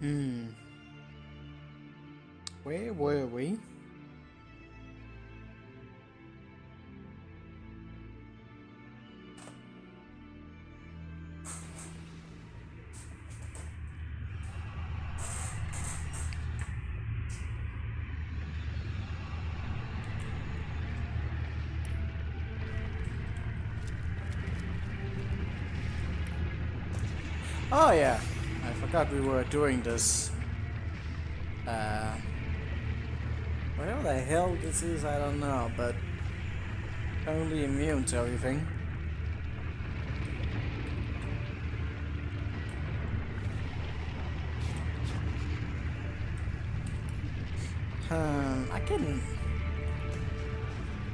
Hmm. Where were we? Oh yeah, I forgot we were doing this. Whatever the hell this is, I don't know, but only immune to everything.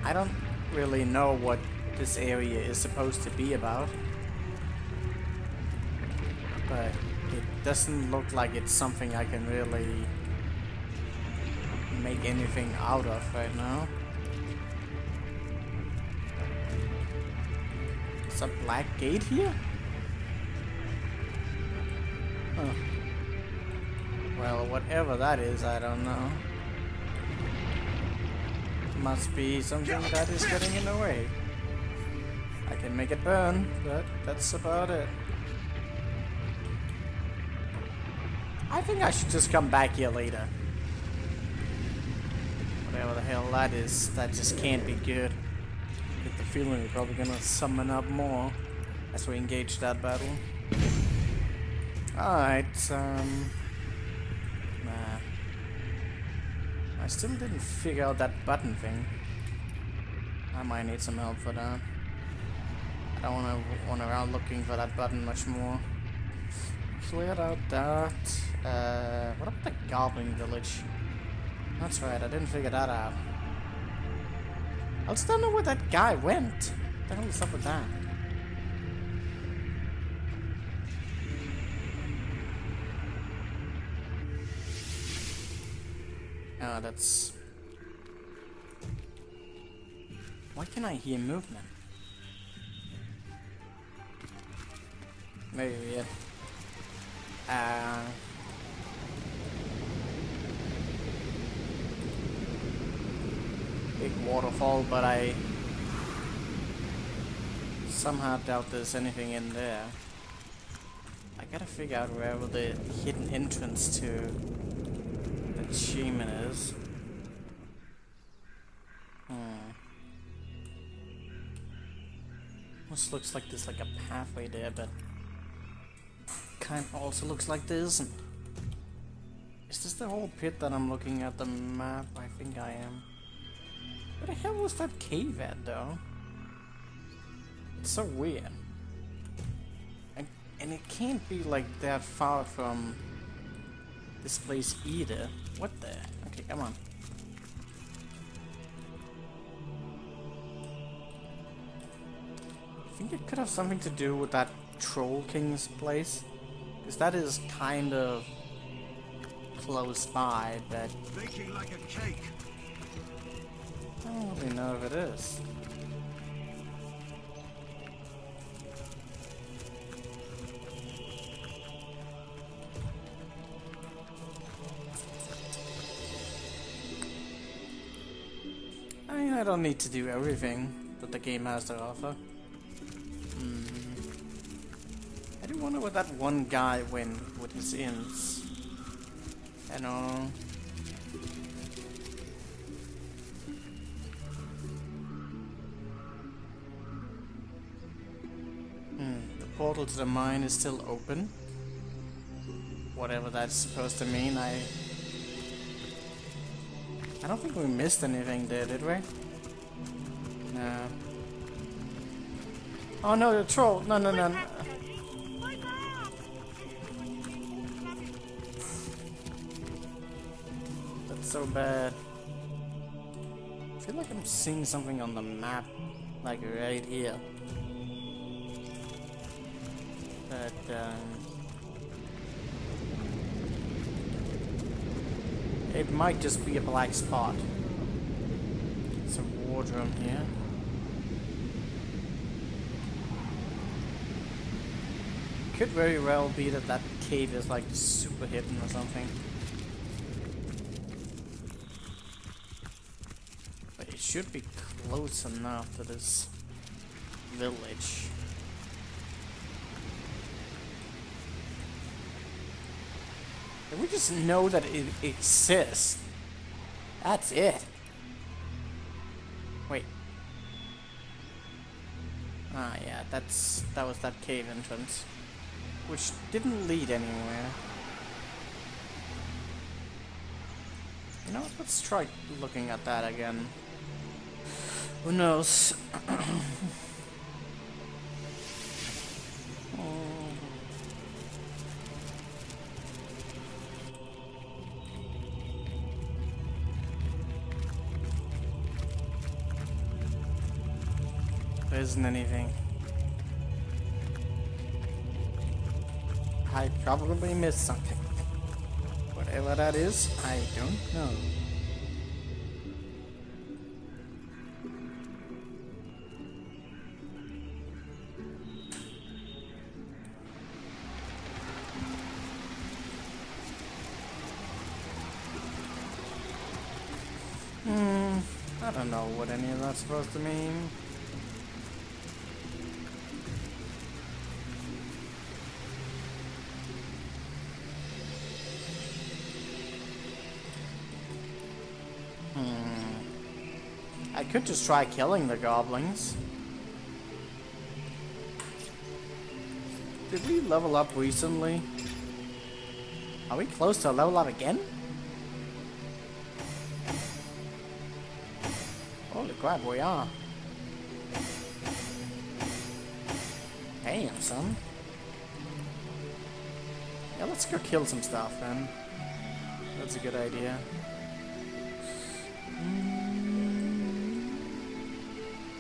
I don't really know what this area is supposed to be about, but it doesn't look like it's something I can really make anything out of right now. There's a black gate here? Huh. Well, whatever that is, I don't know. Must be something that is getting in the way. I can make it burn, but that's about it. I think I should just come back here later. Whatever the hell that is, that just can't be good. Get the feeling we're probably gonna summon up more as we engage that battle. Alright, nah. I still didn't figure out that button thing. I might need some help for that. I don't wanna run around looking for that button much more. Cleared out that. What about the Goblin Village? That's right, I didn't figure that out. I just don't know where that guy went. What the hell is up with that? Oh, that's... Why can I hear movement? Maybe, yeah. Big waterfall, but I somehow doubt there's anything in there. I gotta figure out wherever the hidden entrance to the achievement is. Almost looks like there's like a pathway there, but kind of also looks like this. Is this the whole pit that I'm looking at the map? I think I am. Where the hell was that cave at, though? It's so weird. And it can't be like that far from this place either. What the? Okay, come on. I think it could have something to do with that Troll King's place. Because that is kind of close by, but Baking like a cake. I don't really know if it is. I mean, I don't need to do everything that the game has to offer. I do wonder where that one guy went with his inns. I know. The portal to the mine is still open. Whatever that's supposed to mean, I don't think we missed anything there, did we? No. Oh no, the troll! No, no, no. That's so bad. I feel like I'm seeing something on the map, like right here. But, it might just be a black spot. Some wardroom here. could very well be that that cave is like super hidden or something. But it should be close enough to this village. If we just know that it exists, that's it. Wait. Ah, yeah, that was that cave entrance, which didn't lead anywhere. You know what? Let's try looking at that again. Who knows? There isn't anything. I probably missed something. Whatever that is, I don't know. I don't know what any of that's supposed to mean. I could just try killing the goblins. Did we level up recently? Are we close to a level up again? Holy crap, we are. Damn, son. Yeah, let's go kill some stuff, then. That's a good idea.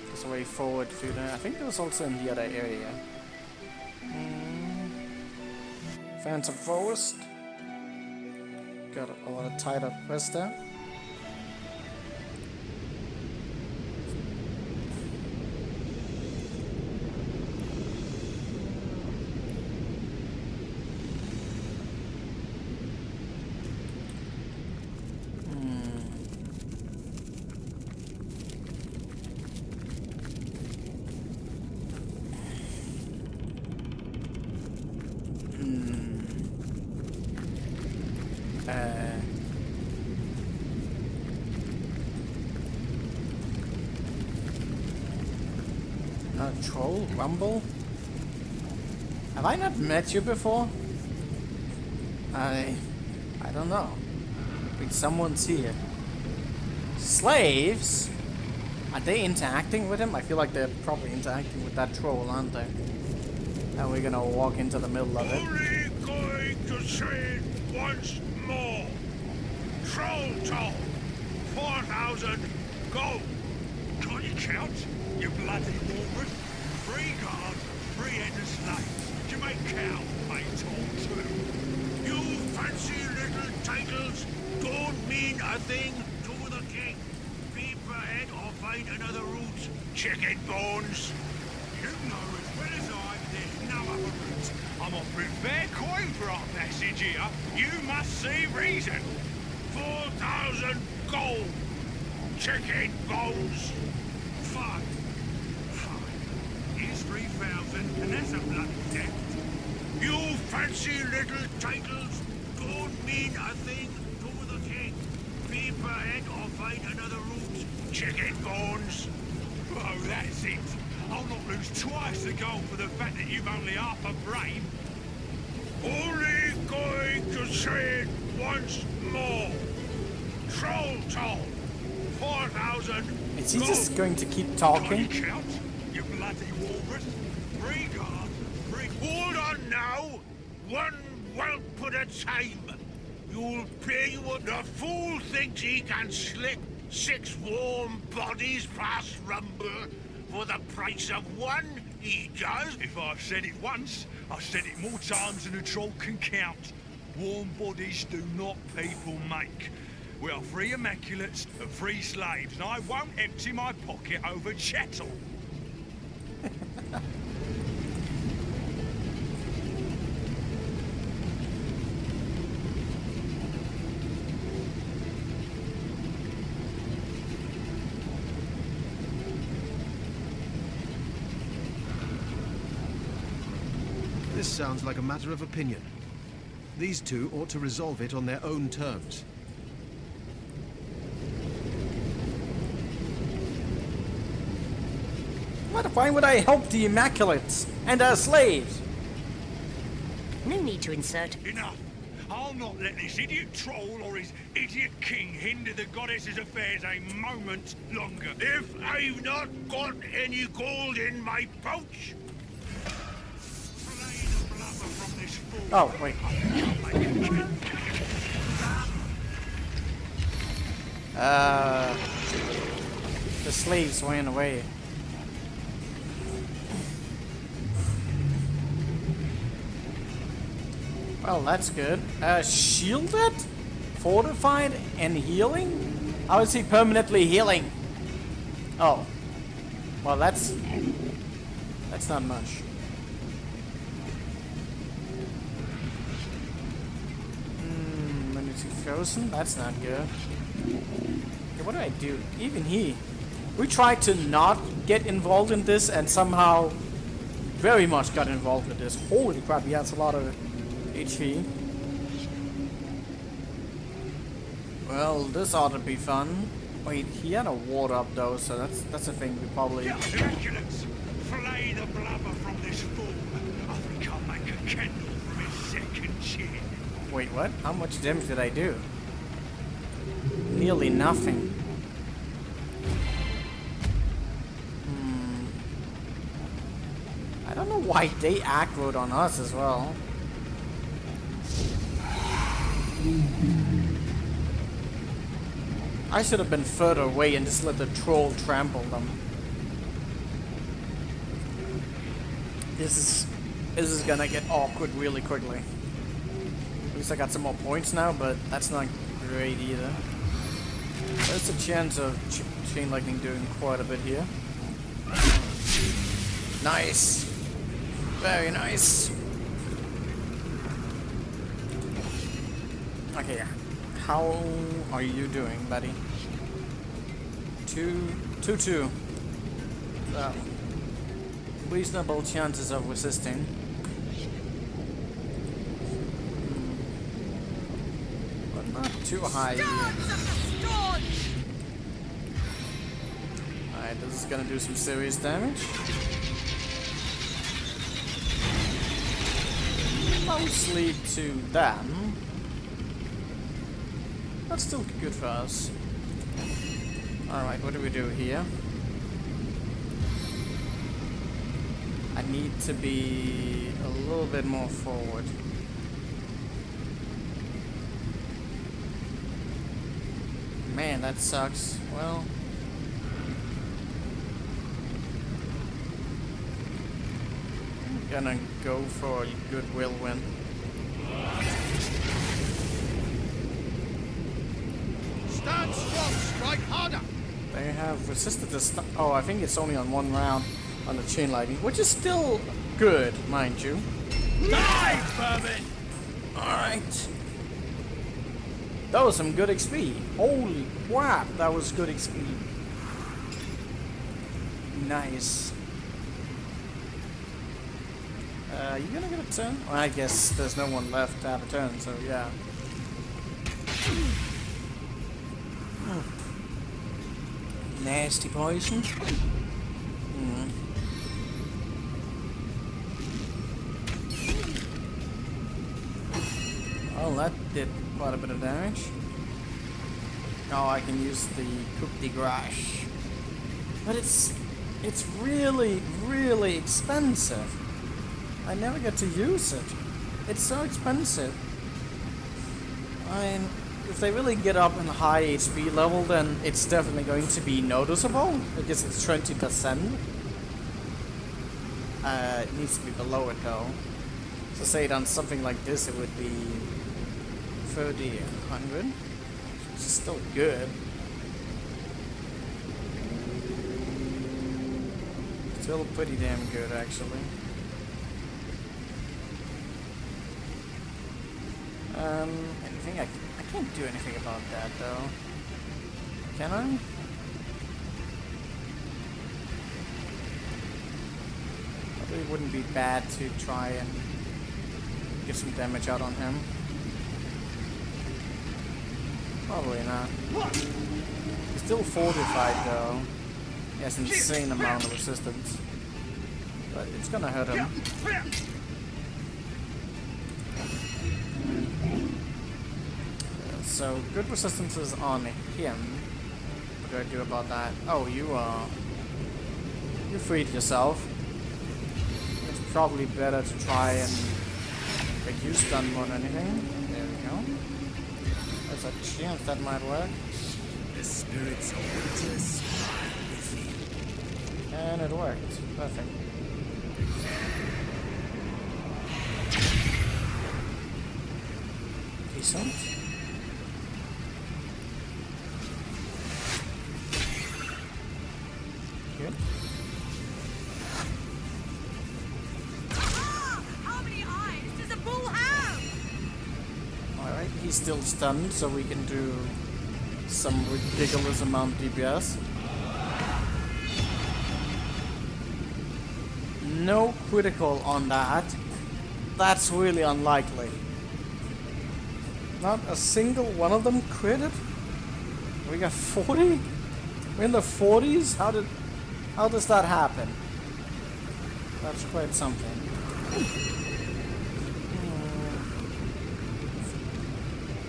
There's a way forward through there. I think there was also in the other area. Phantom Forest. Got a lot of tied up quests there. Troll Rumble? Have I not met you before? I don't know. Wait, someone's here. Slaves? Are they interacting with him? I feel like they're probably interacting with that troll, aren't they? And we're gonna walk into the middle of it. Only going to say it once more. Troll toll. 4,000 gold. Can't you count? You bloody walrus. 3 guards, 3 heads of slaves. You make count, ain't all too. You fancy little titles don't mean a thing to the king. Be per head or find another route. Chicken bones. You know as well as I there's no other route. I'm offering fair coin for our passage here. You must see reason. 4,000 gold. Chicken bones. Fine. Here's 3,000, and that's a bloody theft. You fancy little titles don't mean a thing to the king. Be per head or find another route. Chicken bones. Oh, that's it. I'll not lose twice the gold for the fact that you've only half a brain. Only going to say it once more. Troll toll. 4,000. Is he just going to keep talking? Can you count? You bloody walrus. 3 guards, 3... Hold on now! One whelp at a time! You'll pay what the fool thinks he can slip 6 warm bodies past Rumble for the price of 1, he does? If I've said it once, I've said it more times than a troll can count. Warm bodies do not people make. We are 3 immaculates and 3 slaves, and I won't empty my pocket over chattel. This sounds like a matter of opinion. These two ought to resolve it on their own terms. Why would I help the Immaculates and our slaves? No need to insert. Enough! I'll not let this idiot troll or his idiot king hinder the goddess's affairs a moment longer. If I've not got any gold in my pouch, flay the blubber from this fool. Oh, wait. The slaves ran away. Well, that's good. Shielded? Fortified? And healing? How is he permanently healing? Oh. Well, that's not much. Immunity frozen? That's not good. Okay, what do I do? Even he. We tried to not get involved in this and somehow very much got involved with this. Holy crap, he has a lot of HP. Well, this ought to be fun. Wait, he had a ward up though, so that's a thing we probably... Miraculous! Flay the blubber from this fool. I think I'll make a candle from his second chin. Wait, what? How much damage did I do? Nearly nothing. I don't know why they aggroed on us as well. I should have been further away and just let the troll trample them. This is gonna get awkward really quickly. At least I got some more points now, but that's not great either. There's a chance of Chain Lightning doing quite a bit here. Nice! Very nice! Okay, how are you doing, buddy? 2-2. Reasonable chances of resisting. But not too high. Alright, this is gonna do some serious damage. Mostly to them. That's still good for us. Alright, what do we do here? I need to be a little bit more forward. Man, that sucks. Well... I'm gonna go for a goodwill win. Stand strong, strike harder! They have resisted the oh, I think it's only on one round on the Chain Lightning, which is still good, mind you. Die, vermin! Alright. That was some good XP. Holy crap, that was good XP. Nice. You gonna get a turn? Well, I guess there's no one left to have a turn, so yeah. Nasty poison. Well, that did quite a bit of damage. Oh, I can use the coup de grace. But it's really, really expensive. I never get to use it. It's so expensive. I mean, if they really get up in high HP level, then it's definitely going to be noticeable, because it's 20%. It needs to be below it though. So say on something like this, it would be 3,100, which is still good. Still pretty damn good, actually. Anything? I can't do anything about that, though. Can I? Probably wouldn't be bad to try and get some damage out on him. Probably not. He's still fortified though. He has an insane amount of resistance. But it's gonna hurt him. So, good resistance is on him. What do I do about that? Oh, you freed yourself. It's probably better to try and get you stunned more than anything. There we go. There's a chance that might work. The spirits of winter smile with me. And it worked. Perfect. Decent. Good. How many eyes does a bull have? Alright, he's still stunned, so we can do some ridiculous amount of DPS. No critical on that. That's really unlikely. Not a single one of them critted? We got 40? We're in the 40s? How does that happen? That's quite something.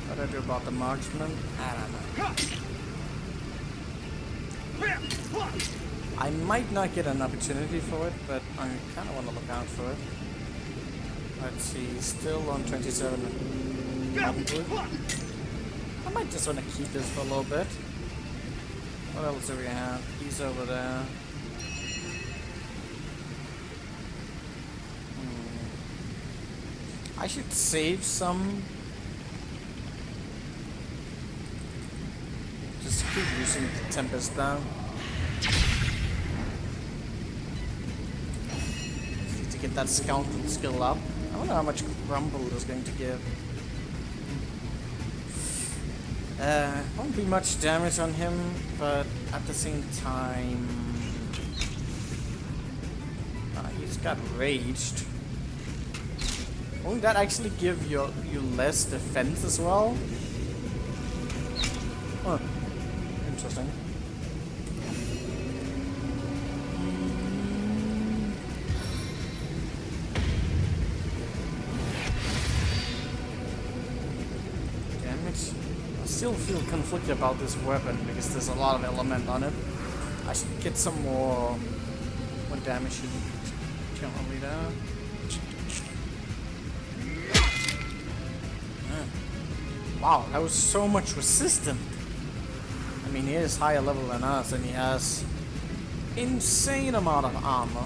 What do I do about the marksman? I don't know. I might not get an opportunity for it, but I kind of want to look out for it. Let's see, still on 27. I might just want to keep this for a little bit. What else do we have? He's over there. I should save some. Just keep using the Tempest now. Need to get that Scoundrel skill up. I wonder how much Grumble is going to give. Won't be much damage on him, but at the same time, he's got raged. Won't that actually give you less defense as well? Huh. Interesting. Damage. I still feel conflicted about this weapon because there's a lot of element on it. I should get some more damage generally there. Wow, that was so much resistant. I mean, he is higher level than us, and he has insane amount of armor.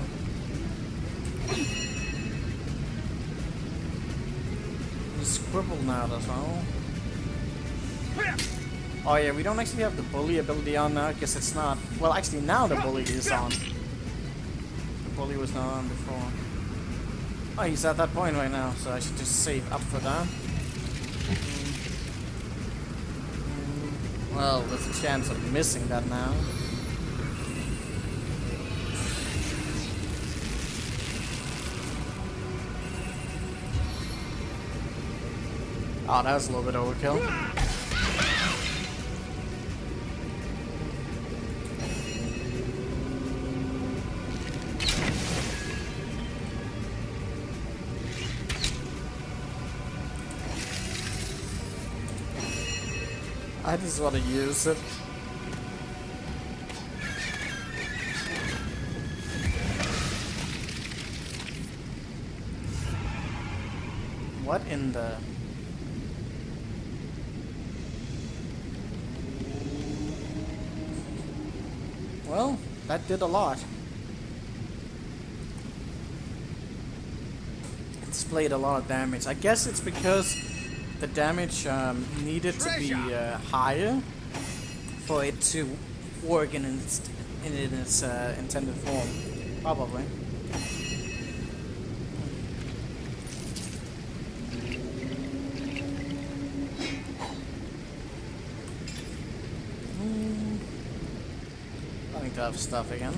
He's crippled now as well. Oh yeah, we don't actually have the bully ability on now, because it's not... Well, actually now the bully is on. The bully was not on before. Oh, he's at that point right now, so I should just save up for that. Well, there's a chance of missing that now. Oh, that was a little bit overkill. I just want to use it. What in the... Well, that did a lot. It displayed a lot of damage. I guess it's because the damage needed to be higher for it to work in its intended form. Probably. Starting to have stuff again.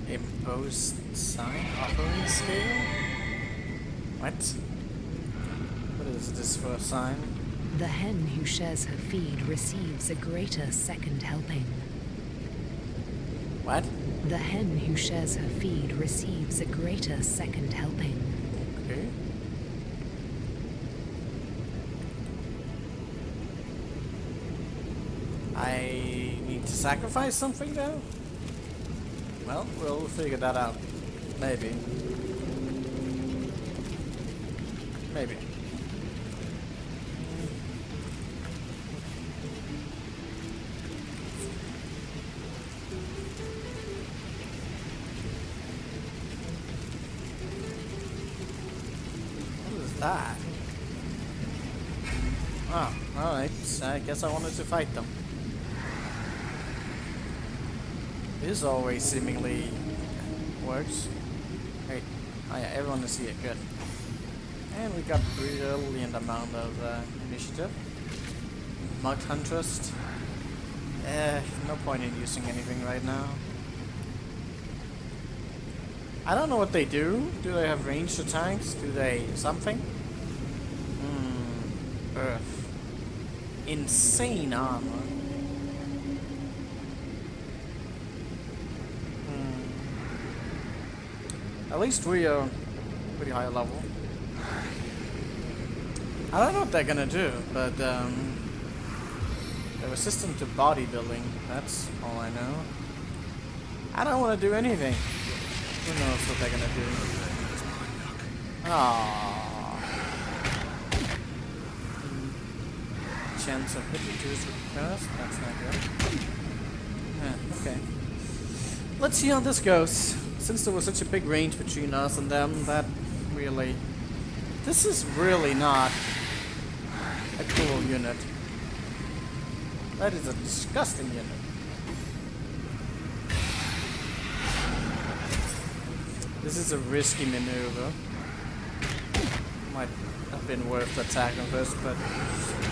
Imposed sign offering scale? What? What is this for a sign? The hen who shares her feed receives a greater second helping. What? The hen who shares her feed receives a greater second helping. Okay. I need to sacrifice something though? Well, we'll figure that out. Maybe. Maybe. What is that? Oh, alright. I guess I wanted to fight them. This always seemingly works. Hey, oh yeah, everyone is here, good. And we got brilliant amount of initiative. Marked Huntress. No point in using anything right now. I don't know what they do. Do they have ranged attacks? Do they something? Earth. Insane armor. At least we are pretty high level. I don't know what they're gonna do, but they're resistant to bodybuilding. That's all I know. I don't want to do anything. Who knows what they're gonna do? Aww. Chance of hit reduced with curse. That's not good. Yeah, okay. Let's see how this goes. Since there was such a big range between us and them, that really... This is really not a cool unit. That is a disgusting unit. This is a risky maneuver. Might have been worth attacking first, but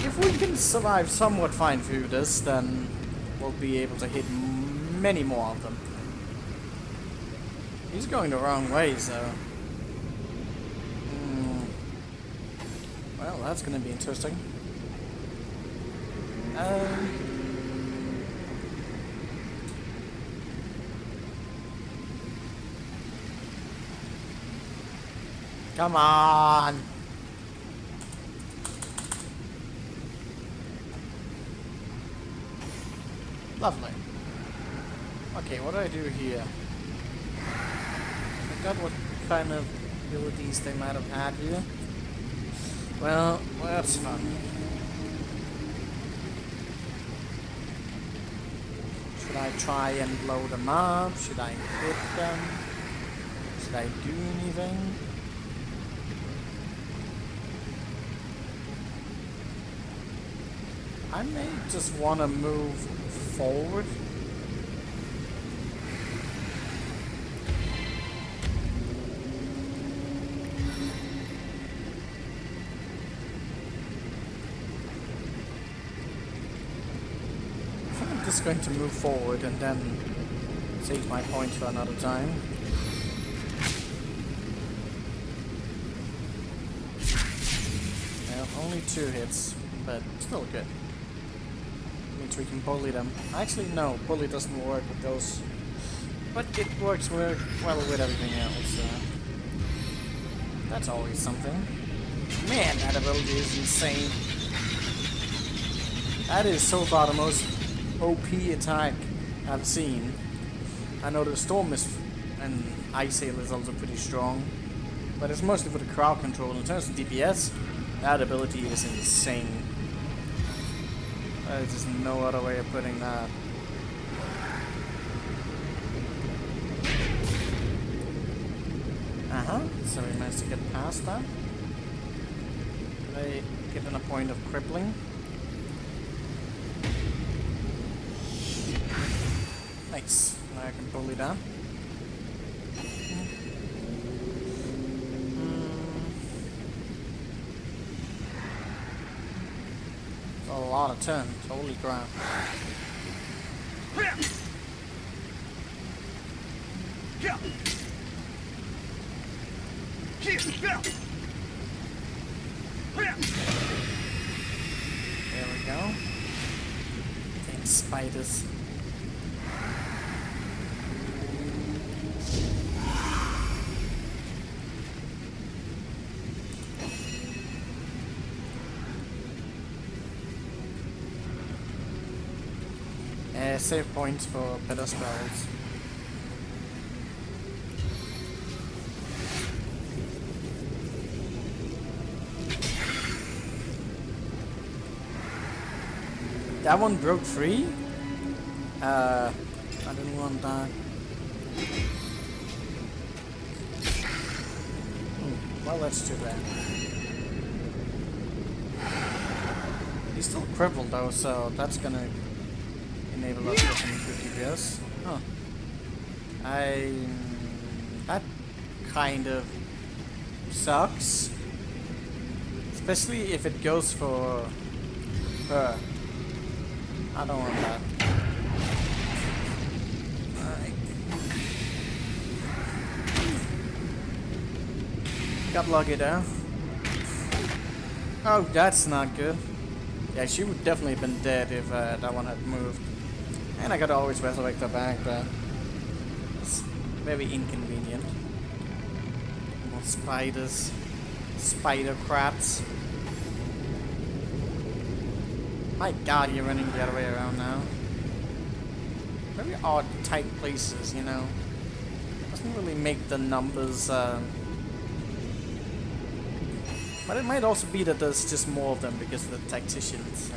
if we can survive somewhat fine through this, then we'll be able to hit many more of them. He's going the wrong way, so... Well, that's gonna be interesting. Come on! Lovely. Okay, what do I do here? I forgot what kind of abilities they might have had here. Well, that's fun. Should I try and blow them up? Should I hit them? Should I do anything? I may just want to move forward. I think I'm just going to move forward and then save my point for another time. Well, only 2 hits, but still good. Means we can bully them. Actually, no, bully doesn't work with those, but it works well with everything else. That's always something. Man, that ability is insane. That is so far the most OP attack I've seen. I know the Storm is and Ice Hail is also pretty strong, but it's mostly for the crowd control. In terms of DPS, that ability is insane. There's just no other way of putting that. So we managed to get past that. They get in a point of crippling. Nice. Now I can pull it down. It's a lot of turns. Holy crap. There we go. Damn spiders. Save points for better spells. That one broke free? I didn't want that. Well, that's too bad. He's still crippled though, so that's gonna enable us to get some good DPS. Huh. That kind of sucks. Especially if it goes for her. I don't want that. Alright. Got lucky there. Oh, that's not good. Yeah, she would definitely have been dead if that one had moved. And I could always resurrect her back, but it's very inconvenient. More spiders. Spider crabs. My god, you're running the other way around now. Very odd, tight places, you know. Doesn't really make the numbers, but it might also be that there's just more of them because of the tacticians.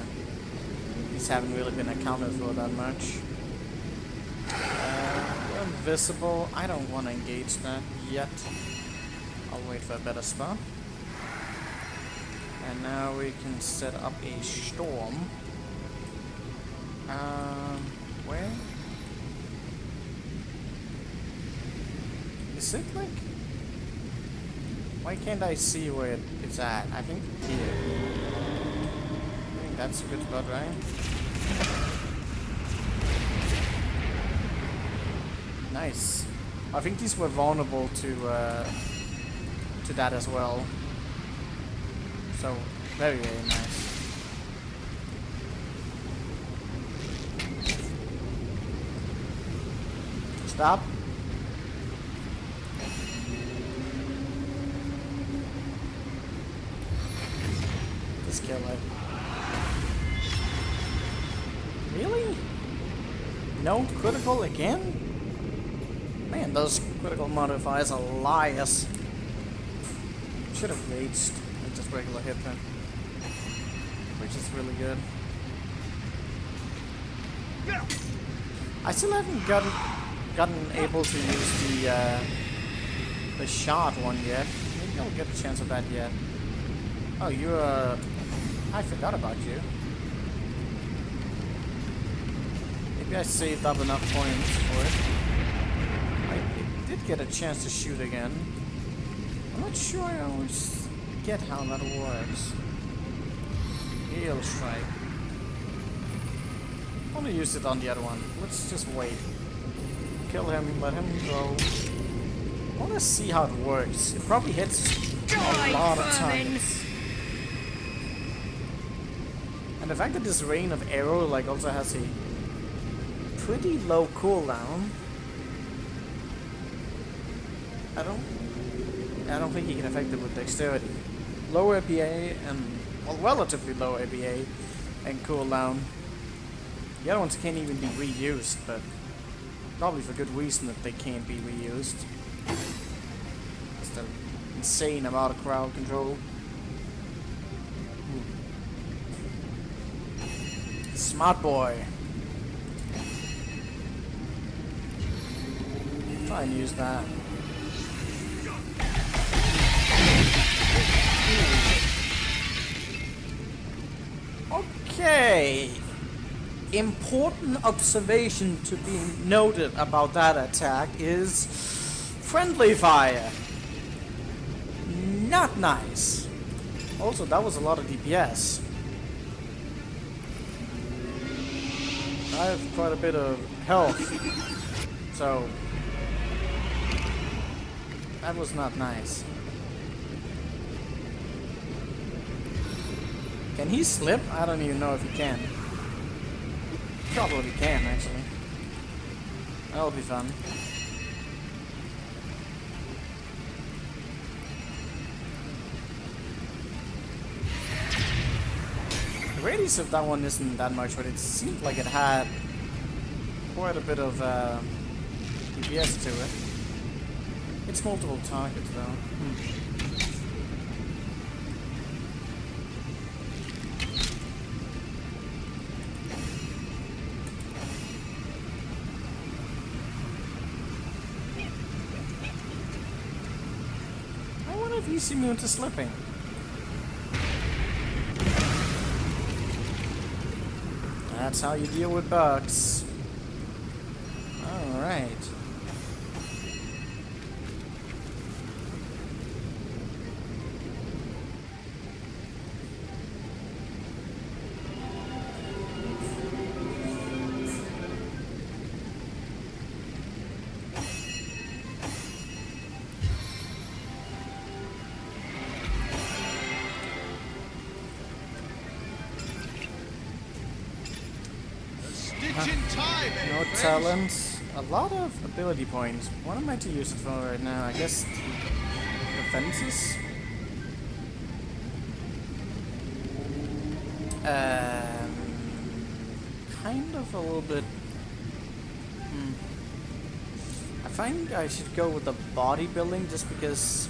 These haven't really been accounted for that much. Invisible. I don't want to engage that yet. I'll wait for a better spot. And now we can set up a storm. Where? Is it like... Why can't I see where it's at? I think here. I think that's a good spot, right? Nice. I think these were vulnerable to that as well. So, very, very nice. Stop. Just kill it. Really? No critical again? Man, those critical modifiers are liars. Should have raged and just regular hit them, which is really good. I still haven't gotten able to use the shot one yet. Maybe I'll get a chance of that yet. Oh, you're I forgot about you. Maybe I saved up enough points for it. I did get a chance to shoot again. I'm not sure I always get how that works. Heal strike. I want to use it on the other one. Let's just wait. Kill him, let him go. I want to see how it works. It probably hits a lot of times. And the fact that this rain of arrow like also has a pretty low cooldown. I don't think he can affect it with dexterity. Low APA and, well, relatively low APA and cooldown. The other ones can't even be reused, but probably for good reason that they can't be reused. Just an insane amount of crowd control. Smart boy. Try and use that. Okay. important observation to be noted about that attack is friendly fire. Not nice. Also, that was a lot of DPS. I have quite a bit of health, so that was not nice. Can he slip? I don't even know if he can. Probably can, actually. That'll be fun. The radius of that one isn't that much, but it seemed like it had quite a bit of DPS to it. It's multiple targets, though. I wonder if he's immune to slipping. That's how you deal with bugs. Alright. No talents, a lot of ability points. What am I to use it for right now? I guess defenses? Kind of a little bit. I find I should go with the bodybuilding just because.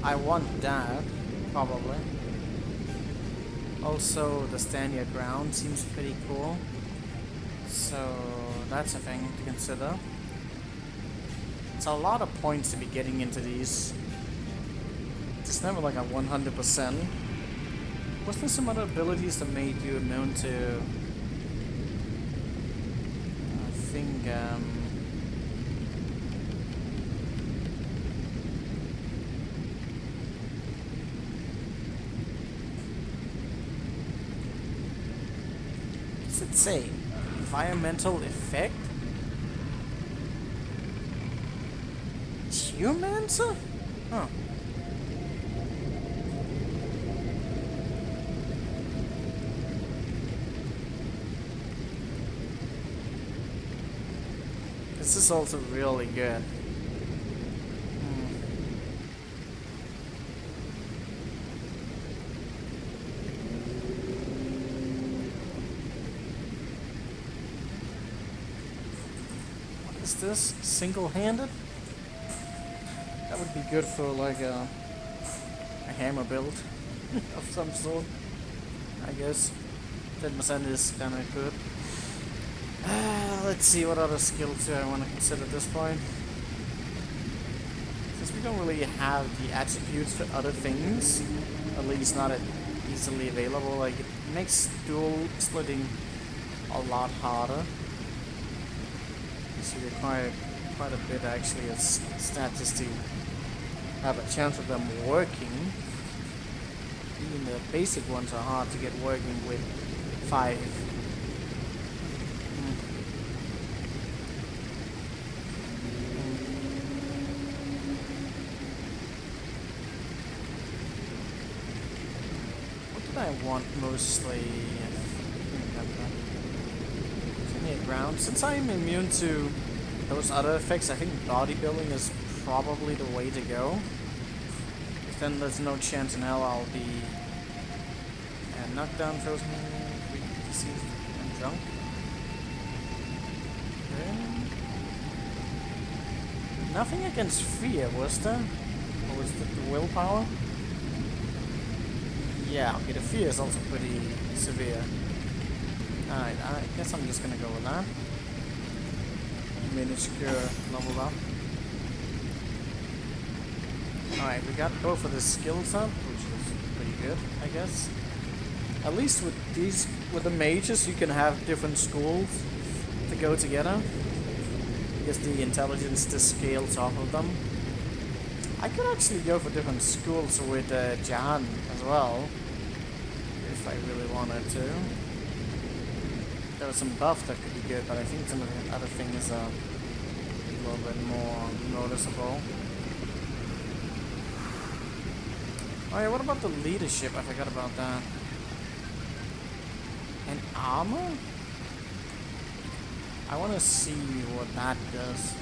I want that, probably. Also, the stand your ground seems pretty cool. So, that's a thing to consider. It's a lot of points to be getting into these. It's never like a 100%. Was there some other abilities that made you immune to... I think, it say? Environmental effect? Geomancer? Huh. This is also really good. This single-handed? That would be good for like a hammer build of some sort, I guess. 10% is kind of good. Let's see what other skills do I want to consider at this point. Since we don't really have the attributes for other things, at least not easily available, like it makes dual splitting a lot harder. So you require quite a bit actually of stats to have a chance of them working. Even the basic ones are hard to get working with 5. What did I want mostly? Ground. Since I'm immune to those other effects, I think bodybuilding is probably the way to go. Then there's no chance in hell I'll be knocked down, frozen, weak, diseased, and drunk. Nothing against fear, was there? Or was it the willpower? Yeah, okay, the fear is also pretty severe. Alright, I guess I'm just gonna go with that. Minuscule level up. Alright, we got both of the skills up, which is pretty good, I guess. At least with these, with the mages, you can have different schools to go together. Because the intelligence just scales off of them. I could actually go for different schools with Jahan as well, if I really wanted to. There was some buff that could be good, but I think some of the other things are a little bit more noticeable. Oh yeah, what about the leadership? I forgot about that. And armor? I want to see what that does.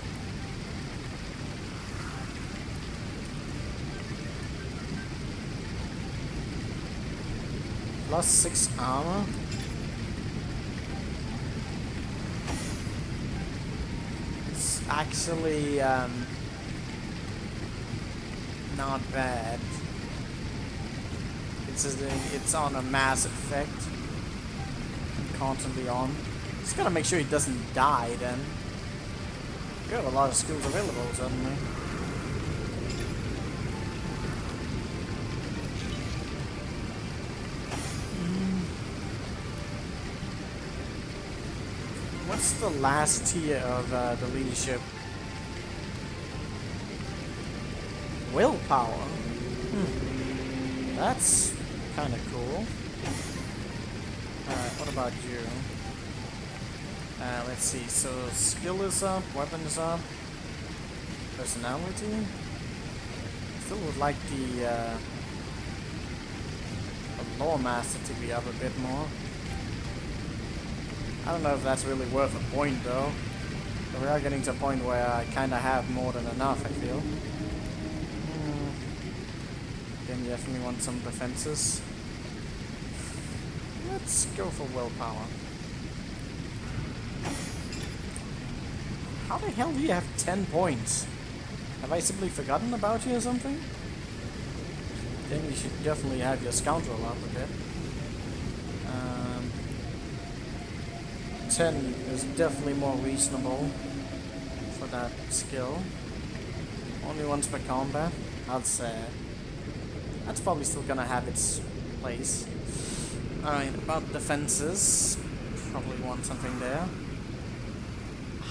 +6 armor. It's actually not bad. It's on a mass effect and constantly on. Just gotta make sure he doesn't die then. You have a lot of skills available suddenly. What's the last tier of the leadership? Willpower? That's kind of cool. Alright, what about you? Let's see, so skill is up, weapon is up, personality. Still would like the lore master to be up a bit more. I don't know if that's really worth a point though. But we are getting to a point where I kinda have more than enough, I feel. Then you definitely want some defenses. Let's go for willpower. How the hell do you have 10 points? Have I simply forgotten about you or something? Then you should definitely have your scoundrel up a bit. 10 is definitely more reasonable for that skill. Only once per combat. That's probably still gonna have its place. Alright, about defenses. Probably want something there.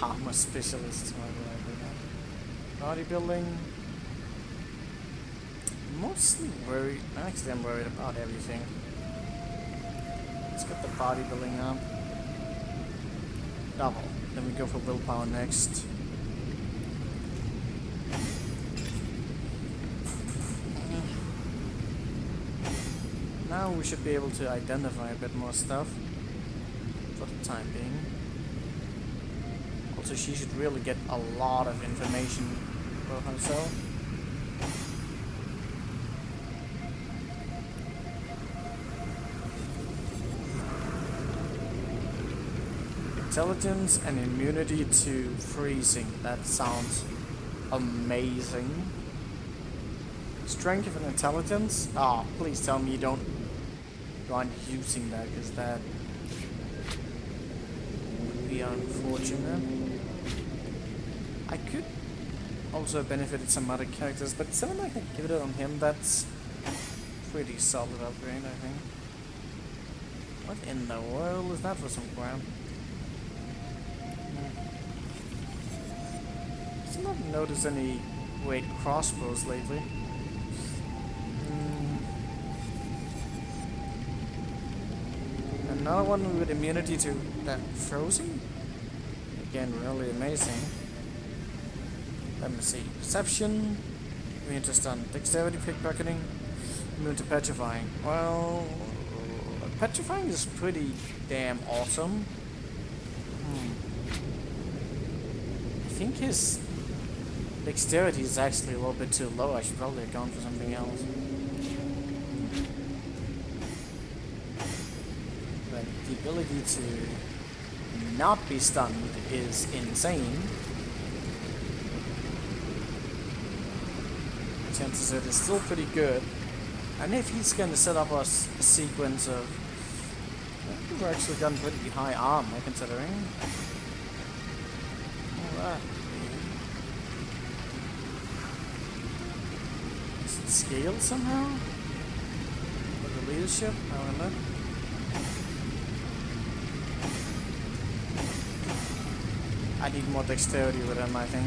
Armor specialist. Why would I do that? Bodybuilding. Mostly worried. Actually, I'm worried about everything. Let's get the bodybuilding up. Double. Then we go for willpower next. Now we should be able to identify a bit more stuff for the time being. Also, she should really get a lot of information for herself. Intelligence and immunity to freezing. That sounds amazing. Strength and intelligence? Oh, please tell me you aren't using that, because that would be unfortunate. I could also have benefited some other characters, but someone I can give it on him. That's pretty solid upgrade, I think. What in the world is that for some crap? Still not noticed any great crossbows lately. Another one with immunity to that frozen? Again, really amazing. Let me see. Perception. Immune to stun. Dexterity, pickpocketing. Immune to petrifying. Well, petrifying is pretty damn awesome. I think his dexterity is actually a little bit too low. I should probably have gone for something else. But the ability to not be stunned is insane. chances of it is still pretty good. And if he's going to set up a sequence of... We've actually gotten pretty high armor, considering. Alright. Is it scaled somehow? With the leadership? I don't know. I need more dexterity with him, I think.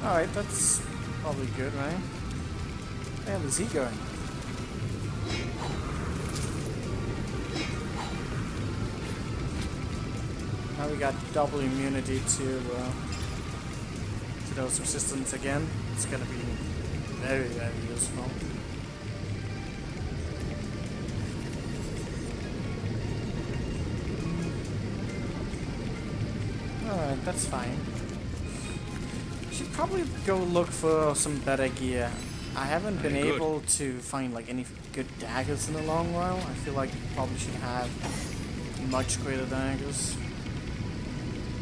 Alright, that's probably good, right? Where the hell is he going? Now we got double immunity to those resistance again. It's gonna be very, very useful. Alright, that's fine. Should probably go look for some better gear. I haven't been able to find like any good daggers in a long while. I feel like you probably should have much greater daggers.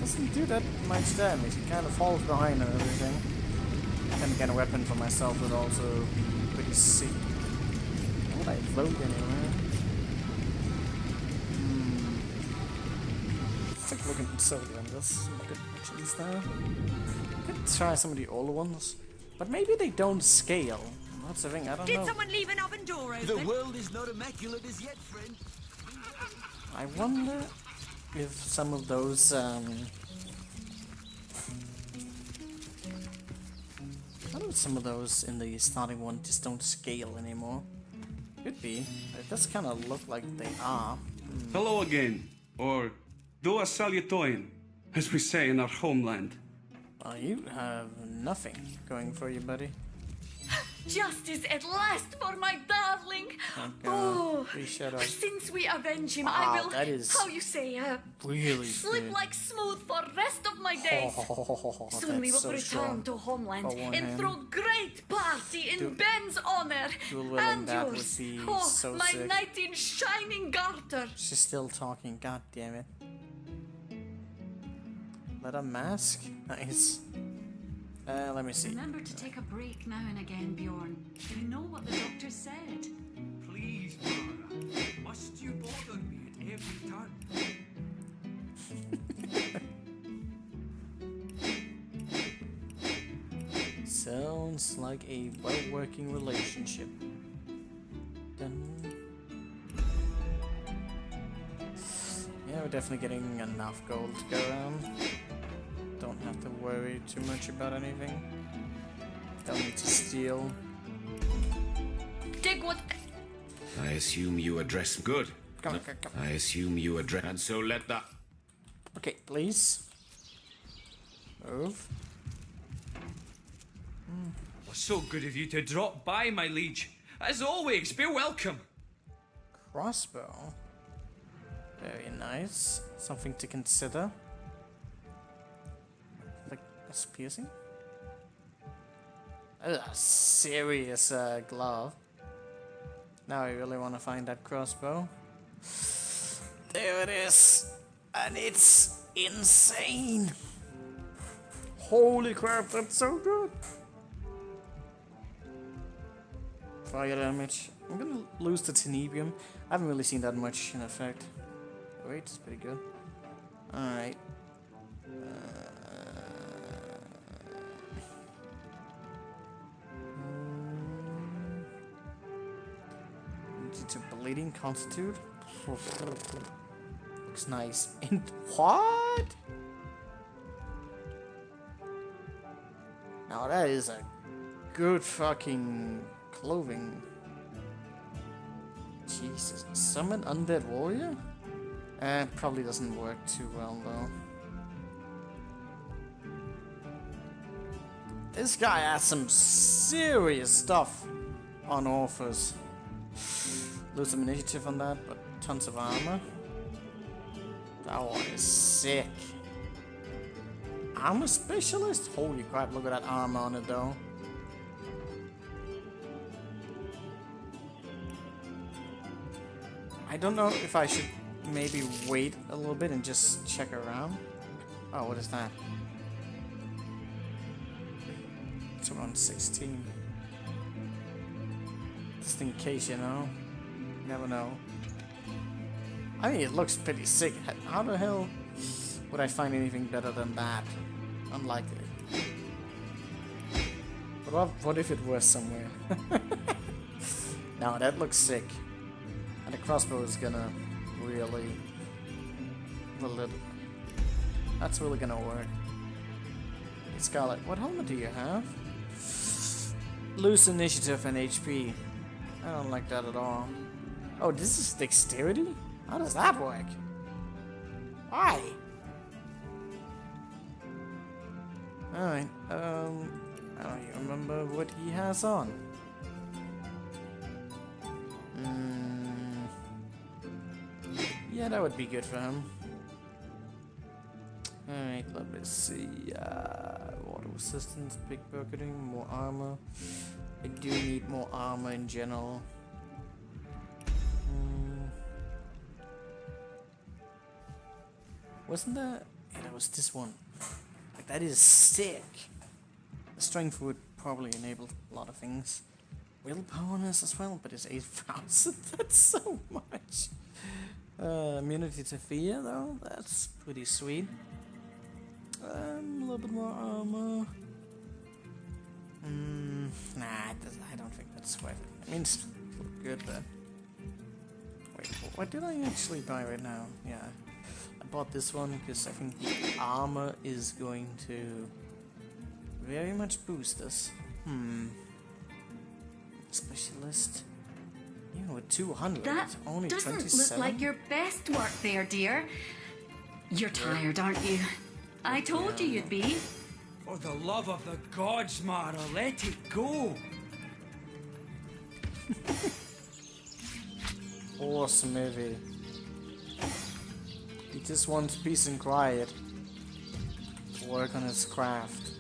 Doesn't do that much damage. It kind of falls behind and everything. Then again, a weapon for myself would also be pretty sick. How would I float anyway? It's like looking so good. There's some good options there. Could try some of the older ones, but maybe they don't scale. That's the thing. I don't know. Did someone leave an oven door open? The world is not immaculate as yet, friend. I wonder if some of those I wonder if some of those in the starting one just don't scale anymore. Could be. It does kind of look like they are. Hello again, or do a salutoin, as we say in our homeland. You have nothing going for you, buddy. Justice at last for my darling. Oh, please shut up. Since we avenge him, Wow, I will, that is how you say, really slip good. like smooth for rest of my days. Oh, Soon we will that's so return strong. to homeland For one and hand. throw great party in Ben's honor Dual wielding and that would yours. be Oh, so my sick. knight in shining garter. She's still talking, god damn it. Let a mask? Nice. Let me see. Remember to take a break now and again, Bjorn. You know what the doctor said. Please, Mara. Must you bother me at every turn? Sounds like a well-working relationship. Yeah, we're definitely getting enough gold to go around. Don't have to worry too much about anything. Don't need to steal. Dig what? I assume you address good. Come on, come on. I assume you address, and so let that. Okay, please. Move. So good of you to drop by, my liege. As always, be welcome. Crossbow. Very nice. Something to consider. Like, that's piercing? A serious glove. Now I really want to find that crossbow. There it is! And it's insane! Holy crap, that's so good! Fire damage. I'm gonna lose the Tenebrium. I haven't really seen that much in effect. Wait, it's pretty good. Alright. To bleeding constitute. Looks nice. And what? Now that is a good fucking clothing. Jesus. Summon Undead Warrior? Probably doesn't work too well though. This guy has some serious stuff on offers. Lose some initiative on that, but tons of armor. That one is sick. Armor specialist? Holy crap, look at that armor on it though. I don't know if I should maybe wait a little bit and just check around. Oh, what is that? It's around 16. Just in case, you know. Never know. I mean, it looks pretty sick. How the hell would I find anything better than that? Unlikely. But what if it was somewhere? No, that looks sick. And the crossbow is gonna really... That's really gonna work. Hey, Scarlet, what helmet do you have? Loose initiative and HP. I don't like that at all. Oh, this is dexterity? How does that work? Why? Alright, I don't even remember what he has on. Yeah, that would be good for him. Alright, let me see. Water resistance, pickpocketing, more armor. I do need more armor in general. Wasn't that? Yeah, that was this one. Like, that is sick. The strength would probably enable a lot of things. Willpowerness as well, but it's 8,000. That's so much. Immunity to fear, though. That's pretty sweet. A little bit more armor. Nah, I don't think that's worth it. I mean, it's good, but... Wait, what did I actually buy right now? Yeah. I bought this one because I think the armor is going to very much boost us. Specialist. Even with 200, That it's only doesn't 27. look like your best work there, dear. You're tired, aren't you? I told you you'd be. For the love of the gods, Mara, let it go. Awesome movie. He just wants peace and quiet to work on his craft.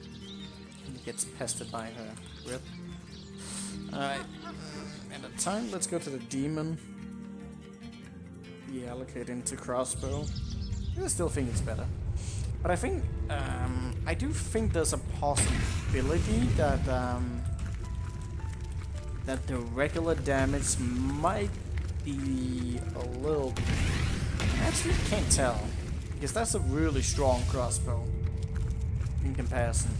And he gets pestered by her. Rip. Alright. At a time, let's go to the demon. Allocate into crossbow. I still think it's better. But I think, I do think there's a possibility that, that the regular damage might be a little... Actually, can't tell. Because that's a really strong crossbow in comparison.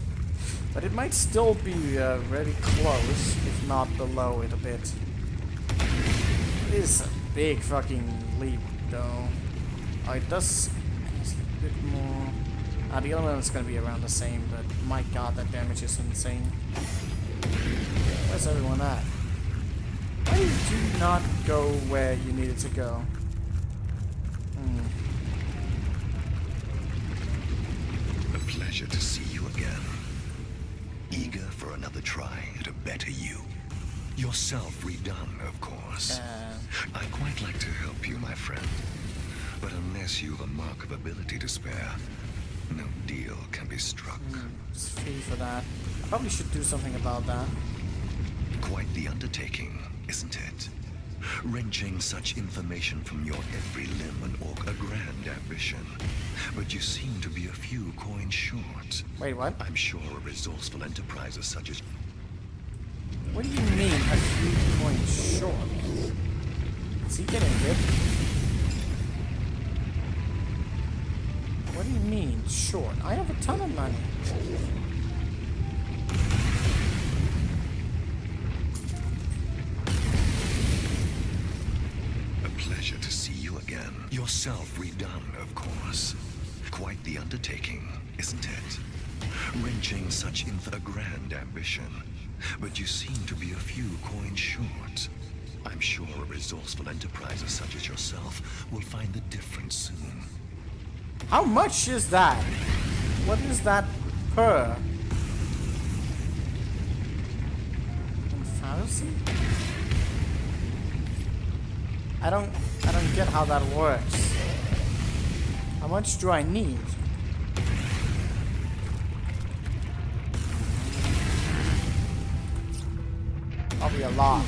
But it might still be very close, if not below it a bit. It is a big fucking leap, though. Oh, it does a bit more... the other one is going to be around the same, but my god, that damage is insane. Where's everyone at? Why did you not go where you needed to go? A pleasure to see you again. Eager for another try at a better you. Yourself redone, of course. I'd quite like to help you, my friend. But unless you've a mark of ability to spare, no deal can be struck. It's free for that. I probably should do something about that. Quite the undertaking, isn't it? Wrenching such information from your every limb and a grand ambition. But you seem to be a few coins short. Wait, what? I'm sure a resourceful enterprises such as... What do you mean, a few points short? Is he getting hit? What do you mean, short? I have a ton of money. A pleasure to see you again. Yourself redone, of course. Quite the undertaking, isn't it? Wrenching such a grand ambition. But you seem to be a few coins short. I'm sure a resourceful enterprises such as yourself will find the difference soon. How much is that? What is that per? 1,000? I don't get how that works. How much do I need? Probably a lot.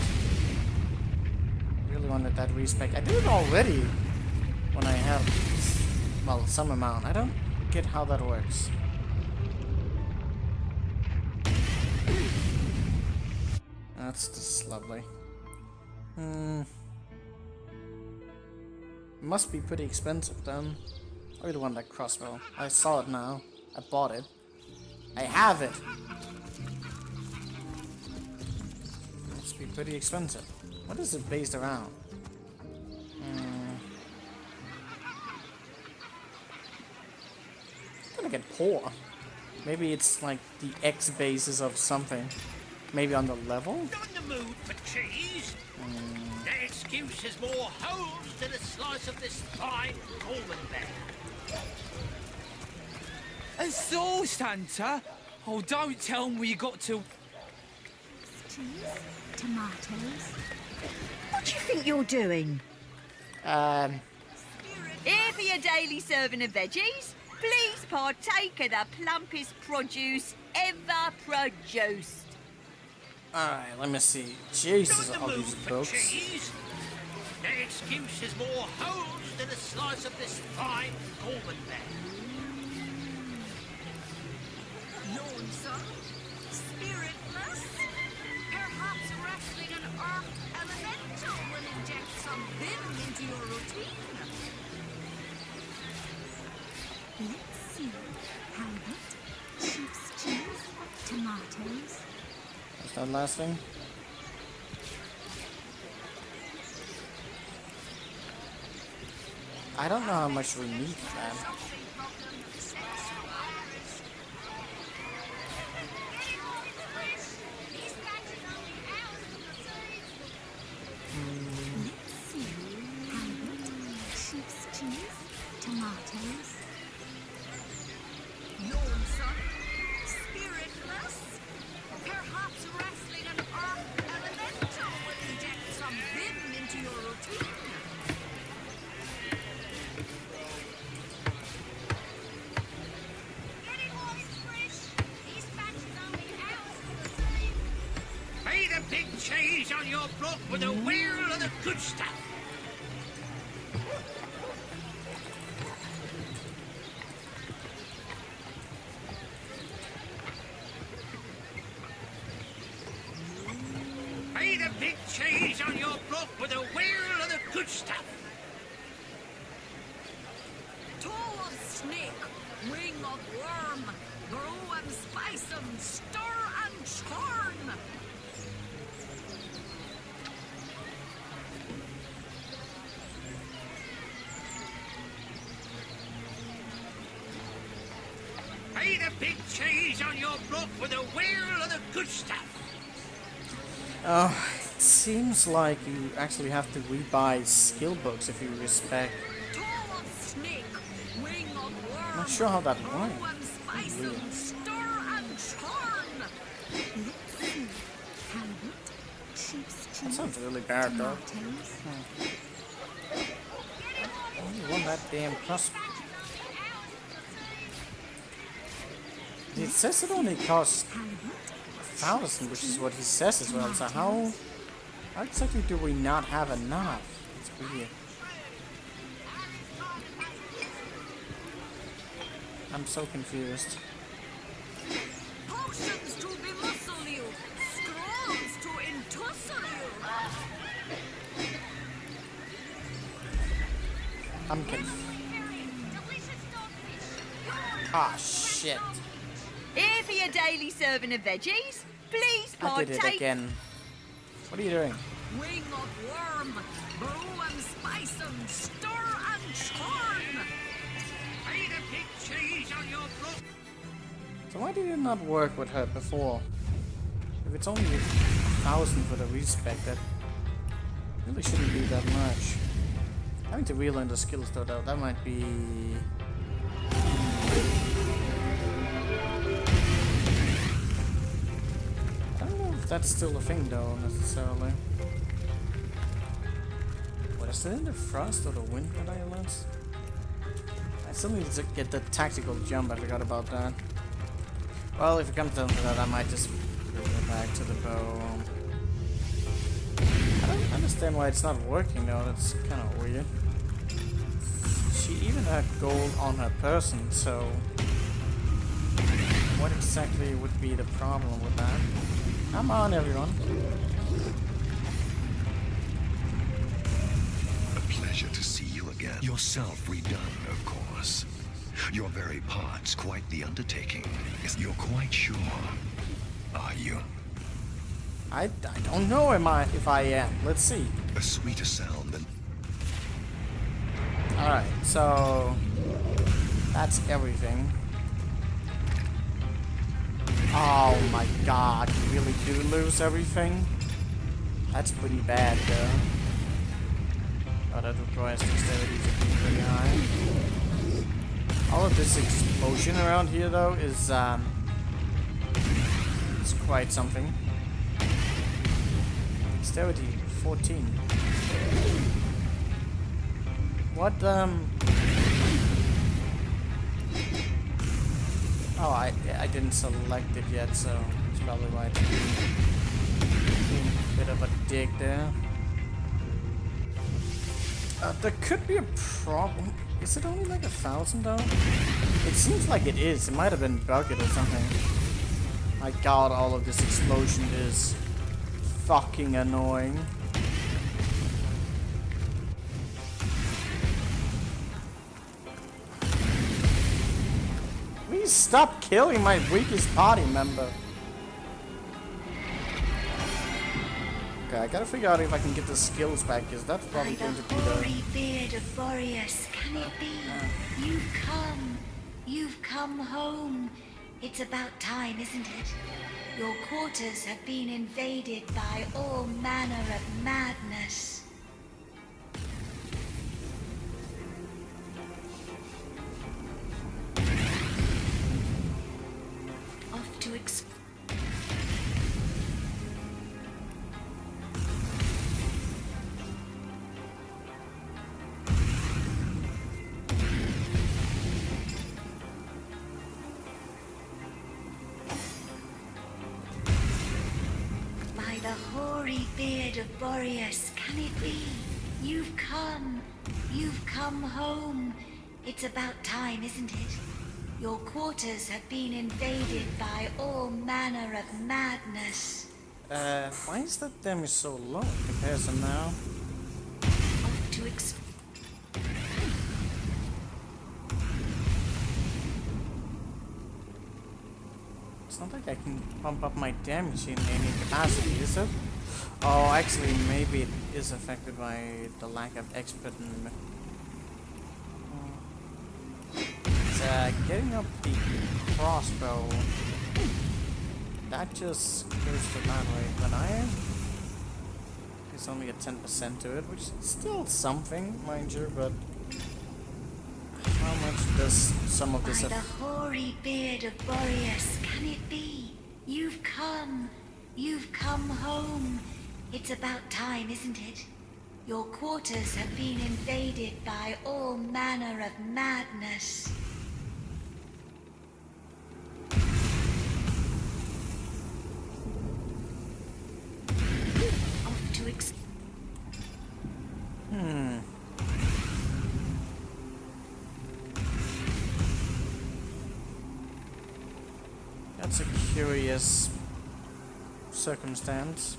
Really, wanted that respec. I did it already when I have, well, some amount. I don't get how that works. That's just lovely. Must be pretty expensive then. I really want that crossbow. I saw it now. I bought it. I have it. Must be pretty expensive. What is it based around? I'm gonna get poor. Maybe it's like the X basis of something. Maybe on the level? Not in the mood for cheese. That excuse is more holes than a slice of this fine golden bear. A soul Santa? Oh, don't tell me you got to... Cheese, tomatoes. What do you think you're doing? Here for your daily serving of veggies. Please partake of the plumpest produce ever produced. Alright, let me see. Jesus, Not in all the mood these for books. cheese. That excuse is more holes than a slice of this fine golden bear. Lonesome, spiritless, perhaps wrestling an earth elemental will inject some vim into your routine. Let's see. Halibut, sheep's cheese, tomatoes. What's that last thing? I don't know how much we need for that. Let's see. Halibut, sheep's cheese, tomatoes. Lonesome, spiritless, perhaps wrestling an earth elemental will inject some vim into your routine. Getting all fresh. These batches only hours for the same. Pay the big cheese on your block with a wheel of the good stuff. Pay the big cheese on your block with a wheel of the good stuff. Toe of snake, wing of worm, brew and spice 'em, stir and churn. Pay the big cheese on your block with a wheel of the good stuff. Oh, it seems like you actually have to rebuy skill books if you respect. Toe of snake, wing of worm. I'm not sure how that brew works. and spice 'em, stir and churn. Let's see. Halibut, sheep's cheese. That sounds really bad though. Tomatoes. I want that damn crossbow. It says it only costs 1,000, which is what he says as well. So how exactly do we not have enough? It's weird. I'm so confused. Potions to bemuscle you, scrolls to entussle you. I'm confused. Ah, shit. Here for your daily serving of veggies. Please I did it partake. again. What are you doing? Wing of worm, brew and spice 'em, stir and churn. Pay the big cheese on your block. So why did it not work with her before? If it's only 1,000 for the respec, that really shouldn't be that much. Having to relearn the skills though, that might be... I don't know if that's still a thing though, necessarily. What is it in the frost or the wind that I learned? I still need to get the tactical jump, I forgot about that. Well, if it comes down to that, I might just go back to the bow. I understand why it's not working though, that's kind of weird. She even had gold on her person, so what exactly would be the problem with that? Come on, everyone. A pleasure to see you again. Yourself redone, of course. Your very parts quite the undertaking. You're quite sure, are you? I don't know if I am. Let's see. A sweeter sound than... Alright, so that's everything. Oh my god, you really do lose everything? That's pretty bad though. Oh, that requires dexterity to be pretty high. All of this explosion around here though is it's quite something. Dexterity 14. What oh, I didn't select it yet, so it's probably why it's being a bit of a dig there. There could be a problem. Is it only like 1,000 though? It seems like it is. It might have been bugged or something. My god, all of this explosion is fucking annoying. Please stop killing my weakest party member. Okay, I gotta figure out if I can get the skills back, because that's probably going to be the... hoary beard of Boreas, can it be? You've come home. It's about time, isn't it? Your quarters have been invaded by all manner of madness. Off to the hoary beard of Boreas, can it be? You've come home. It's about time, isn't it? Your quarters have been invaded by all manner of madness. Why is that damage so low in comparison now? Off to It's not like I can pump up my damage in any capacity, is it? Oh, actually, maybe it is affected by the lack of expert in... It's, getting up the crossbow. That just goes to that way, but it's only a 10% to it, which is still something, mind you, but... How much does some of this... By the hoary beard of Boreas, can it be? You've come home. It's about time, isn't it? Your quarters have been invaded by all manner of madness. Off to That's a curious circumstance.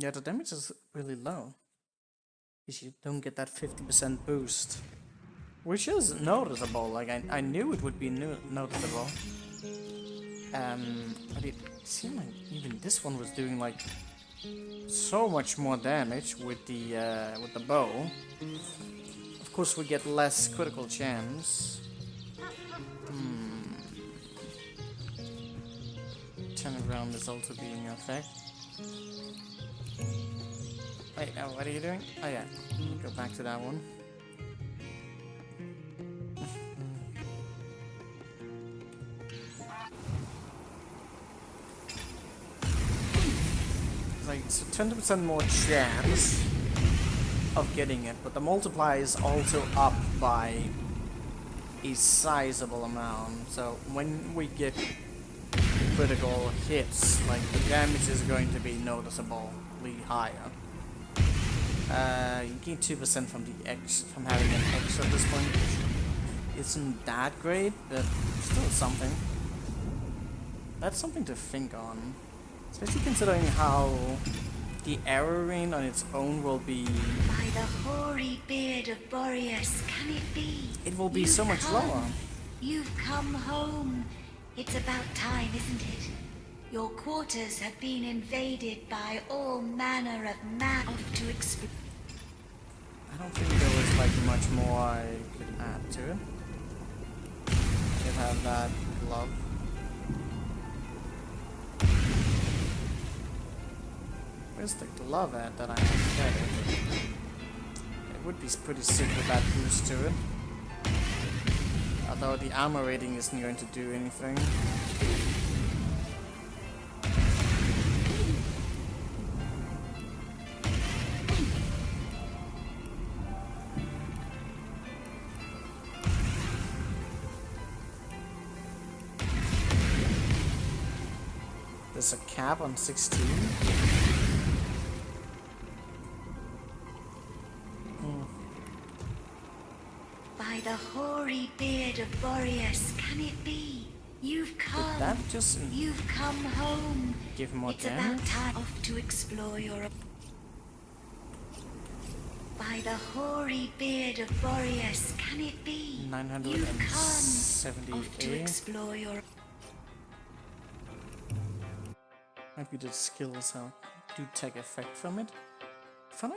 Yeah, the damage is really low. Because you don't get that 50% boost. Which is noticeable, like I knew it would be noticeable. But it seemed like even this one was doing like so much more damage with the bow. Of course we get less critical chance. Turn around is also being in effect. Wait, what are you doing? Oh yeah, go back to that one. Like, so 20% more chance of getting it, but the multiplier is also up by a sizable amount. So when we get critical hits, like the damage is going to be noticeably higher. You gain 2% from the X from having an X at this point. Isn't that great, but still something. That's something to think on, especially considering how the arrow rain on its own will be. By the hoary beard of Boreas, can it be? It will be so much lower. You've come home. It's about time, isn't it? Your quarters have been invaded by all manner of to explore. I don't think there was like much more I could add to it. I could have that glove. Where's the glove at that I have better? It would be pretty sick with that boost to it. Although the armor rating isn't going to do anything. There's a cap on 16. By the hoary beard of Boreas, can it be? You've come. Did that just You've come home. give more It's damage? about time off to explore your. By the hoary beard of Boreas, can it be? 978. Off to explore your. Maybe the skills do take effect from it. Funny.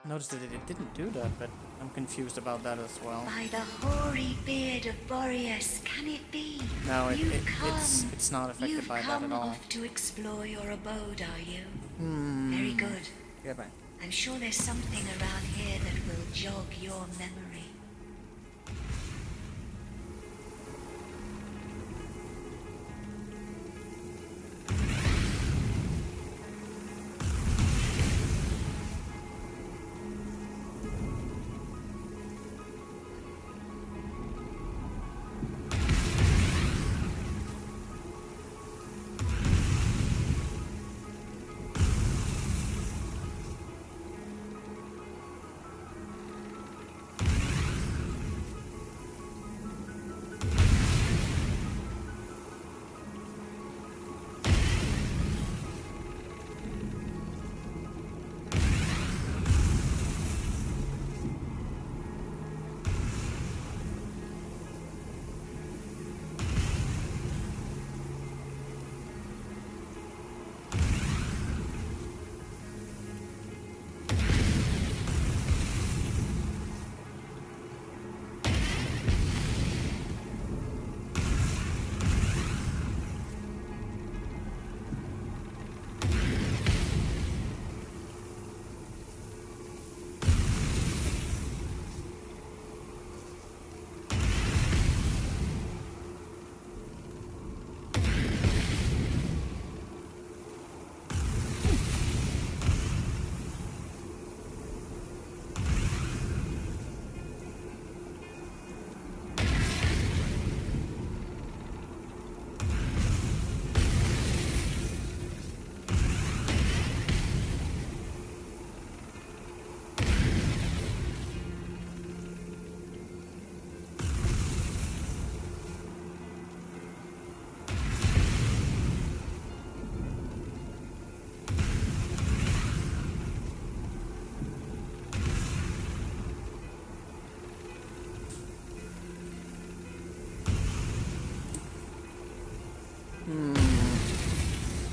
Noticed that it didn't do that, but I'm confused about that as well. By the hoary beard of Boreas, can it be? No, it's not affected by that at all. You've come off to explore your abode, are you? Very good. Goodbye. I'm sure there's something around here that will jog your memory.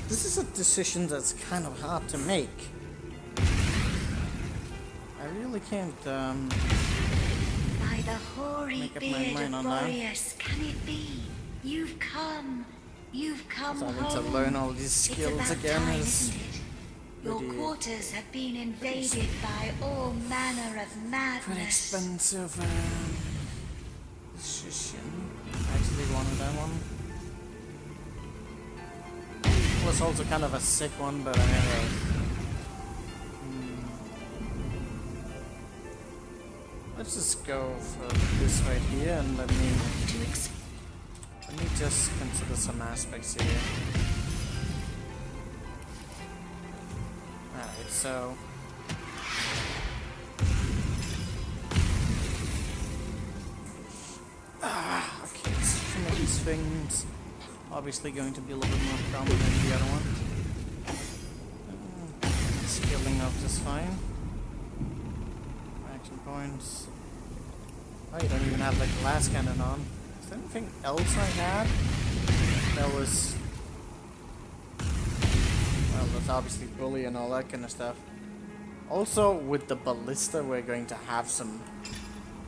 This is a decision that's kind of hard to make. I really can't By the hoary make up my beard mind of on that. Boreas, can it be? You've come So I need home. to learn all these skills it's about again. time, Is isn't it? Your pretty- quarters have been invaded by all manner of pretty madness. expensive decision. I actually wanted that one. It was also kind of a sick one, but I never. go for this right here and let me just consider some aspects here. Alright, so okay, some of these things obviously going to be a little bit more common than the other one. Scaling up just fine. Action points. Oh, you don't even have like glass cannon on. Is there anything else I had that was... Well, that's obviously bully and all that kind of stuff. Also, with the ballista, we're going to have some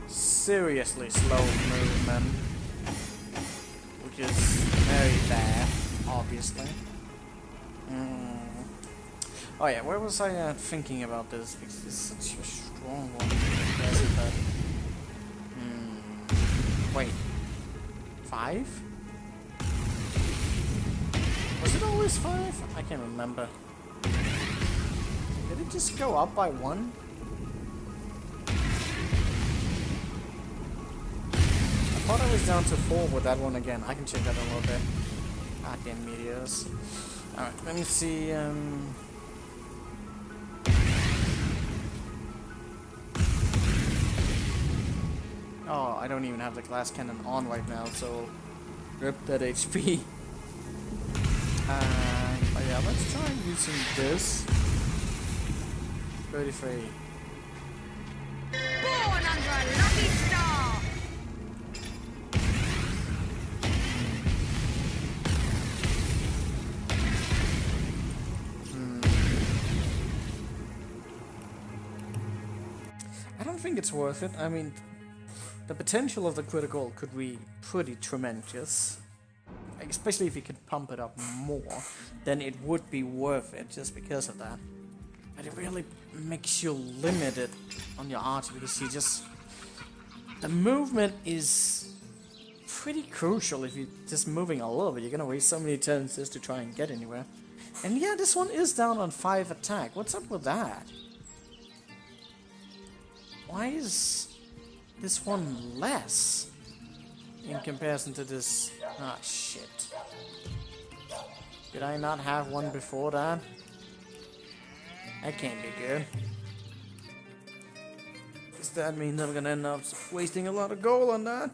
seriously slow movement, which is very bad, obviously. Oh yeah, where was I thinking about this? Because it's such a strong one. Wait. 5? Was it always 5? I can't remember. Did it just go up by 1? I thought I was down to 4 with that one again. I can check that a little bit. Ah, damn meteors. Alright, let me see, Oh, I don't even have the glass cannon on right now, so rip that HP. But yeah, let's try using this. 33. Born under a lucky star! I don't think it's worth it. I mean, the potential of the critical could be pretty tremendous. Especially if you could pump it up more, then it would be worth it just because of that. But it really makes you limited on your archer because you just... The movement is pretty crucial. If you're just moving a little bit, you're gonna waste so many turns just to try and get anywhere. And yeah, this one is down on 5 attack. What's up with that? Why is this one less in comparison to this? Ah, shit. Did I not have one before that? That can't be good. Does that mean I'm gonna end up wasting a lot of gold on that?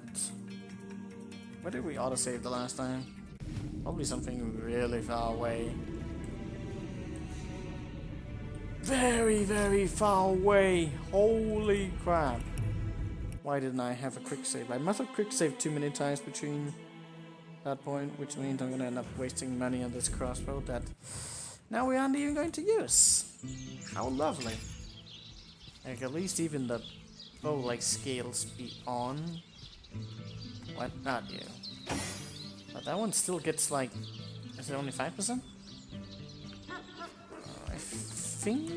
Where did we autosave the last time? Probably something really far away. Very, very far away. Holy crap. Why didn't I have a quick save? I must have quick saved too many times between that point, which means I'm gonna end up wasting money on this crossbow that now we aren't even going to use. How lovely. Like, at least even the bow like scales be on. What? Not you. But that one still gets like... Is it only 5%? I think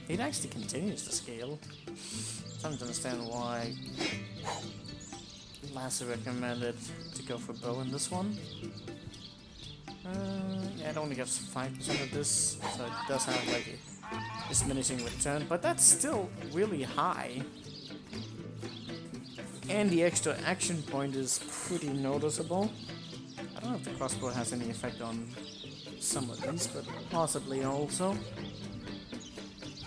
it actually continues to scale. I don't understand why Lasso recommended to go for bow in this one. Yeah, it only gives 5% of this, so it does have like a diminishing return, but that's still really high. And the extra action point is pretty noticeable. I don't know if the crossbow has any effect on some of these, but possibly also.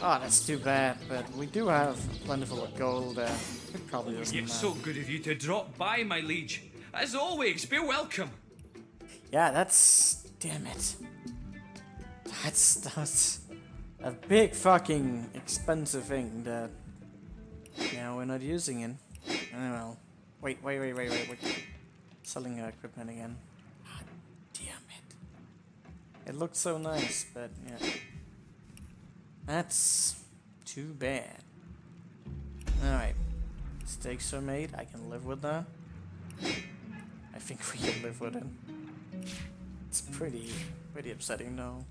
Ah, oh, that's too bad, but we do have plentiful of gold there. It probably doesn't matter. It's so good of you to drop by, my liege. As always, be welcome. Yeah, that's... Damn it. That's a big fucking expensive thing that... Yeah, we're not using it. Well, wait. Selling equipment again. God damn it. It looked so nice, but yeah. That's too bad. Alright. Mistakes are made. I can live with that. I think we can live with it. It's pretty upsetting though.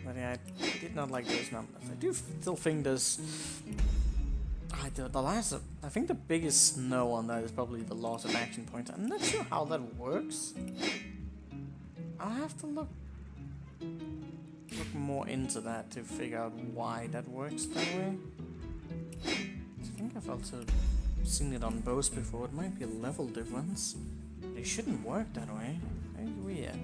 But yeah, I did not like those numbers. I do still think there's... I think the biggest no on that is probably the loss of action points. I'm not sure how that works. I'll have to look more into that to figure out why that works that way. think I've also seen it on bows before. It might be a level difference. They shouldn't work that way. Very weird.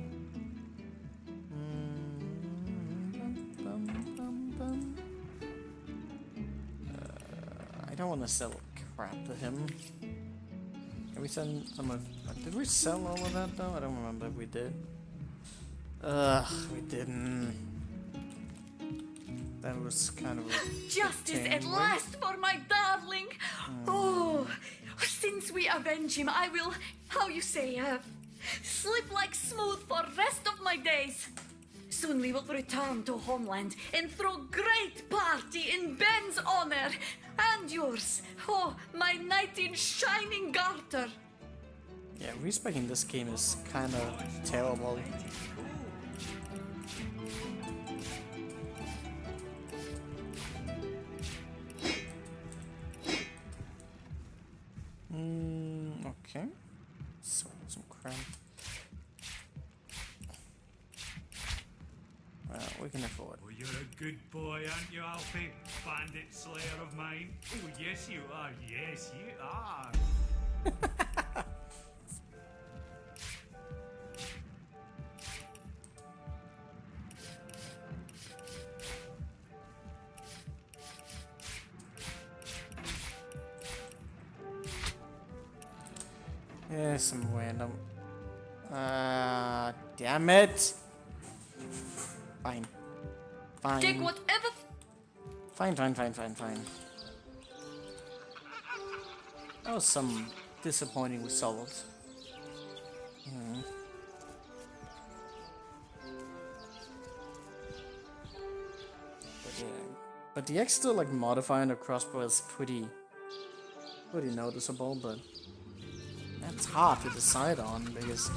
I don't want to sell crap to him. Can we send some of... did we sell all of that though? I don't remember if we did. We didn't. That was kind of a Justice at last for my darling. Oh, since we avenge him, I will, how you say, slip like smooth for rest of my days. Soon we will return to homeland and throw great party in Ben's honor and yours. Oh, my knight in shining garter. Yeah, respecking this game is kind of terrible. Okay. So, some crap. Well, we can afford. Oh, you're a good boy, aren't you, Alfie? Bandit slayer of mine. Oh, yes, you are. Yes, you are. Yeah, some random. Damn it! Fine. Fine. Take whatever. Fine. That was some disappointing results. But yeah. But the extra like modifier on the crossbow is pretty noticeable, but that's hard to decide on because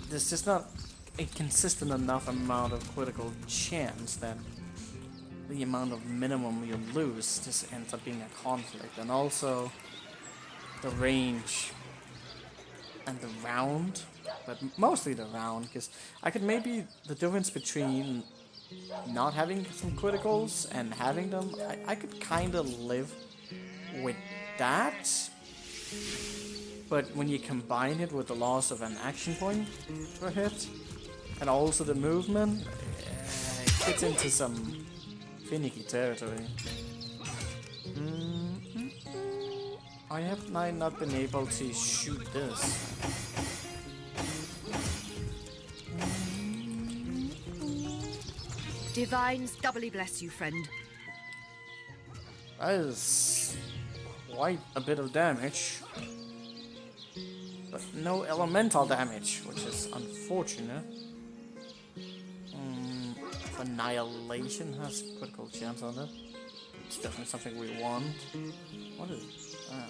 there's just not a consistent enough amount of critical chance that the amount of minimum you lose just ends up being a conflict. And also the range and the round, but mostly the round, because I could maybe, the difference between not having some criticals and having them, I could kind of live with that. But when you combine it with the loss of an action point per hit, and also the movement, it gets into some finicky territory. I have not been able to shoot this. Divines doubly bless you, friend. That is quite a bit of damage. But no elemental damage, which is unfortunate. Annihilation has critical chance on it. It's definitely something we want. What is that?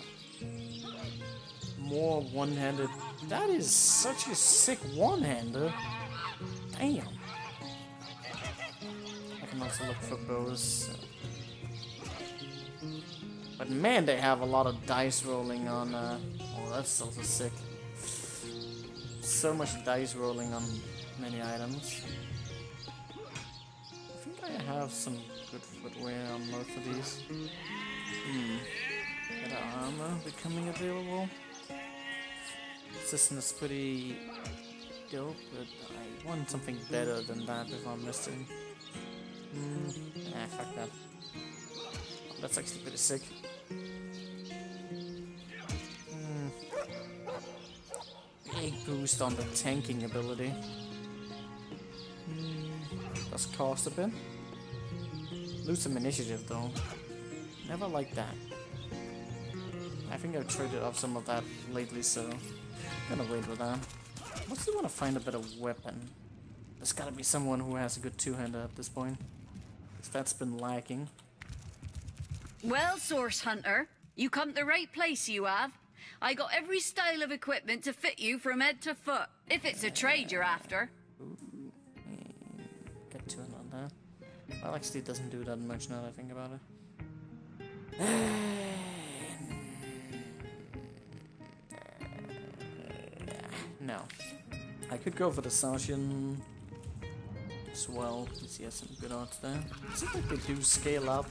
More one-handed. That is such a sick one-hander. Damn. I can also look for bows. But man, they have a lot of dice rolling on. Oh, that's also sick. So much dice rolling on many items. I have some good footwear on most of these. Better armor becoming available. Resistance is pretty dope, but I want something better than that if I'm missing. Fuck that. Oh, that's actually pretty sick. Big boost on the tanking ability. Does cost a bit. Lose some initiative though. Never like that. I think I've traded off some of that lately, so I'm gonna wait with that. I mostly want to find a better weapon. There's gotta be someone who has a good two-hander at this point, because that's been lacking. Well, Source Hunter, you come to the right place, you have. I got every style of equipment to fit you from head to foot, if it's a trade you're after. Get two on that. Well, actually, it doesn't do that much now that I think about it. No. I could go for the Sartian as well, because he has some good odds there. It seems like they do scale up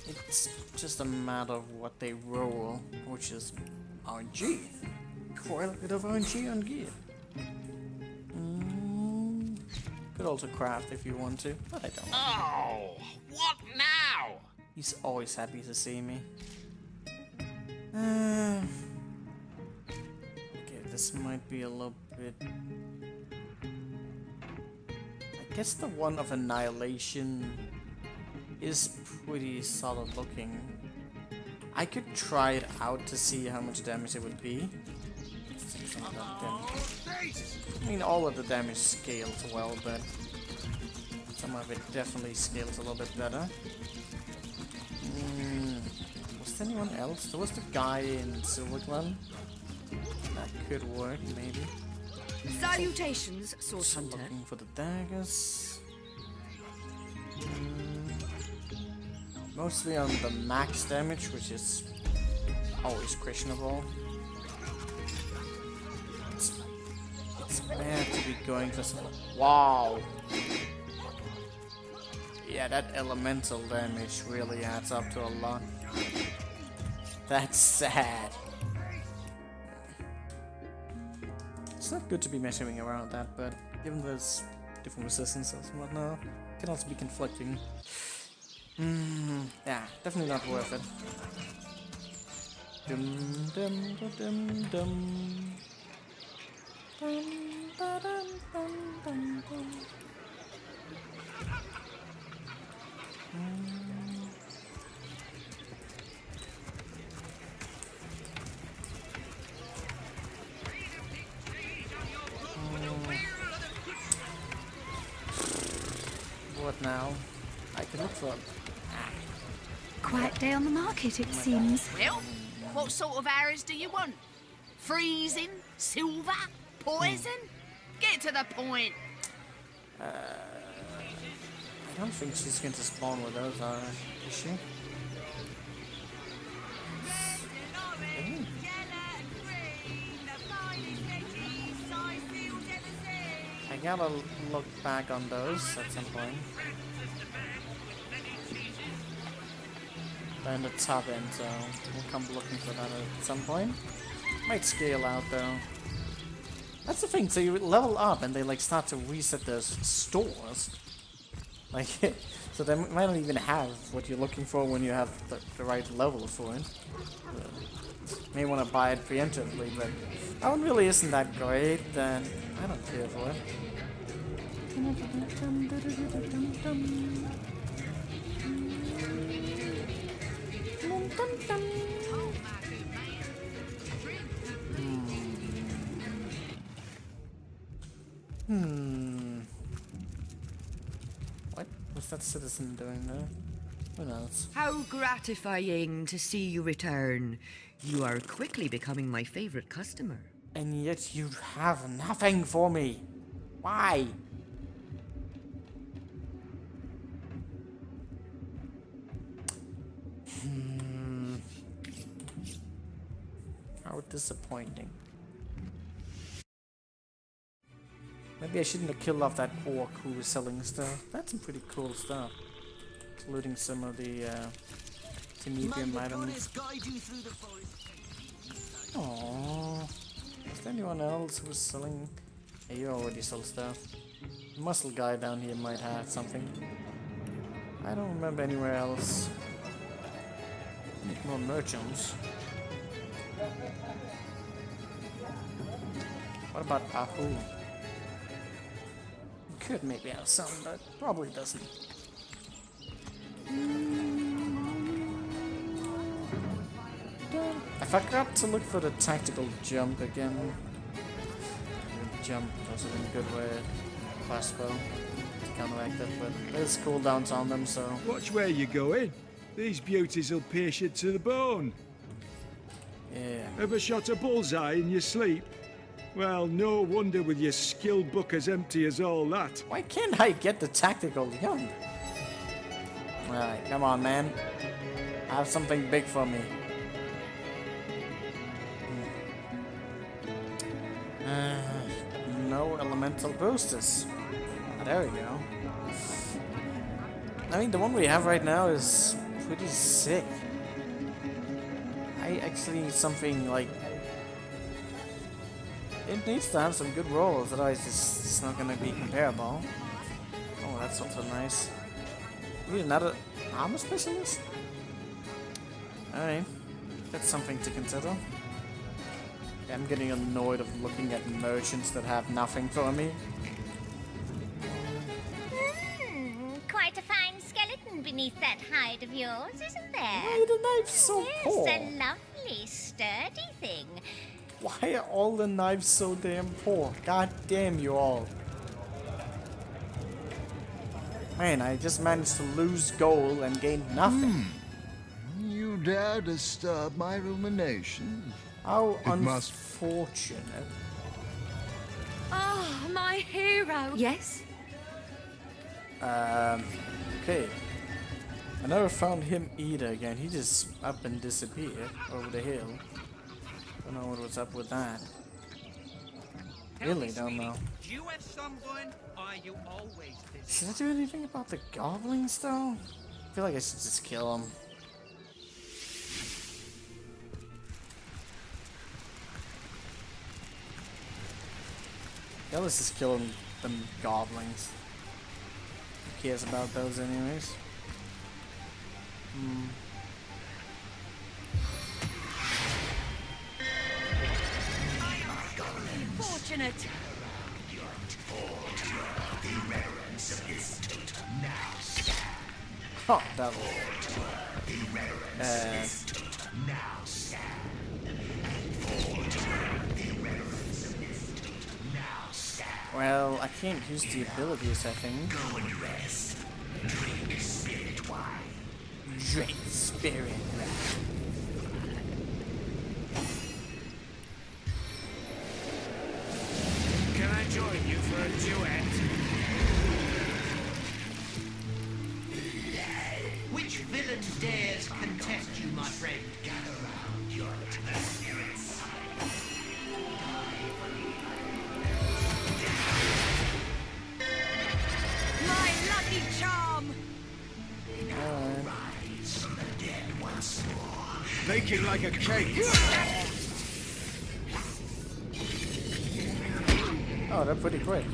It's just a matter of what they roll, which is RNG. Quite a bit of RNG on gear. Could also craft if you want to, but I don't. Oh, what now? He's always happy to see me. Okay, this might be a little bit... I guess the one of Annihilation is pretty solid looking. I could try it out to see how much damage it would be. I mean, all of the damage scales well, but some of it definitely scales a little bit better. Was there anyone else? There was the guy in Silverglen. That could work, maybe. Salutations, Sword So Hunter. looking for the daggers. Mostly on the max damage, which is always questionable. It's bad to be going for some... Wow! Yeah, that elemental damage really adds up to a lot. That's sad. It's not good to be messing around that, but given there's different resistances and whatnot, it can also be conflicting. Yeah, definitely not worth it. Dum dum dum dum. Dum ba dum dum dum dum. What now? I can look for... Quiet day on the market, it seems. Well, what sort of arrows do you want? Freezing? Silver? Poison? Get to the point. I don't think she's going to spawn with those, is she? I gotta look back on those at some point. They're in the top end, so we'll come looking for that at some point. Might scale out though. That's the thing, so you level up and they like start to reset those stores. Like, so they might not even have what you're looking for when you have the right level for it. May want to buy it preemptively, but that one really isn't that great, then I don't care for it. What was that citizen doing there? Who knows? How gratifying to see you return. You are quickly becoming my favorite customer. And yet you have nothing for me. Why? How disappointing. Maybe I shouldn't have killed off that orc who was selling stuff. That's some pretty cool stuff. Including some of the medium items. Aww. Is there anyone else who was selling? Yeah, you already sold stuff. The muscle guy down here might have something. I don't remember anywhere else. Need more merchants. What about Ahu? Could maybe have some, but probably doesn't. I forgot to look for the tactical jump again. Jump does it in a good way. Crossbow to counteract it, but there's cooldowns on them, so. Watch where you're going. These beauties will pierce you to the bone. Yeah. Ever shot a bullseye in your sleep? Well, no wonder with your skill book as empty as all that. Why can't I get the tactical jump? Alright, come on, man. Have something big for me. No elemental boosters. Ah, there we go. I mean, the one we have right now is pretty sick. I actually need something like... It needs to have some good rolls, otherwise it's not gonna be comparable. Oh, that's also nice. We need another armor specialist? Alright, that's something to consider. I'm getting annoyed of looking at merchants that have nothing for me. Quite a fine skeleton beneath that hide of yours, isn't there? Why are the knives so poor? Yes, a lovely, sturdy thing. Why are all the knives so damn poor? God damn you all. Man, I just managed to lose gold and gain nothing. You dare disturb my ruminations? How It must- unfortunate. Oh, my hero. Yes? Okay. I never found him either again. He just up and disappeared over the hill. Don't know what was up with that. Really don't know. Do you have sunburn, or are you always busy? Should I do anything about the goblins though? I feel like I should just kill them. Yeah, let's just kill them goblins. Who cares about those anyways? Fortunate. Oh, that was... well, I can't use the abilities, I think. Go and rest. Drink spirit wine. Drink spirit wine. Can I join you for a duet? Which villain dares contest you, my friend? Gather round your spirits. My lucky charm. Rise from the dead once more. Baking like a cake. Oh, they're pretty quick.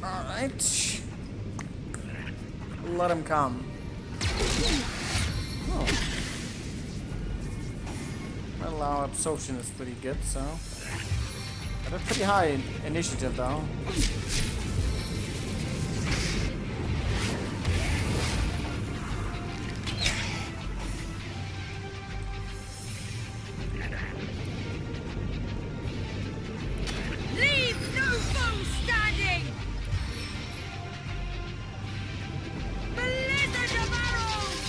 Alright. Let him come. Oh. Well, our absorption is pretty good, so... But a pretty high initiative, though. Leave no foe standing. Blizzard of arrows.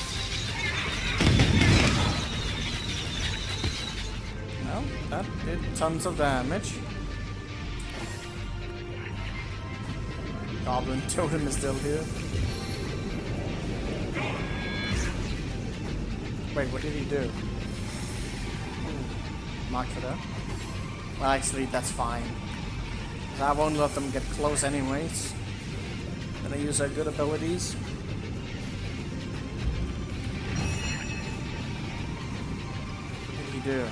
Well, that did tons of damage. Goblin Totem is still here. Wait, what did he do? Mark for that. Well, actually, that's fine. I won't let them get close anyways. Gonna use our good abilities. What did he do?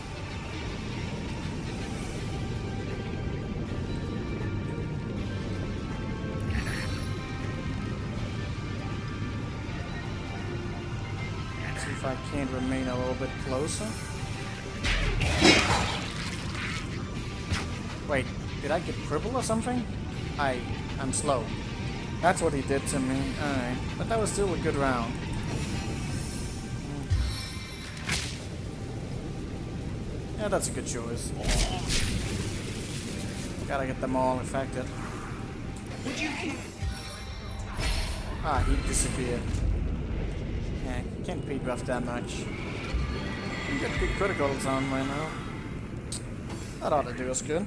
See if I can't remain a little bit closer. Wait, did I get crippled or something? I'm slow. That's what he did to me. Alright, but that was still a good round. Yeah, that's a good choice. Gotta get them all infected. Ah, he disappeared. Yeah, can't beat rough that much. You got good criticals on right now. That ought to do us good.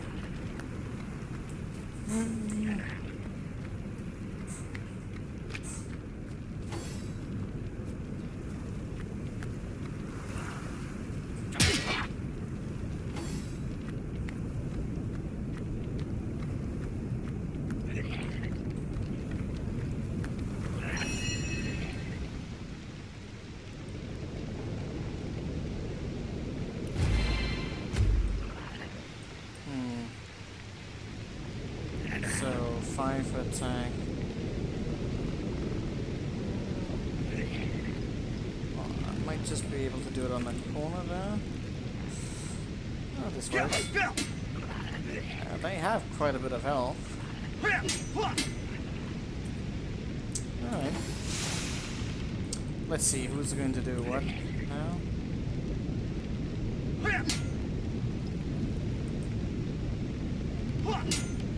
5 for attack. Oh, I might just be able to do it on that corner there. Oh, this works. They have quite a bit of health. Alright. Let's see, who's going to do what now?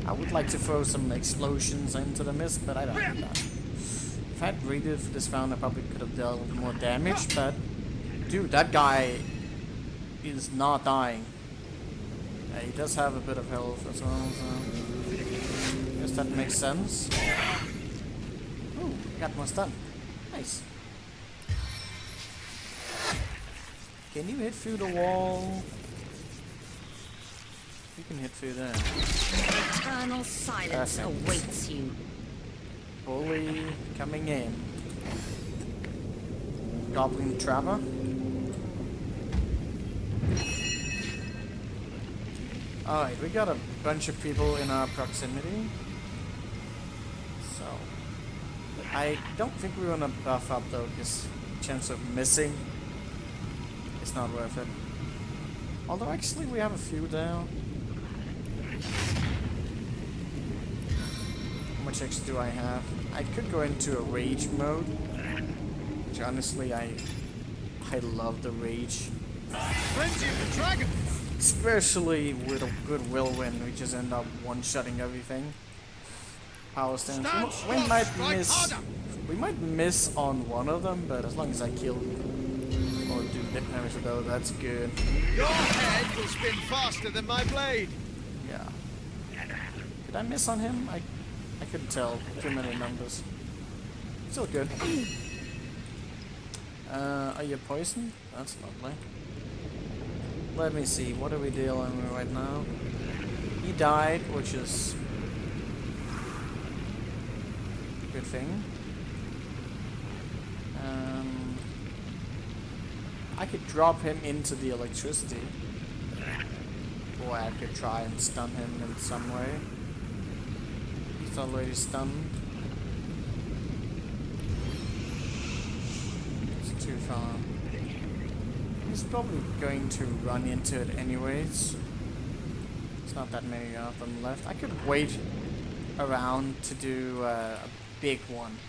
I would like to throw some explosions into the mist, but I don't do that. If I had raided for this round, I probably could have dealt with more damage, but... Dude, that guy is not dying. He does have a bit of health as well, so... I guess that makes sense. Ooh, got more stun. Nice. Can you hit through the wall? You can hit through there. Eternal silence awaits you. Bully coming in. Goblin Trapper. Alright, we got a bunch of people in our proximity. So... I don't think we want to buff up though, because chance of missing is not worth it. Although actually we have a few down. How much extra do I have? I could go into a rage mode. Which honestly I love the rage. Frenzy of the dragon! Especially with a good whirlwind, we just end up one-shotting everything. Power stance. We might miss on one of them, but as long as I kill or do hit damage though, that's good. Your head will spin faster than my blade! Yeah. Did I miss on him? I couldn't tell. Too many numbers. Still good. Are you poisoned? That's lovely. Let me see, what are we dealing with right now? He died, which is a good thing. I could drop him into the electricity. Or I could try and stun him in some way. He's already stunned. It's too far. He's probably going to run into it anyways. There's not that many of them left. I could wait around to do a big one.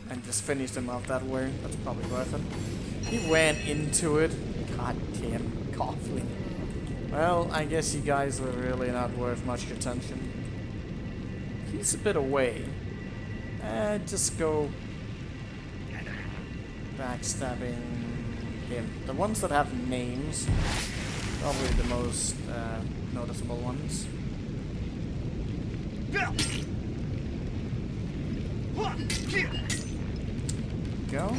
And just finish them off that way. That's probably worth it. He ran into it. God damn, Coughlin. Well, I guess you guys were really not worth much attention. He's a bit away. Just go backstabbing him. The ones that have names, probably the most noticeable ones. Go.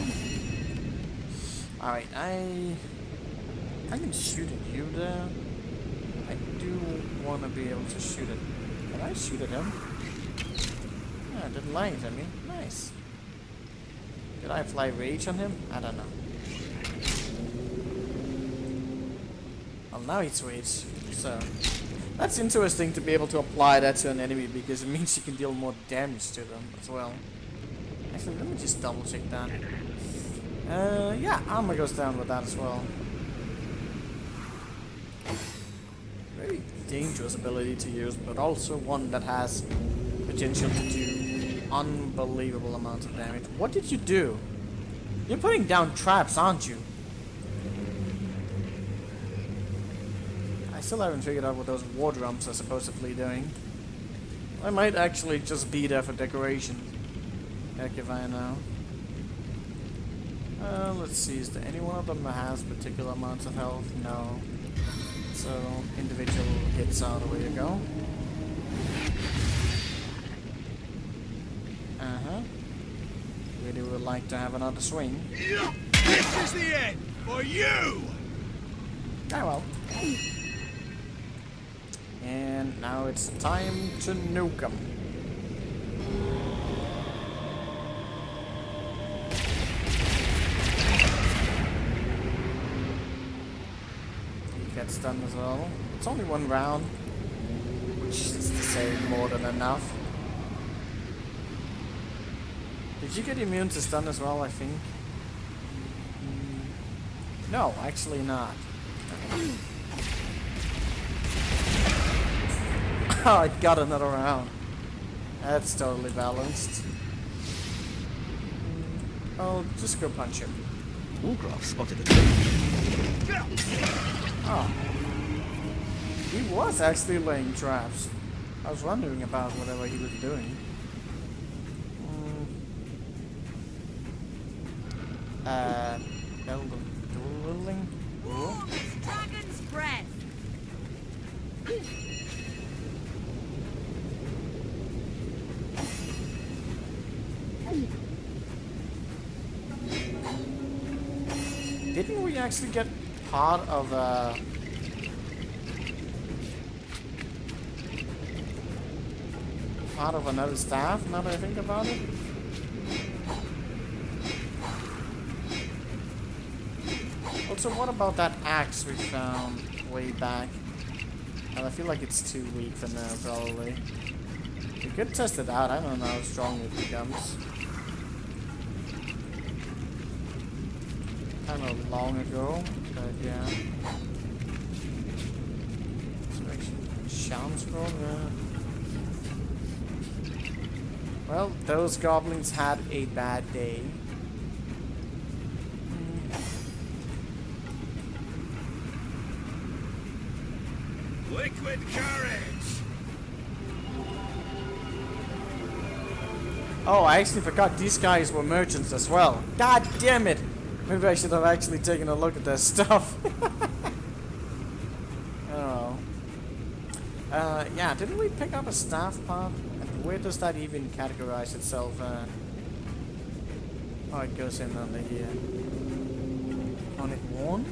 Alright, I can shoot at you there. I do want to be able to shoot it. Can I shoot at him? Yeah, it didn't light at me. Nice. Did I fly rage on him? I don't know. Well, now he's rage. So that's interesting to be able to apply that to an enemy because it means you can deal more damage to them as well. Actually, let me just double check that. Yeah, armor goes down with that as well. Very dangerous ability to use, but also one that has potential to do unbelievable amounts of damage. What did you do? You're putting down traps, aren't you? I still haven't figured out what those war drums are supposedly doing. I might actually just be there for decoration. Heck if I know. Let's see, is there any one of them that has particular amounts of health? No. So, individual hits out the way you go. Really would like to have another swing. This is the end for you! Ah well. And now it's time to nuke them. He gets stunned as well. It's only one round, which is say more than enough. Did you get immune to stun as well, I think? No, actually not. Oh, I got another round. That's totally balanced. I'll just go punch him. Wargraf spotted the tree. Oh. He was actually laying traps. I was wondering about whatever he was doing. Dueling? Warm as dragon's breath. Didn't we actually get part of another staff, now that I think about it? Also, what about that axe we found way back? And I feel like it's too weak for now, probably. We could test it out, I don't know how strong it becomes. Kind of long ago, but yeah. Charm scroll, yeah. Well, those goblins had a bad day. Liquid courage! Oh, I actually forgot these guys were merchants as well. God damn it! Maybe I should have actually taken a look at their stuff. Oh. Yeah, didn't we pick up a staff part? And where does that even categorize itself? Oh, it goes in under here. On it worn?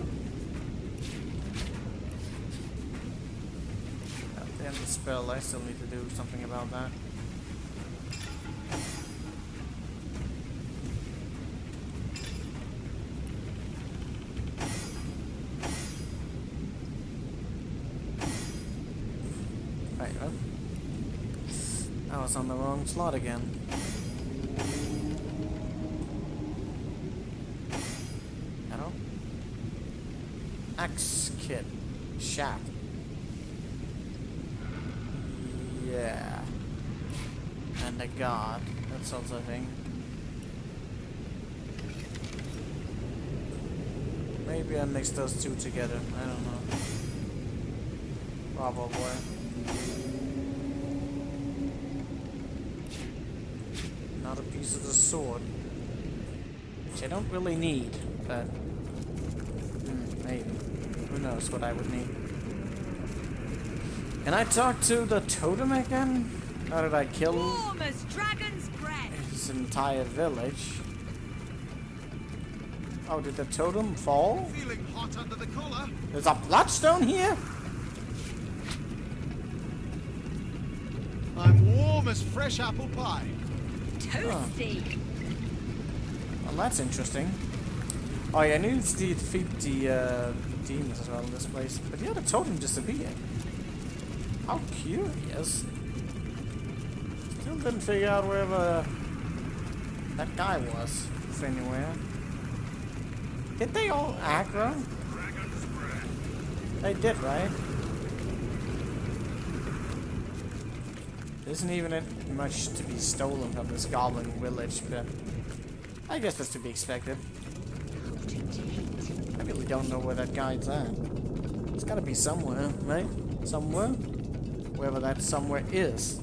At the end of the spell, I still need to do something about that. I was on the wrong slot again. Hello? Axe kit. Shack. Yeah. And a guard. That sort of thing. Maybe I mixed those two together. I don't know. Probably. Another piece of the sword, which I don't really need, but maybe. Who knows what I would need. Can I talk to the totem again? Now that I killed dragon's breath. his entire village. Oh, did the totem fall? Feeling hot under the collar. There's a bloodstone here? I'm warm as fresh apple pie. Toasty. Well, that's interesting. Oh yeah, I needed to defeat the demons as well in this place. But yeah, the totem disappeared. How curious. Still didn't figure out wherever that guy was, if anywhere. Did they all aggro? They did, right? There isn't even much to be stolen from this goblin village, but I guess that's to be expected. I really don't know where that guy's at. It's gotta be somewhere, right? Somewhere? Wherever that somewhere is.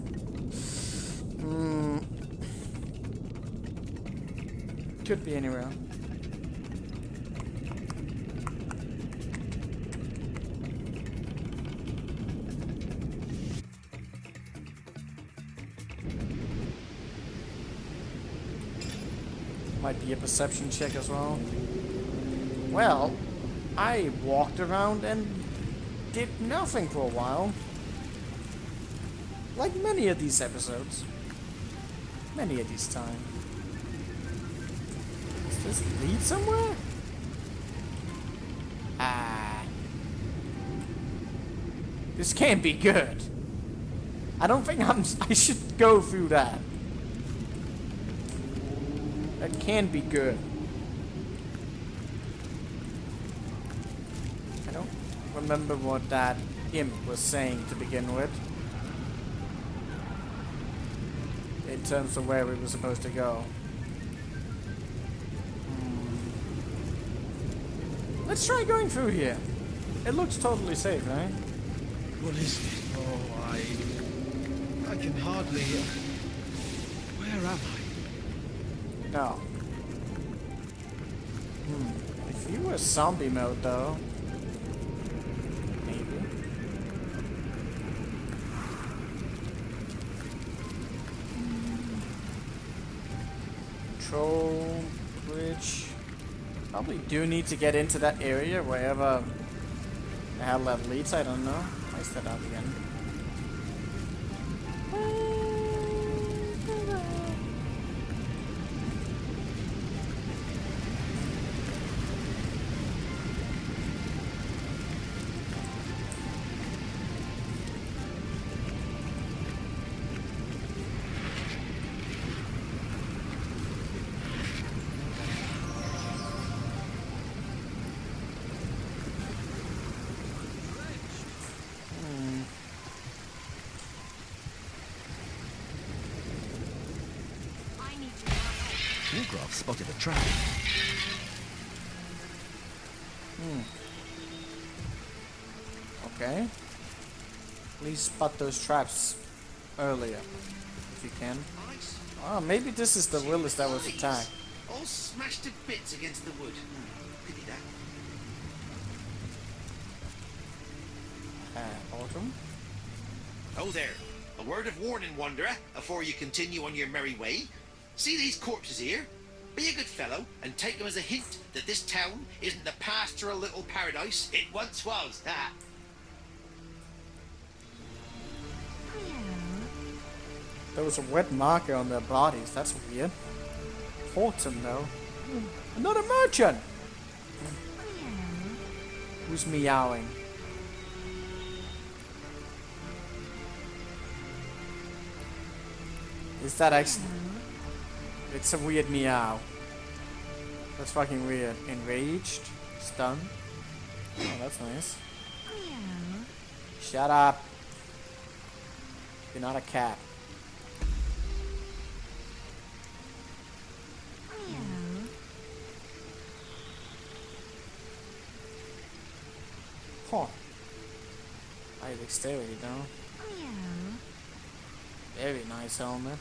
Could be anywhere. Might be a perception check as well. Well, I walked around and did nothing for a while. Like many of these episodes. Many of these times. Does this lead somewhere? Ah. This can't be good. I don't think I should go through that. That can be good. I don't remember what that imp was saying to begin with. In terms of where we were supposed to go. Let's try going through here. It looks totally safe, right? What is it? Oh, I can hardly... Where am I? No. If you were zombie mode, though... Maybe. Control bridge. Probably do need to get into that area, wherever the hell that leads, I don't know. I set out again. Wargraf spotted a trap. Okay. Please spot those traps earlier, if you can. Oh, maybe this is the Willis that was attacked. All smashed to bits against the wood. Pity that. Autumn? Oh there. A word of warning, wanderer, afore you continue on your merry way. See these corpses here? Be a good fellow and take them as a hint that this town isn't the pastoral little paradise it once was. Ha! There was a wet marker on their bodies. That's weird. Autumn, though. Another merchant! Who's meowing? Is that actually... It's a weird meow. That's fucking weird. Enraged? Stunned? Oh, that's nice. Shut up. You're not a cat. Huh. High dexterity, though. Very nice helmet.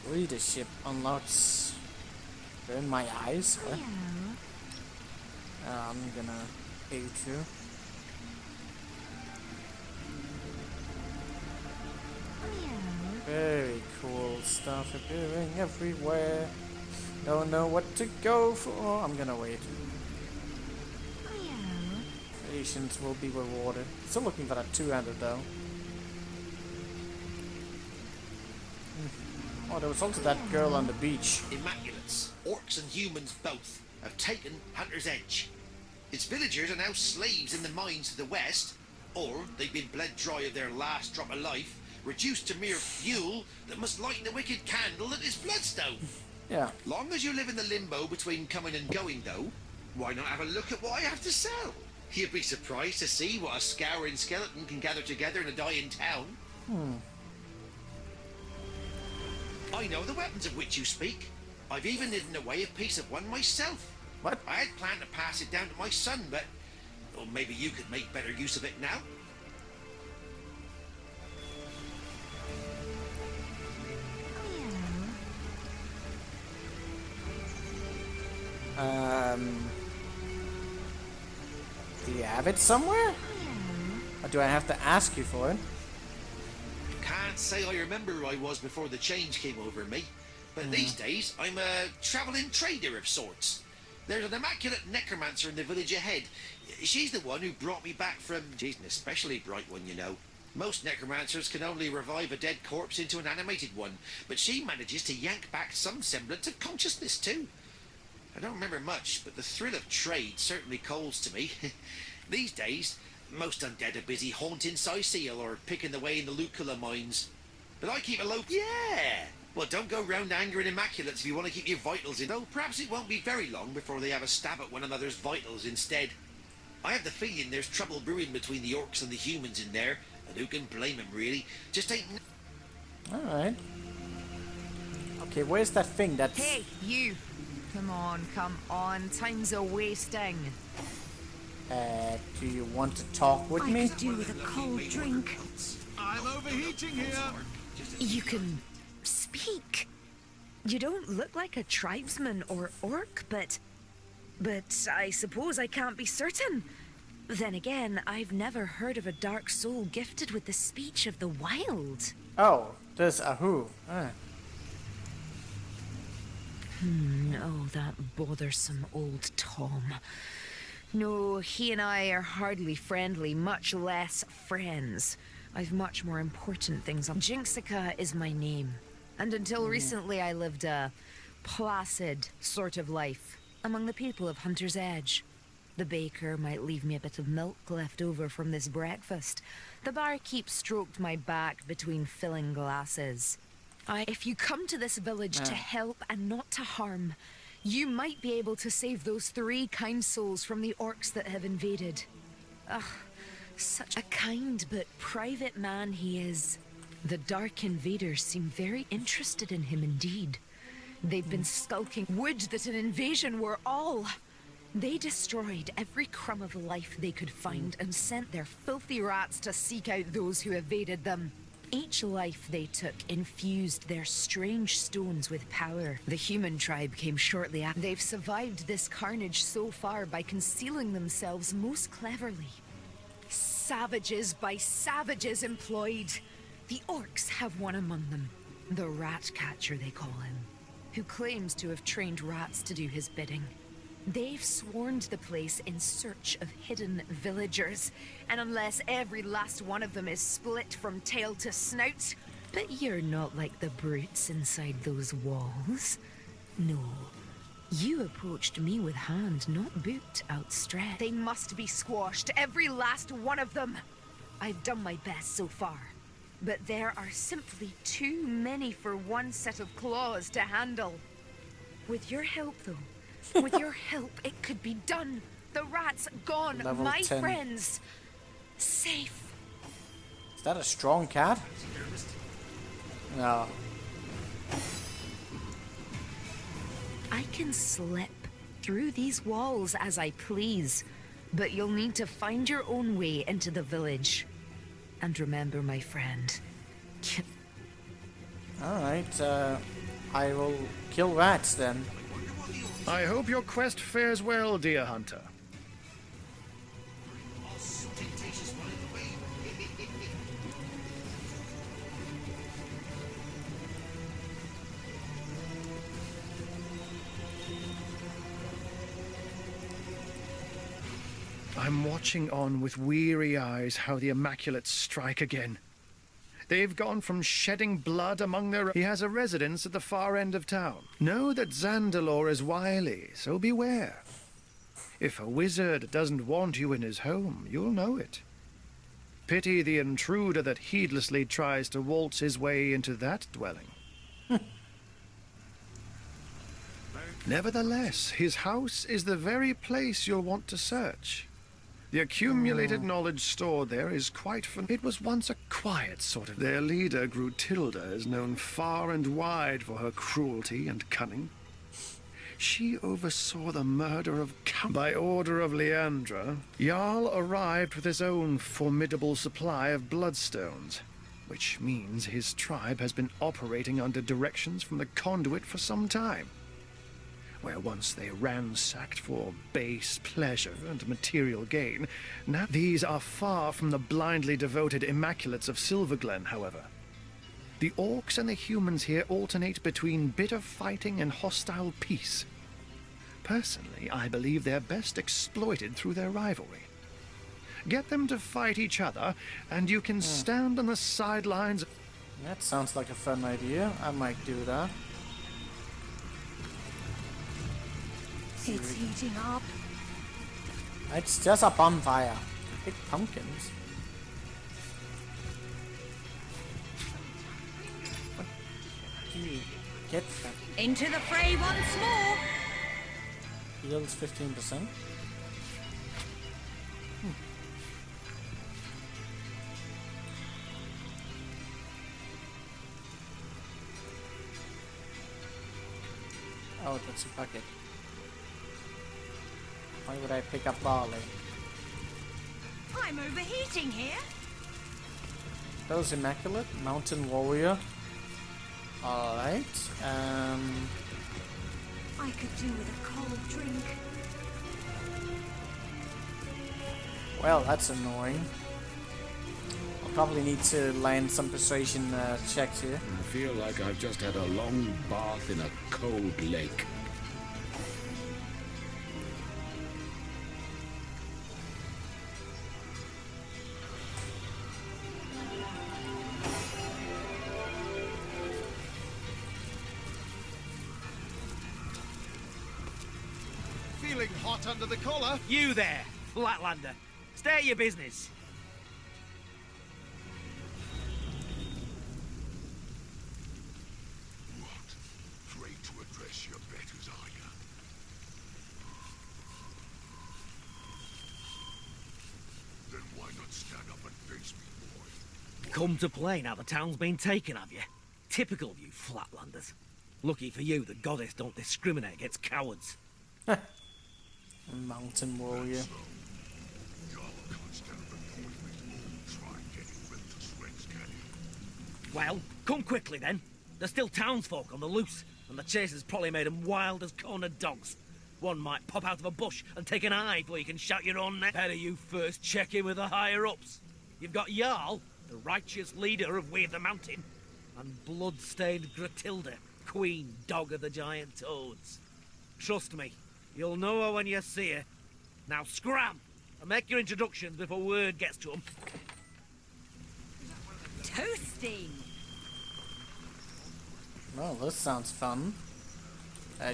Leadership unlocks. Burn my eyes? What? I'm gonna pay you too. Very cool stuff appearing everywhere. Don't know what to go for. I'm gonna wait. Patience will be rewarded. Still looking for that 200 though. Oh, there was also that girl on the beach. Immaculates, orcs and humans both, have taken Hunter's Edge. Its villagers are now slaves in the mines to the west, or they've been bled dry of their last drop of life, reduced to mere fuel that must lighten the wicked candle that is bloodstone. Yeah. Long as you live in the limbo between coming and going, though, why not have a look at what I have to sell? You'd be surprised to see what a scouring skeleton can gather together in a dying town. I know the weapons of which you speak. I've even hidden away a piece of one myself. What? I had planned to pass it down to my son, but... Well, maybe you could make better use of it now. Do you have it somewhere? Or do I have to ask you for it? Can't say I remember who I was before the change came over me, but these days I'm a travelling trader of sorts. There's an immaculate necromancer in the village ahead. She's the one who brought me back from... She's an especially bright one, you know. Most necromancers can only revive a dead corpse into an animated one, but she manages to yank back some semblance of consciousness too. I don't remember much, but the thrill of trade certainly calls to me. These days, Most undead are busy haunting Sicil or picking the way in the Lucula mines. But I keep a low... Yeah! Well, don't go round angering Immaculates if you want to keep your vitals in. Though perhaps it won't be very long before they have a stab at one another's vitals instead. I have the feeling there's trouble brewing between the orcs and the humans in there. And who can blame them, really? Just ain't... Alright. Okay, where's that thing that's... Hey, you! Come on. Time's a wasting. Do you want to talk with me? I could do with a cold drink. I'm overheating here. You can speak. You don't look like a tribesman or orc, but I suppose I can't be certain. Then again, I've never heard of a dark soul gifted with the speech of the wild. Oh, there's a who. Oh, that bothersome old Tom. No, he and I are hardly friendly, much less friends. I've much more important things on. Jinxica is my name. And until recently I lived a placid sort of life among the people of Hunter's Edge. The baker might leave me a bit of milk left over from this breakfast. The barkeep stroked my back between filling glasses. If you come to this village to help and not to harm, you might be able to save those 3 kind souls from the orcs that have invaded. Ugh, such a kind but private man he is. The dark invaders seem very interested in him indeed. They've been skulking. Would that an invasion were all! They destroyed every crumb of life they could find and sent their filthy rats to seek out those who evaded them. Each life they took infused their strange stones with power. The human tribe came shortly after. They've survived this carnage so far by concealing themselves most cleverly. Savages by savages employed. The orcs have one among them. The rat catcher, they call him, who claims to have trained rats to do his bidding. They've swarmed the place in search of hidden villagers, and unless every last one of them is split from tail to snout... But you're not like the brutes inside those walls. No. You approached me with hand, not boot outstretched. They must be squashed, every last one of them! I've done my best so far. But there are simply too many for one set of claws to handle. With your help, though, with your help, it could be done. The rats gone, Level my 10. friends. Safe. Is that a strong cat? No. I can slip through these walls as I please, but you'll need to find your own way into the village. And remember, my friend. Alright, I will kill rats then. I hope your quest fares well, dear hunter. I'm watching on with weary eyes how the Immaculates strike again. They've gone from shedding blood among their... He has a residence at the far end of town. Know that Zandalor is wily, so beware. If a wizard doesn't want you in his home, you'll know it. Pity the intruder that heedlessly tries to waltz his way into that dwelling. Nevertheless, his house is the very place you'll want to search. The accumulated knowledge stored there is quite fun. It was once a quiet sort of... Their leader, Grutilda, is known far and wide for her cruelty and cunning. She oversaw the murder of By order of Leandra, Jarl arrived with his own formidable supply of bloodstones, which means his tribe has been operating under directions from the conduit for some time. Where once they ransacked for base pleasure and material gain, now these are far from the blindly devoted Immaculates of Silverglen, however. The orcs and the humans here alternate between bitter fighting and hostile peace. Personally, I believe they're best exploited through their rivalry. Get them to fight each other, and you can stand on the sidelines... That sounds like a fun idea. I might do that. It's heating up. It's just a bonfire. Big pumpkins. What do you get from? Into the fray once more. Heals 15%. Oh, that's a bucket. Why would I pick up barley? I'm overheating here. That was immaculate. Mountain warrior. Alright. I could do with a cold drink. Well, that's annoying. I'll probably need to land some persuasion checks here. I feel like I've just had a long bath in a cold lake. Feeling hot under the collar? You there, Flatlander. Stay at your business. Afraid to address your betters, are you? Then why not stand up and face me, boy? Come to play now the town's been taken, have you? Typical of you Flatlanders. Lucky for you, the goddess don't discriminate against cowards. Mountain warrior. Well, come quickly then. There's still townsfolk on the loose, and the chase has probably made them wild as cornered dogs. One might pop out of a bush and take an eye before you can shout your own name. Better you first check in with the higher-ups. You've got Jarl, the righteous leader of Weird the Mountain, and blood-stained Gratilda, queen dog of the giant toads. Trust me, you'll know her when you see her. Now scram, and make your introductions before word gets to them. Toasting. Well, this sounds fun.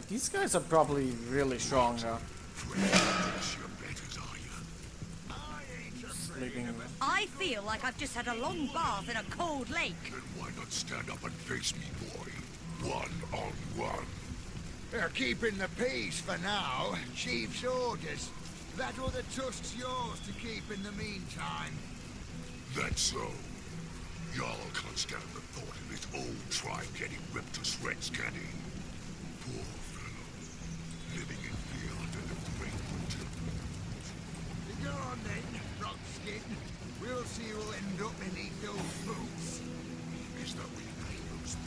These guys are probably really strong, though. Sleeping. I feel like I've just had a long bath in a cold lake. Then why not stand up and face me, boy? One-on-one. They're keeping the peace for now. Chief's orders. That other tusk's yours to keep in the meantime. That's so. Jarl can't stand the thought of his old tribe getting ripped to shreds, can he? Poor fellow. Living in fear under the great Go on then, Rockskin. We'll see who'll end up beneath those boots. Is that what your name looks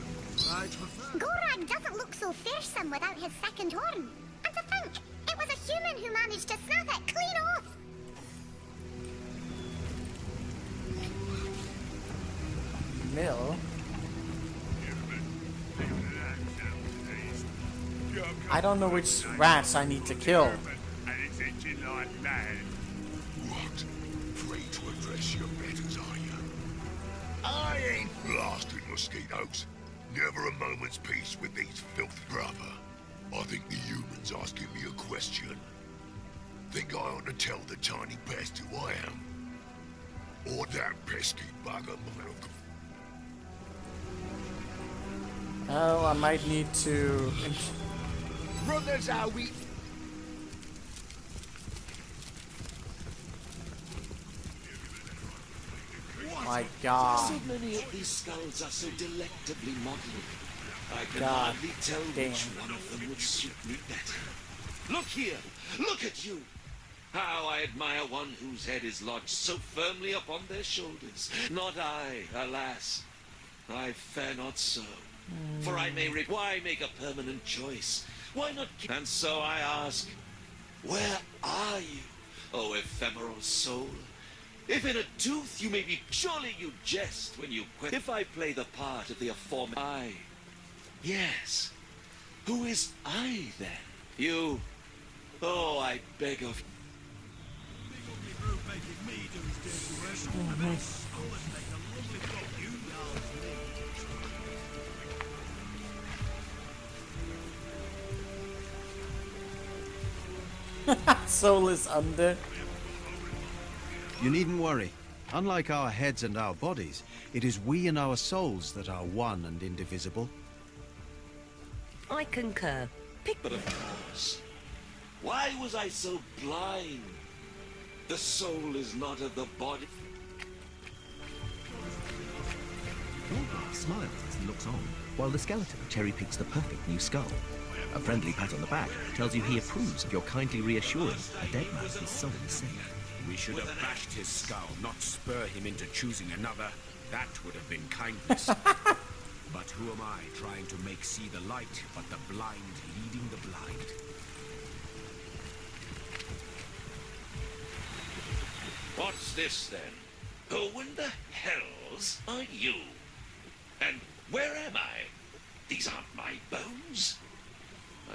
like? Right for fun. Gorag doesn't look so fearsome without his second horn. And to think, it was a human who managed to snap it clean off. Mill. I don't know which rats I need to kill. What? Afraid to address your betters, are you? I ain't blasted mosquitoes. Never a moment's peace with these filthy brother. I think the human's asking me a question. Think I ought to tell the tiny pest who I am? Or that pesky bugger might have... Oh, I might need to... Brothers, are we... My God. So many of these skulls are so delectably modern. I can God hardly tell damn. which one of them would suit me better. Look here! Look at you! How I admire one whose head is lodged so firmly upon their shoulders. Not I, alas. I fare not so. For I may why make a permanent choice? Why not and so I ask, where are you, O ephemeral soul? If in a tooth you may be, surely you jest when you quit. If I play the part of the aforementioned I, yes. Who is I then? You. Oh, I beg of you. Soul is under. You needn't worry. Unlike our heads and our bodies, it is we and our souls that are one and indivisible. I concur. But of course. Why was I so blind? The soul is not of the body. Wolgar smiles as he looks on, while the skeleton cherry-picks the perfect new skull. A friendly pat on the back tells you he approves of your kindly reassuring a dead man is so insane. We should have bashed his skull, not spur him into choosing another. That would have been kindness. But who am I trying to make see the light, but the blind leading the blind? What's this then? Who in the hells are you? And where am I? These aren't my bones.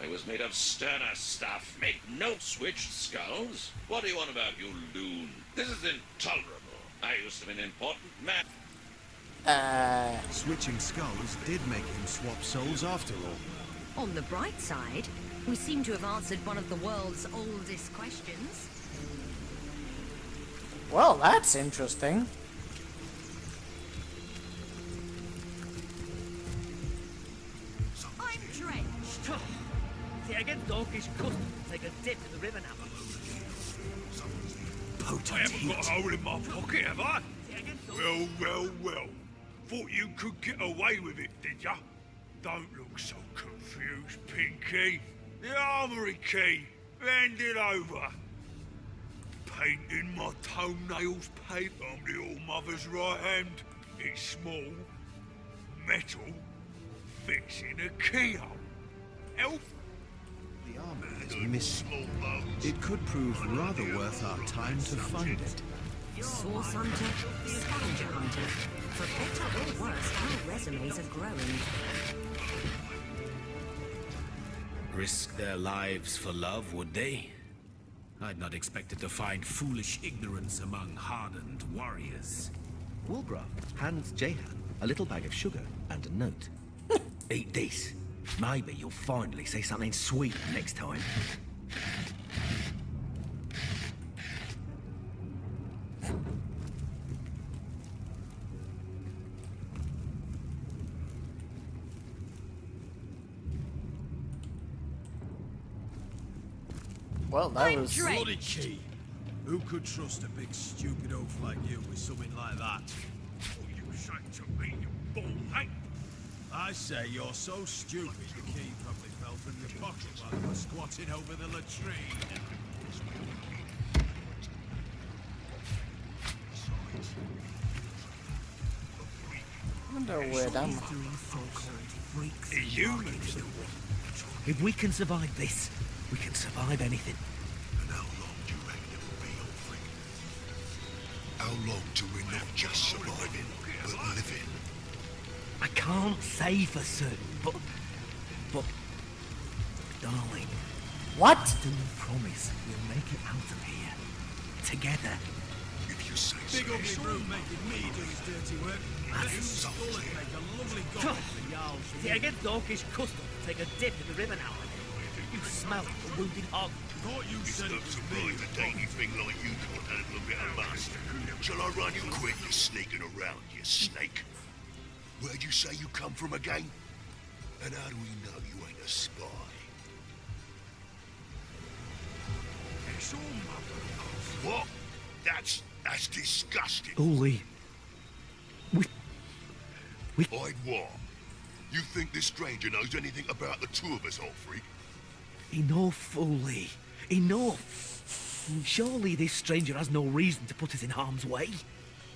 I was made of sterner stuff, made no switched skulls. What do you want about, you loon? This is intolerable. I used to be an important man. Switching skulls did make him swap souls after all. On the bright side, we seem to have answered one of the world's oldest questions. Well, that's interesting. I'm drenched. See, against Dorkish custom, take a dip in the river now. I haven't got a hole in my pocket, have I? Well. Thought you could get away with it, did ya? Don't look so confused, Pinky. The armory key. Hand it over. Painting my toenails paint on the All-Mother's right hand. It's small, metal, fits in a keyhole. Help? The armor is missing. It could prove rather worth our time to find it. Source hunter, scavenger hunter. For better or worse, our resumes are growing. Risk their lives for love, would they? I'd not expected to find foolish ignorance among hardened warriors. Wolgraf hands Jehan a little bag of sugar and a note. Eat this. Maybe you'll finally say something sweet next time. Well, that was... Bloody key. Who could trust a big stupid oaf like you with something like that? What you say to me, you ballhead? I say you're so stupid the key probably fell from your pocket while you were squatting over the latrine. I wonder where that Humans. If we can survive this, we can survive anything. And how long do you reckon it will be, old freak? How long till we're not just surviving, but living? I can't say for certain, but darling. What? I do promise we'll make it out of here. Together. If you say so. Big ugly brute making me do his dirty work. Let him skull and make a lovely goblet for Jarl. See, against Dorkish custom, take a dip in the river now. You smell like a wounded hog. Thought you said it was me. A dainty thing like you can't handle a bit of must. Shall I run you quick? You're sneaking around, you snake. Where'd you say you come from again? And how do we know you ain't a spy? What? That's disgusting. Holy. I'd what? You think this stranger knows anything about the two of us, old freak? Enough, Foley. Enough. Surely this stranger has no reason to put us in harm's way.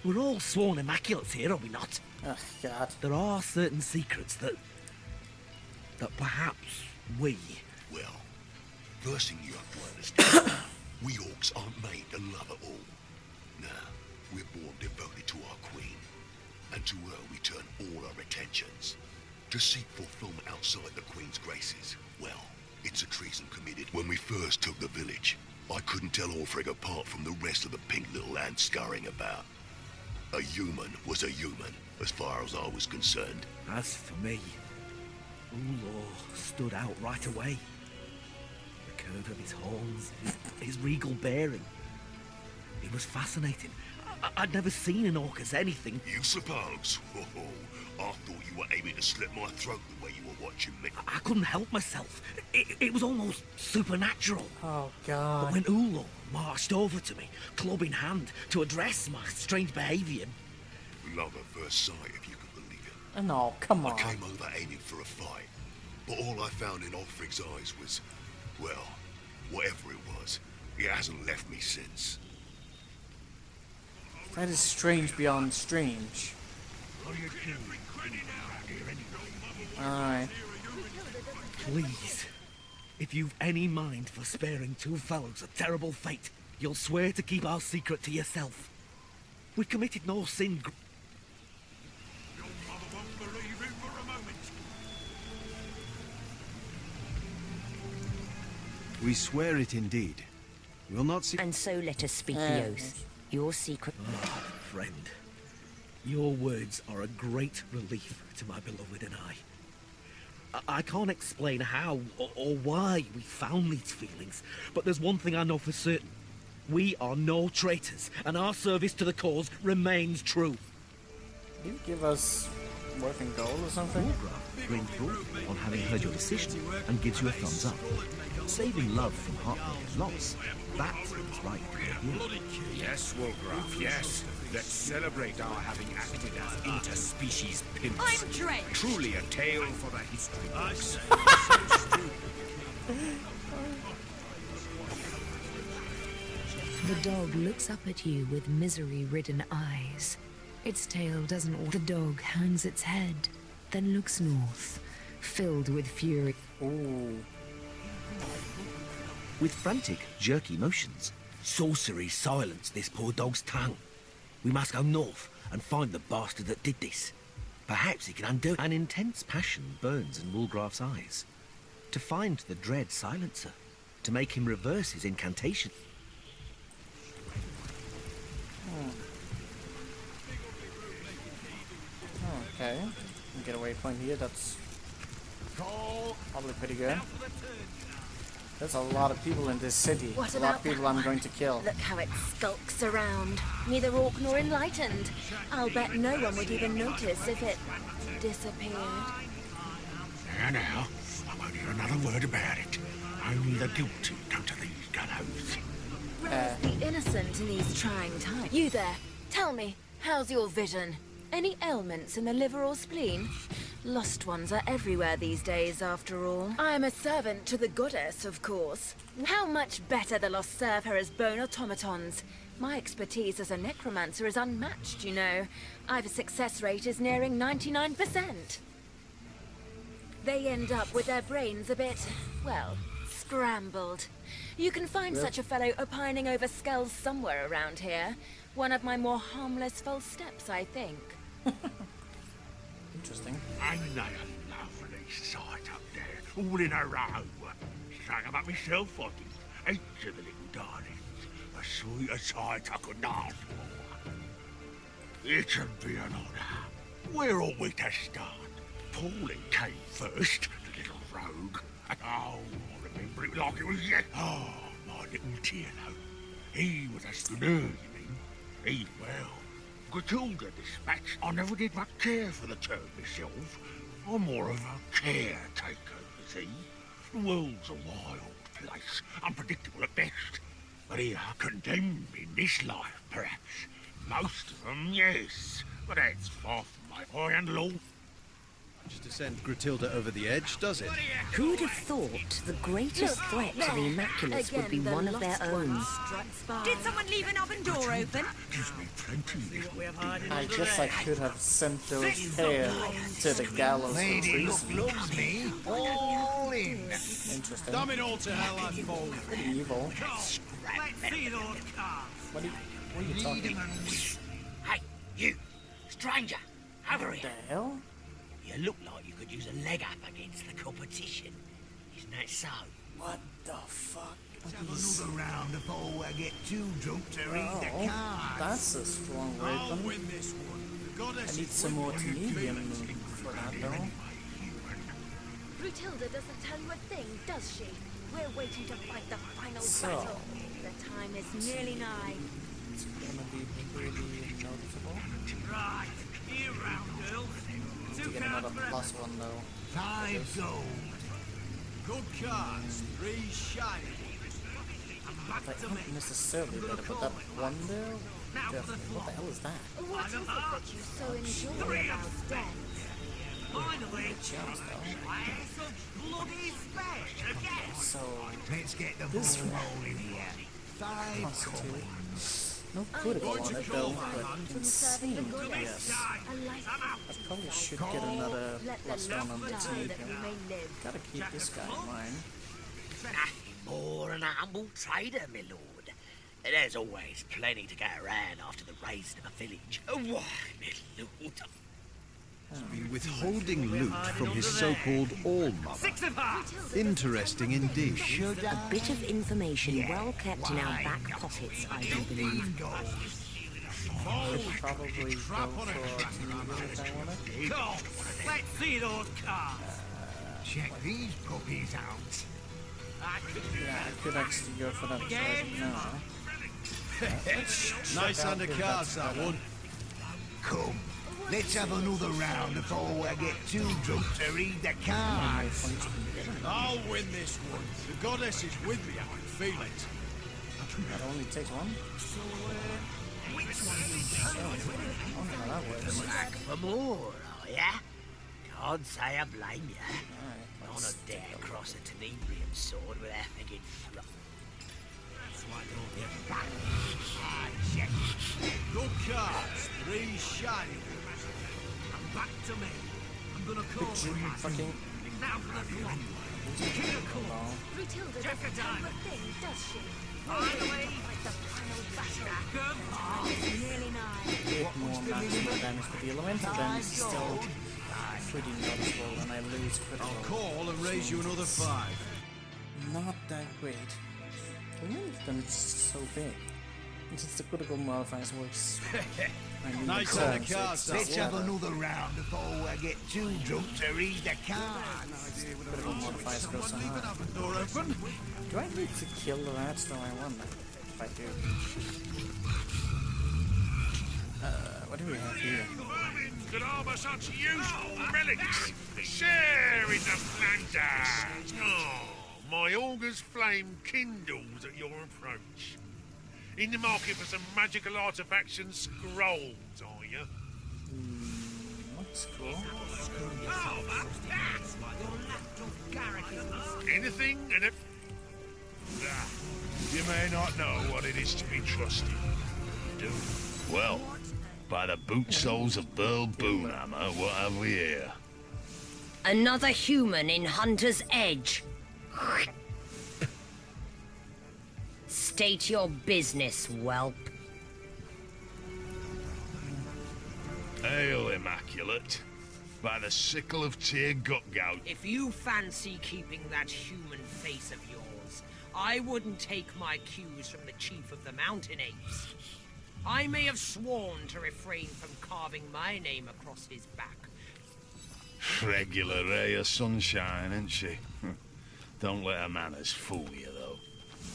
We're all sworn immaculates here, are we not? Oh, God. There are certain secrets that perhaps we... Well, first thing you have to understand, we orcs aren't made to love it all. Nah, we're born devoted to our queen. And to her we turn all our attentions. To seek fulfillment outside the queen's graces, well, it's a treason committed. When we first took the village, I couldn't tell Orfreg apart from the rest of the pink little ants scurrying about. A human was a human, as far as I was concerned. As for me, Ulor stood out right away. The curve of his horns, his regal bearing. It was fascinating. I'd never seen an orc as anything. You suppose? Oh, I thought you were aiming to slit my throat the way you were watching me. I couldn't help myself. It was almost supernatural. Oh, God. But when Ulo marched over to me, club in hand, to address my strange behaviour... Love at first sight, if you can believe it. No, come on. I came over aiming for a fight, but all I found in Ulfric's eyes was, well, whatever it was, it hasn't left me since. That is strange beyond strange. Alright. Please, if you've any mind for sparing two fellows a terrible fate, you'll swear to keep our secret to yourself. We committed no sin. We swear it indeed. We'll not see. And so let us speak the oath. Your secret. Oh, friend. Your words are a great relief to my beloved and I can't explain how or why we found these feelings, but there's one thing I know for certain. We are no traitors, and our service to the cause remains true. Did you give us working gold or something? Wargraf blamed Thor on having heard your decision and gives you a thumbs up. Saving love from heartbreak and loss, that's what's right for you. Yes, Wolgraf, yes. Let's celebrate our having acted as interspecies pimps. I'm drenched. Truly a tale for the history books. The dog looks up at you with misery-ridden eyes. Its tail doesn't. The dog hangs its head, then looks north, filled with fury. Ooh. With frantic, jerky motions, sorcery silenced this poor dog's tongue. We must go north and find the bastard that did this. Perhaps he can undo it. An intense passion burns in Wolgraf's eyes. To find the dread silencer, to make him reverse his incantation. Okay. Get a waypoint here, that's probably pretty good. There's a lot of people in this city. What a lot of about people that I'm going to kill. Look how it skulks around. Neither orc nor enlightened. I'll bet no one would even notice if it disappeared. Now, I won't hear another word about it. Only the guilty come to these gallows. Rouse the innocent in these trying times. You there, tell me, how's your vision? Any ailments in the liver or spleen? Lost ones are everywhere these days, after all. I'm a servant to the goddess, of course. How much better the lost serve her as bone automatons. My expertise as a necromancer is unmatched, you know. I've a success rate is nearing 99%. They end up with their brains a bit, well, scrambled. You can find such a fellow opining over skulls somewhere around here. One of my more harmless false steps, I think. Interesting. Ain't they a lovely sight up there, all in a row? Strung 'em up myself, I did. Each of the little darlings, a sweeter sight I couldn't ask for. It should be an honour. Where ought we to start? Paulie came first, the little rogue. Oh, I remember it like it was yet. Oh, my little Tierno. He was a schooner, you mean? He, well, Grtilda dispatched. I never did much care for the term myself. I'm more of a caretaker, you see. The world's a wild place, unpredictable at best. But here, condemned in this life, perhaps. Most of them, yes. But that's far from my eye and law. To send Grtilda over the edge, does it? Who'd have thought the greatest threat to the Immaculates would be one of their own? Did someone leave an oven door open? Gives me plenty this I guess I could have sent those pair to the gallows for treason. Loves me all in. Interesting. Damn it all to hell, I fall. Pretty evil. What are you talking about? Hey, you, stranger, over here. The hell? You look like you could use a leg up against the competition. Isn't that so? What the fuck? Have another round before I get too drunk to read the cards. That's a strong weapon. I need some more medium for that though. Grtilda doesn't tell you a thing, does she? We're waiting to fight the final So. battle. The time is nearly nigh. it's gonna be pretty noticeable. Right, here round, girls. To get another plus one though. 5 gold. Good cards, 3 shiny. But I don't necessarily better put that one there. Definitely. What the hell is that? What is it that you so enjoy about death? Finally, Chance though. some bloody special again. So Let's get the this ball one rolling here. 5 constitute. No critical on it though, but it seems yes. I probably should get another plus one on the team. Gotta keep this guy in mind. Nothing more than a humble trader, my lord. There's always plenty to get around after the raising of a village. Why, my lord? Been withholding loot from his so-called all-mother. Interesting indeed. A bit of information well kept in our back pockets, I do believe. Should probably go for if I want it. Come on, let's see those cards. Check these puppies out. Yeah, I could actually go for that right now. Nice hand of cards, that one. Come, let's have another round before I get too drunk to read the cards. I'll win this one. The goddess is with me, I can feel it. That only takes one. Back for more, are ya? Can't say I blame ya. None of dare cross a tenebrium sword without thinking through. That's why don't get back. Good cards, 3 shiny. And back to me. I'm gonna call it. Fucking. Now for the flop. Matilda doesn't tell a thing, does she? Finally. Like the final battle. Come on. It's nearly nigh. Bit more maximum damage, but the elemental damage is still pretty noticeable, and I lose critical. I'll call and raise you another 5. Not that great. The elemental damage is so big. And since the critical modifiers works, I mean, Nice hand of cards, Let's have another round before I get too drunk to read the cards. critical modifiers go so high. Door open. Do I need to kill the rats though? I wonder if I do. What do we have here? Vermin could harbour such useful relics. Share in the plunder. Oh, my augur's flame kindles at your approach. In the market for some magical artifacts and scrolls, are you? That's cool. Anything and it. You may not know what it is to be trusted. Do. Well, by the boot soles of Burl Boomhammer, what have we here? Another human in Hunter's Edge. State your business, whelp. Hail, Immaculate. By the sickle of Tyr Gutgout. If you fancy keeping that human face of yours, I wouldn't take my cues from the chief of the Mountain Apes. I may have sworn to refrain from carving my name across his back. Regular ray of sunshine, isn't she? Don't let her manners fool you, though.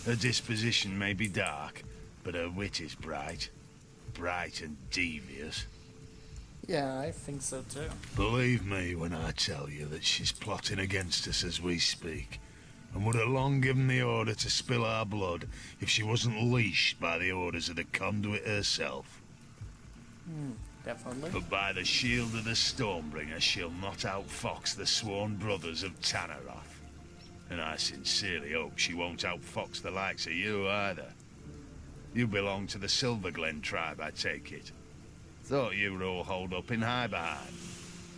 Her disposition may be dark, but her wit is bright. Bright and devious. Yeah, I think so too. Believe me when I tell you that she's plotting against us as we speak, and would have long given the order to spill our blood if she wasn't leashed by the orders of the conduit herself. Definitely. But by the shield of the Stormbringer, she'll not outfox the sworn brothers of Tanneroth. And I sincerely hope she won't outfox the likes of you either. You belong to the Silverglen tribe, I take it. Thought you were all holed up in Highbehind.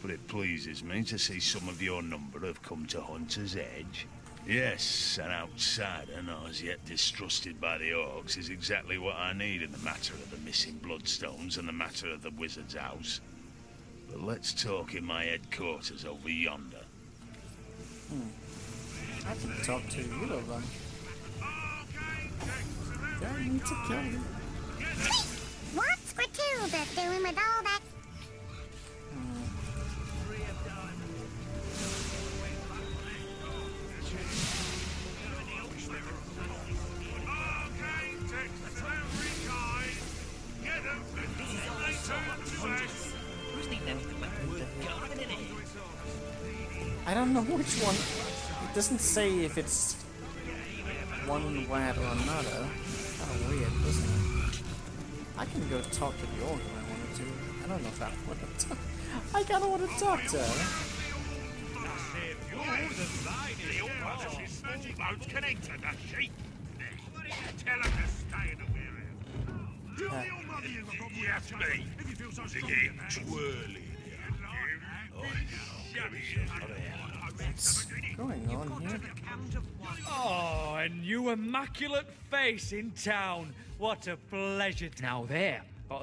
But it pleases me to see some of your number have come to Hunter's Edge. Yes, an outsider not as yet distrusted by the orcs is exactly what I need in the matter of the missing bloodstones and the matter of the wizard's house. But let's talk in my headquarters over yonder. I can talk to either of them. Do I need to kill them? What's Matilda doing with all that? I don't know which one. It doesn't say if it's one rat or another. Kind of weird, doesn't it? I can go talk to the orc if I wanted to. I don't know if I want to. I kind of want to talk to her. Yes, me. To get twirly. What's going on here? Oh, a new immaculate face in town. What a pleasure. Now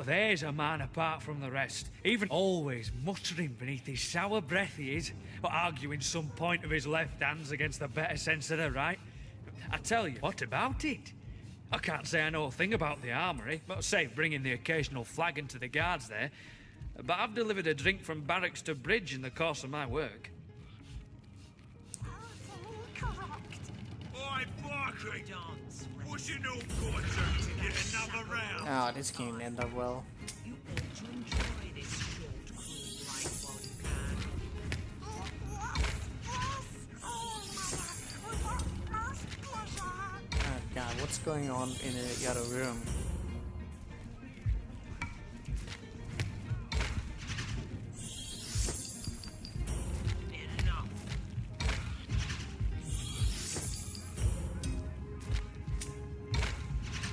there's a man apart from the rest. Even always muttering beneath his sour breath he is, but arguing some point of his left hands against the better sense of the right. I tell you, what about it? I can't say I know a thing about the armory, but save bringing the occasional flagon to the guards there. But I've delivered a drink from barracks to bridge in the course of my work. Oi, Barkley! What's your no good to get another round? Ah, this can't end up well. Oh god, what's going on in the other room?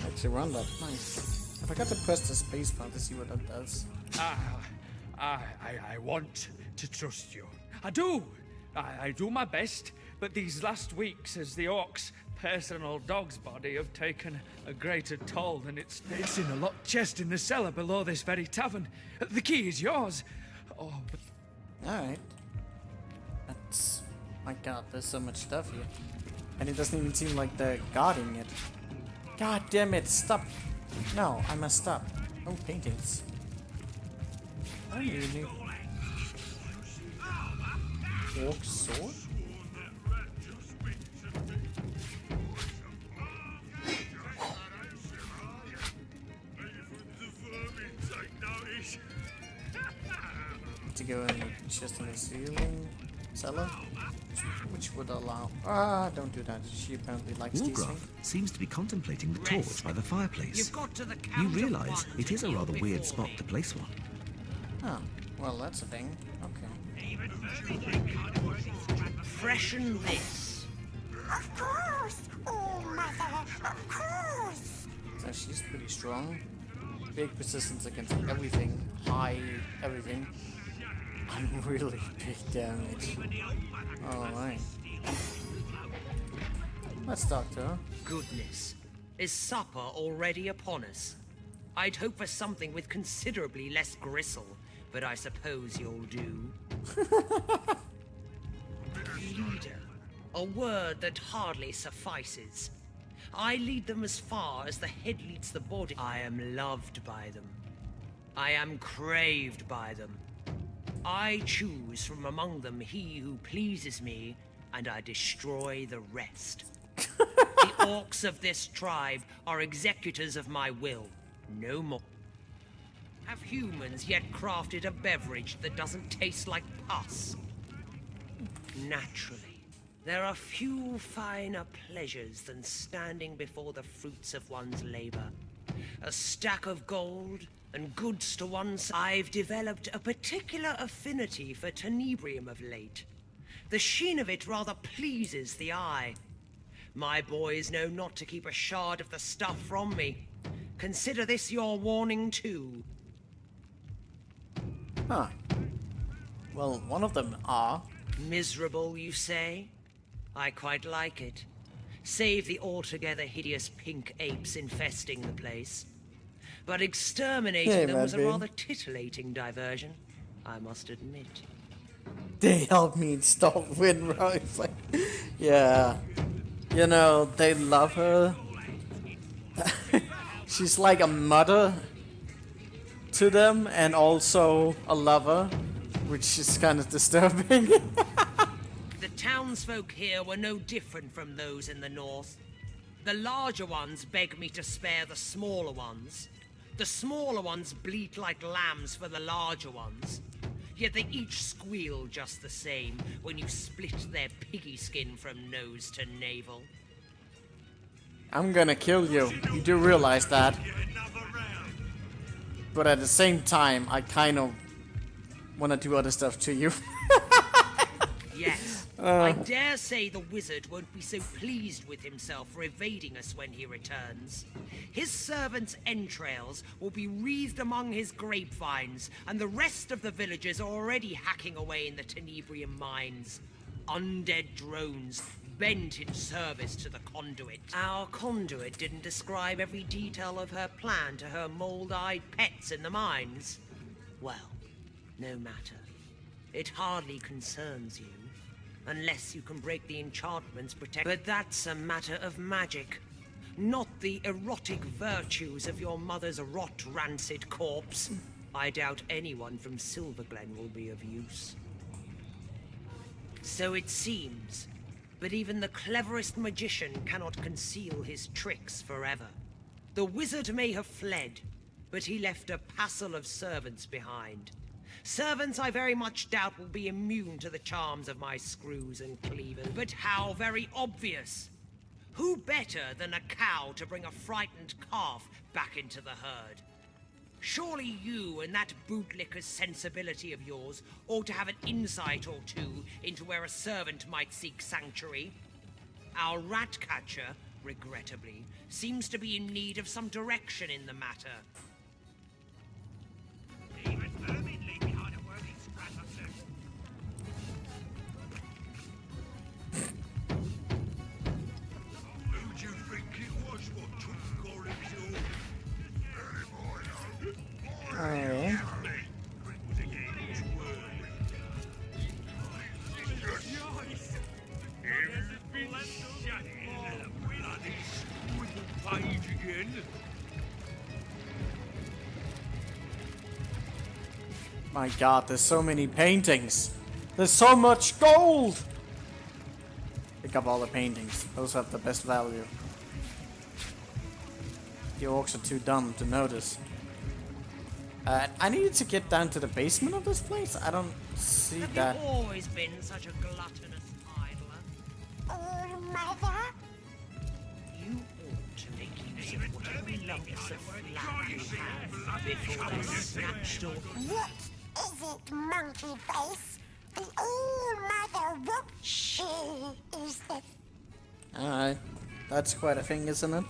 Actually run that, nice. I forgot to press the space bar to see what that does. I want to trust you. I do. I do my best, but these last weeks as the orc's personal dog's body have taken a greater toll than it's in a locked chest in the cellar below this very tavern. The key is yours. Oh, but... Alright. That's... My god, there's so much stuff here. And it doesn't even seem like they're guarding it. God damn it, stop! No, I must stop. Oh, paintings. I really need... Orc sword? To go in the chest in the ceiling cellar, which would allow. Ah, don't do that. She apparently likes these Wargraf things. seems to be contemplating the torch by the fireplace. You've got to the You count of realise one it is a to rather kneel weird before spot me. to place one. Oh, well, that's a thing. Okay. Freshen this. Of course! Oh, mother, of course! So she's pretty strong. Big resistance against everything. High everything. And really big damage. Alright. Let's talk to her. Goodness. Is supper already upon us? I'd hope for something with considerably less gristle, but I suppose you'll do. Leader. A word that hardly suffices. I lead them as far as the head leads the body. I am loved by them. I am craved by them. I choose from among them he who pleases me, and I destroy the rest. The orcs of this tribe are executors of my will, no more. Have humans yet crafted a beverage that doesn't taste like pus? Naturally. There are few finer pleasures than standing before the fruits of one's labor. A stack of gold and goods to one side. I've developed a particular affinity for tenebrium of late. The sheen of it rather pleases the eye. My boys know not to keep a shard of the stuff from me. Consider this your warning too. Huh. Well, one of them are. Miserable, you say? I quite like it. Save the altogether hideous pink apes infesting the place. But exterminating Hey, them was a Madbin. rather tittillating diversion, I must admit. They help me stop Winrow. It's like, yeah. You know, they love her. She's like a mother to them and also a lover, which is kind of disturbing. The townsfolk here were no different from those in the north. The larger ones beg me to spare the smaller ones. The smaller ones bleat like lambs for the larger ones. Yet they each squeal just the same when you split their piggy skin from nose to navel. I'm gonna kill you. You do realize that. But at the same time, I kind of want to do other stuff to you. Yes. I dare say the wizard won't be so pleased with himself for evading us when he returns. His servants' entrails will be wreathed among his grapevines, and the rest of the villagers are already hacking away in the Tenebrium mines. Undead drones bent in service to the conduit. Our conduit didn't describe every detail of her plan to her mold-eyed pets in the mines. Well, no matter. It hardly concerns you. Unless you can break the enchantments protect. But that's a matter of magic. Not the erotic virtues of your mother's rot-rancid corpse. I doubt anyone from Silverglen will be of use. So it seems. But even the cleverest magician cannot conceal his tricks forever. The wizard may have fled, but he left a passel of servants behind. Servants I very much doubt will be immune to the charms of my screws and cleavers. But how very obvious! Who better than a cow to bring a frightened calf back into the herd? Surely you and that bootlicker's sensibility of yours ought to have an insight or two into where a servant might seek sanctuary. Our rat catcher, regrettably, seems to be in need of some direction in the matter. Who do you think it was what took Goring's Alright. My god, there's so many paintings. There's so much gold! Pick up all the paintings. Those have the best value. The orcs are too dumb to notice. I needed to get down to the basement of this place. I don't see that. Have you always been such a gluttonous idler? Oh, Mother? You ought to make use of whatever lumps of flat you have before they're snatched off. What is it, monkey face? The all-mother what she is the... Alright. That's quite a thing, isn't it?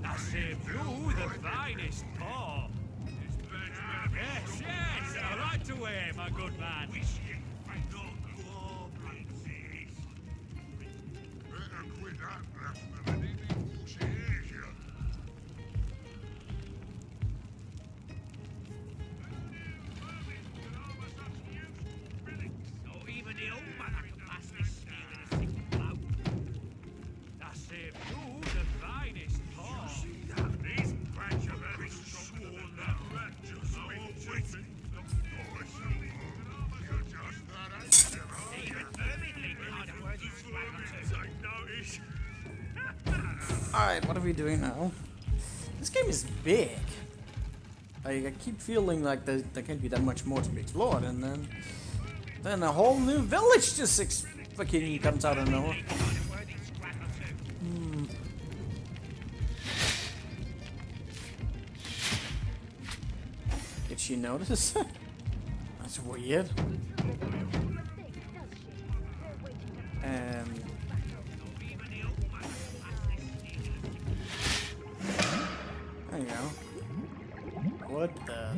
I saved you the finest paw. Yes, yes, right away, my good man. So even the old man can pass this speed in a single blow. I saved you the finest paw. These brats have having sworn that rat just went with me. You're just that Even permanently behind a worthy swagger too. notice. Alright, what are we doing now? This game is big. I keep feeling like there can't be that much more to be explored, and then a whole new village just fucking comes out of nowhere. Did she notice? That's weird. There you go. What the?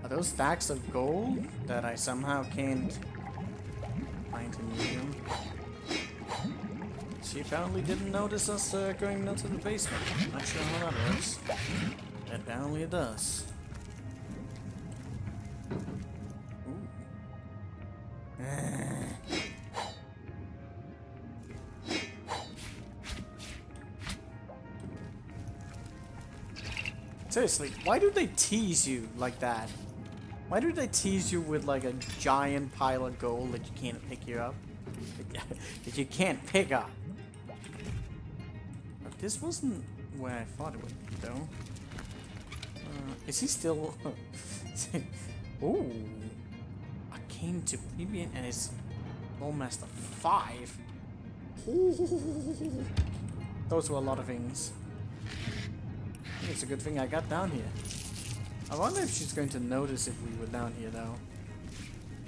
Are those stacks of gold that I somehow can't find in the room? She apparently didn't notice us going down to the basement. Not sure how that works. Apparently it does. Ooh. Seriously, why do they tease you like that? Why do they tease you with like a giant pile of gold that you can't pick you up? That you can't pick up? But this wasn't where I thought it would be, though. Is he still... Ooh. Arcane to Plebeian and his Lawmaster 5. Ooh. Those were a lot of things. I think it's a good thing I got down here. I wonder if she's going to notice if we were down here, though.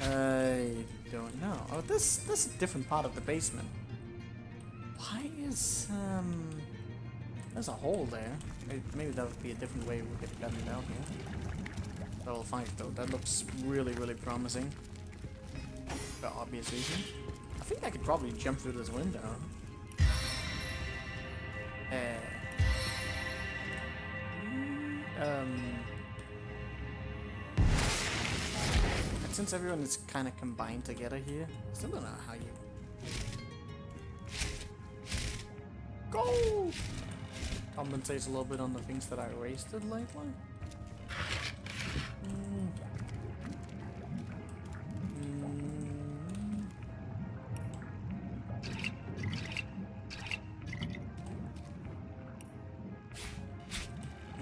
I don't know. Oh, this is a different part of the basement. Why is, there's a hole there. Maybe that would be a different way we could have gotten down here. Level 5, though. That looks really, really promising. For obvious reasons. I think I could probably jump through this window. And since everyone is kind of combined together here, I still don't know how you... Go! Compensates a little bit on the things that I wasted lately.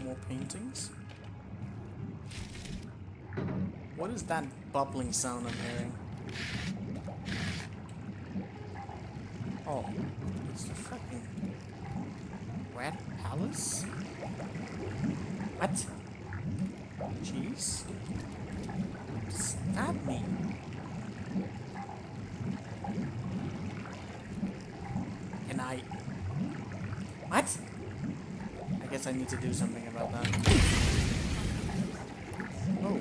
More paintings. What is that bubbling sound I'm hearing? Oh, it's the fucking Red Palace? What? Jeez. What does that mean? Can I... What? I guess I need to do something about that. Oh.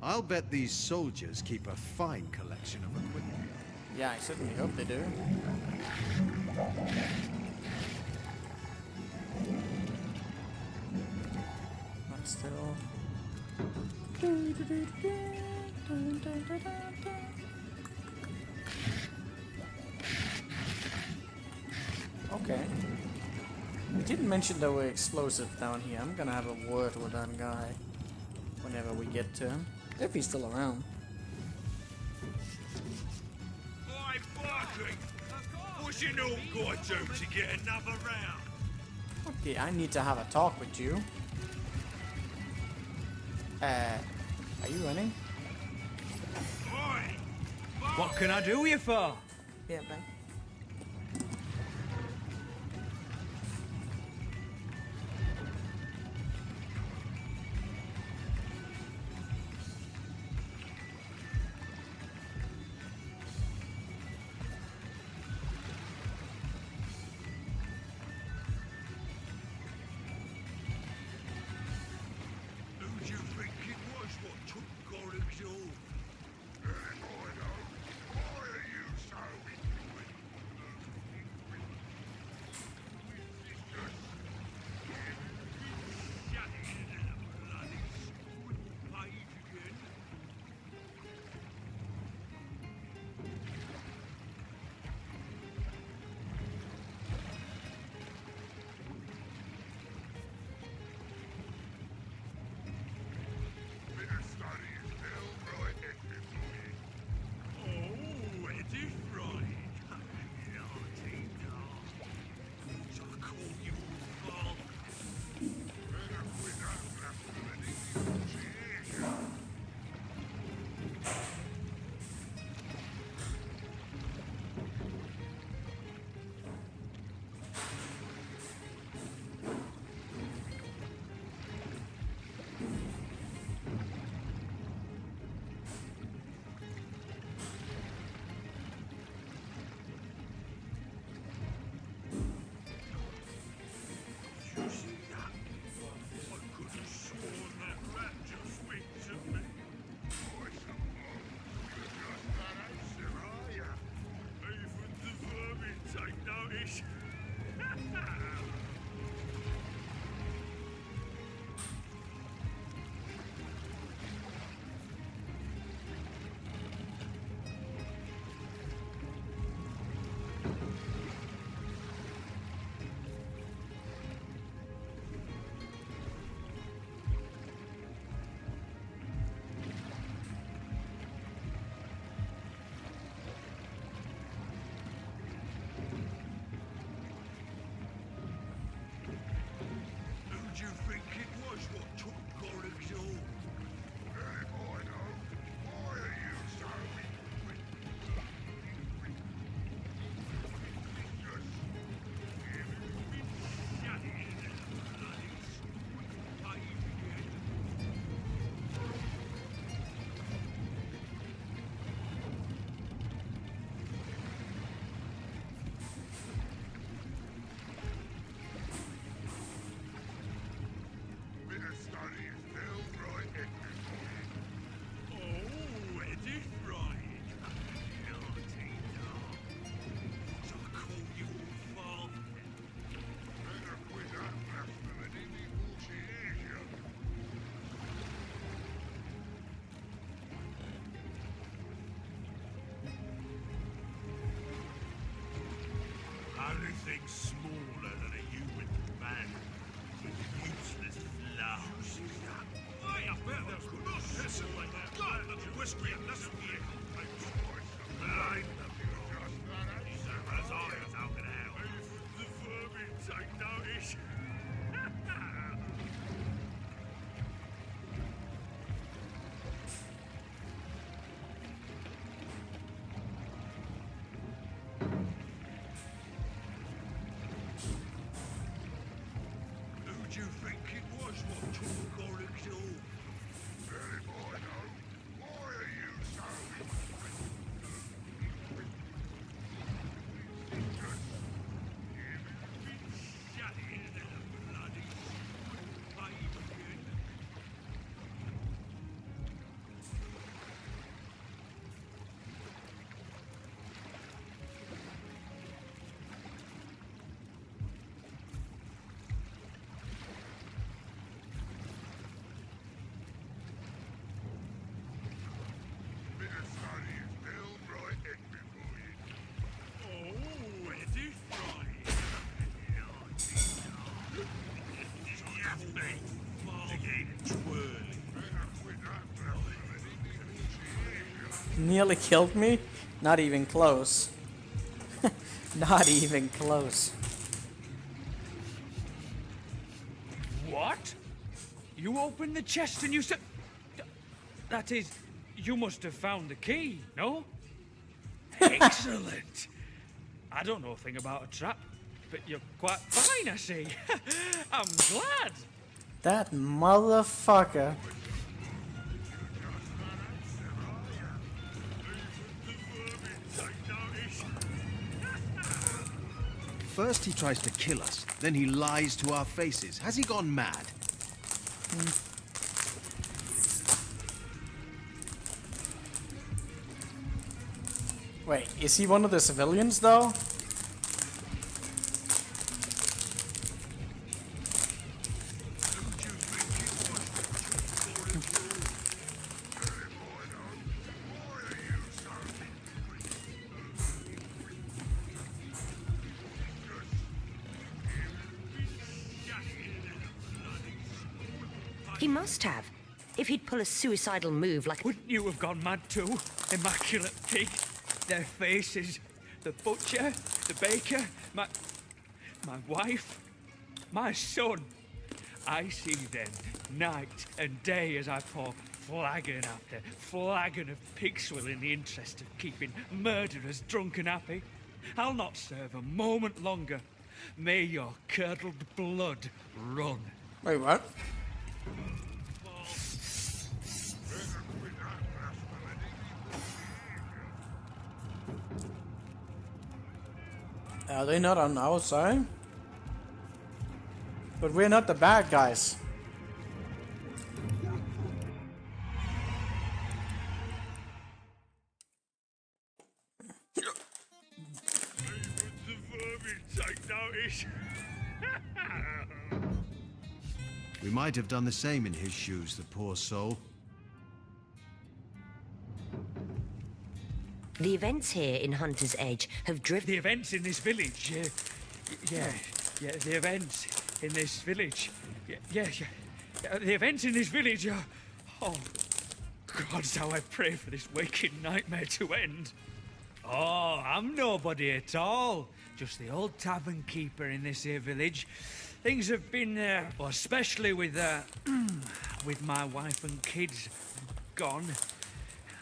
I'll bet these soldiers keep a fine collection of equipment. Yeah, I certainly hope they do. But still... Okay. We didn't mention there were explosives down here. I'm gonna have a word with that guy whenever we get to him. If he's still around. Oi, Barkley! What's you all got to do to get another round? Okay, I need to have a talk with you. Are you running? Oi! What can I do you for? Yeah, bye. Who do you think it was what took Gorig's all? Why are you so Who do you think it was what took Gorig's all? Very boy, no. Why are you so anything smaller than a human man with useless flowers. Why, I bet there's no listen like that. God, that's whiskey and that's beer. Blind them, you just as eyes out and out. The vermin take notice. Who do you think it was what took Gorig's all? Very boy, no. Why are you so... Shut in the bloody... Nearly killed me? Not even close. Not even close. What? You opened the chest and you said... That is, you must have found the key, no? Excellent. I don't know a thing about a trap, but you're quite fine, I see. I'm glad. That motherfucker. First he tries to kill us, then he lies to our faces. Has he gone mad? Wait, is he one of the civilians though? He must have. If he'd pull a suicidal move like... Wouldn't you have gone mad too? Immaculate pig. Their faces. The butcher, the baker, my wife, my son. I see them night and day as I pour flagon after flagon of pig swill in the interest of keeping murderers drunk and happy. I'll not serve a moment longer. May your curdled blood run. Wait, what? Are they not on our side? But we're not the bad guys. We might have done the same in his shoes, the poor soul. The events here in Hunter's Edge have driven... The events in this village, yeah, the events in this village. Yeah, the events in this village are... Oh, God, how I pray for this waking nightmare to end. Oh, I'm nobody at all. Just the old tavern keeper in this here village. Things have been, well, especially with my wife and kids gone,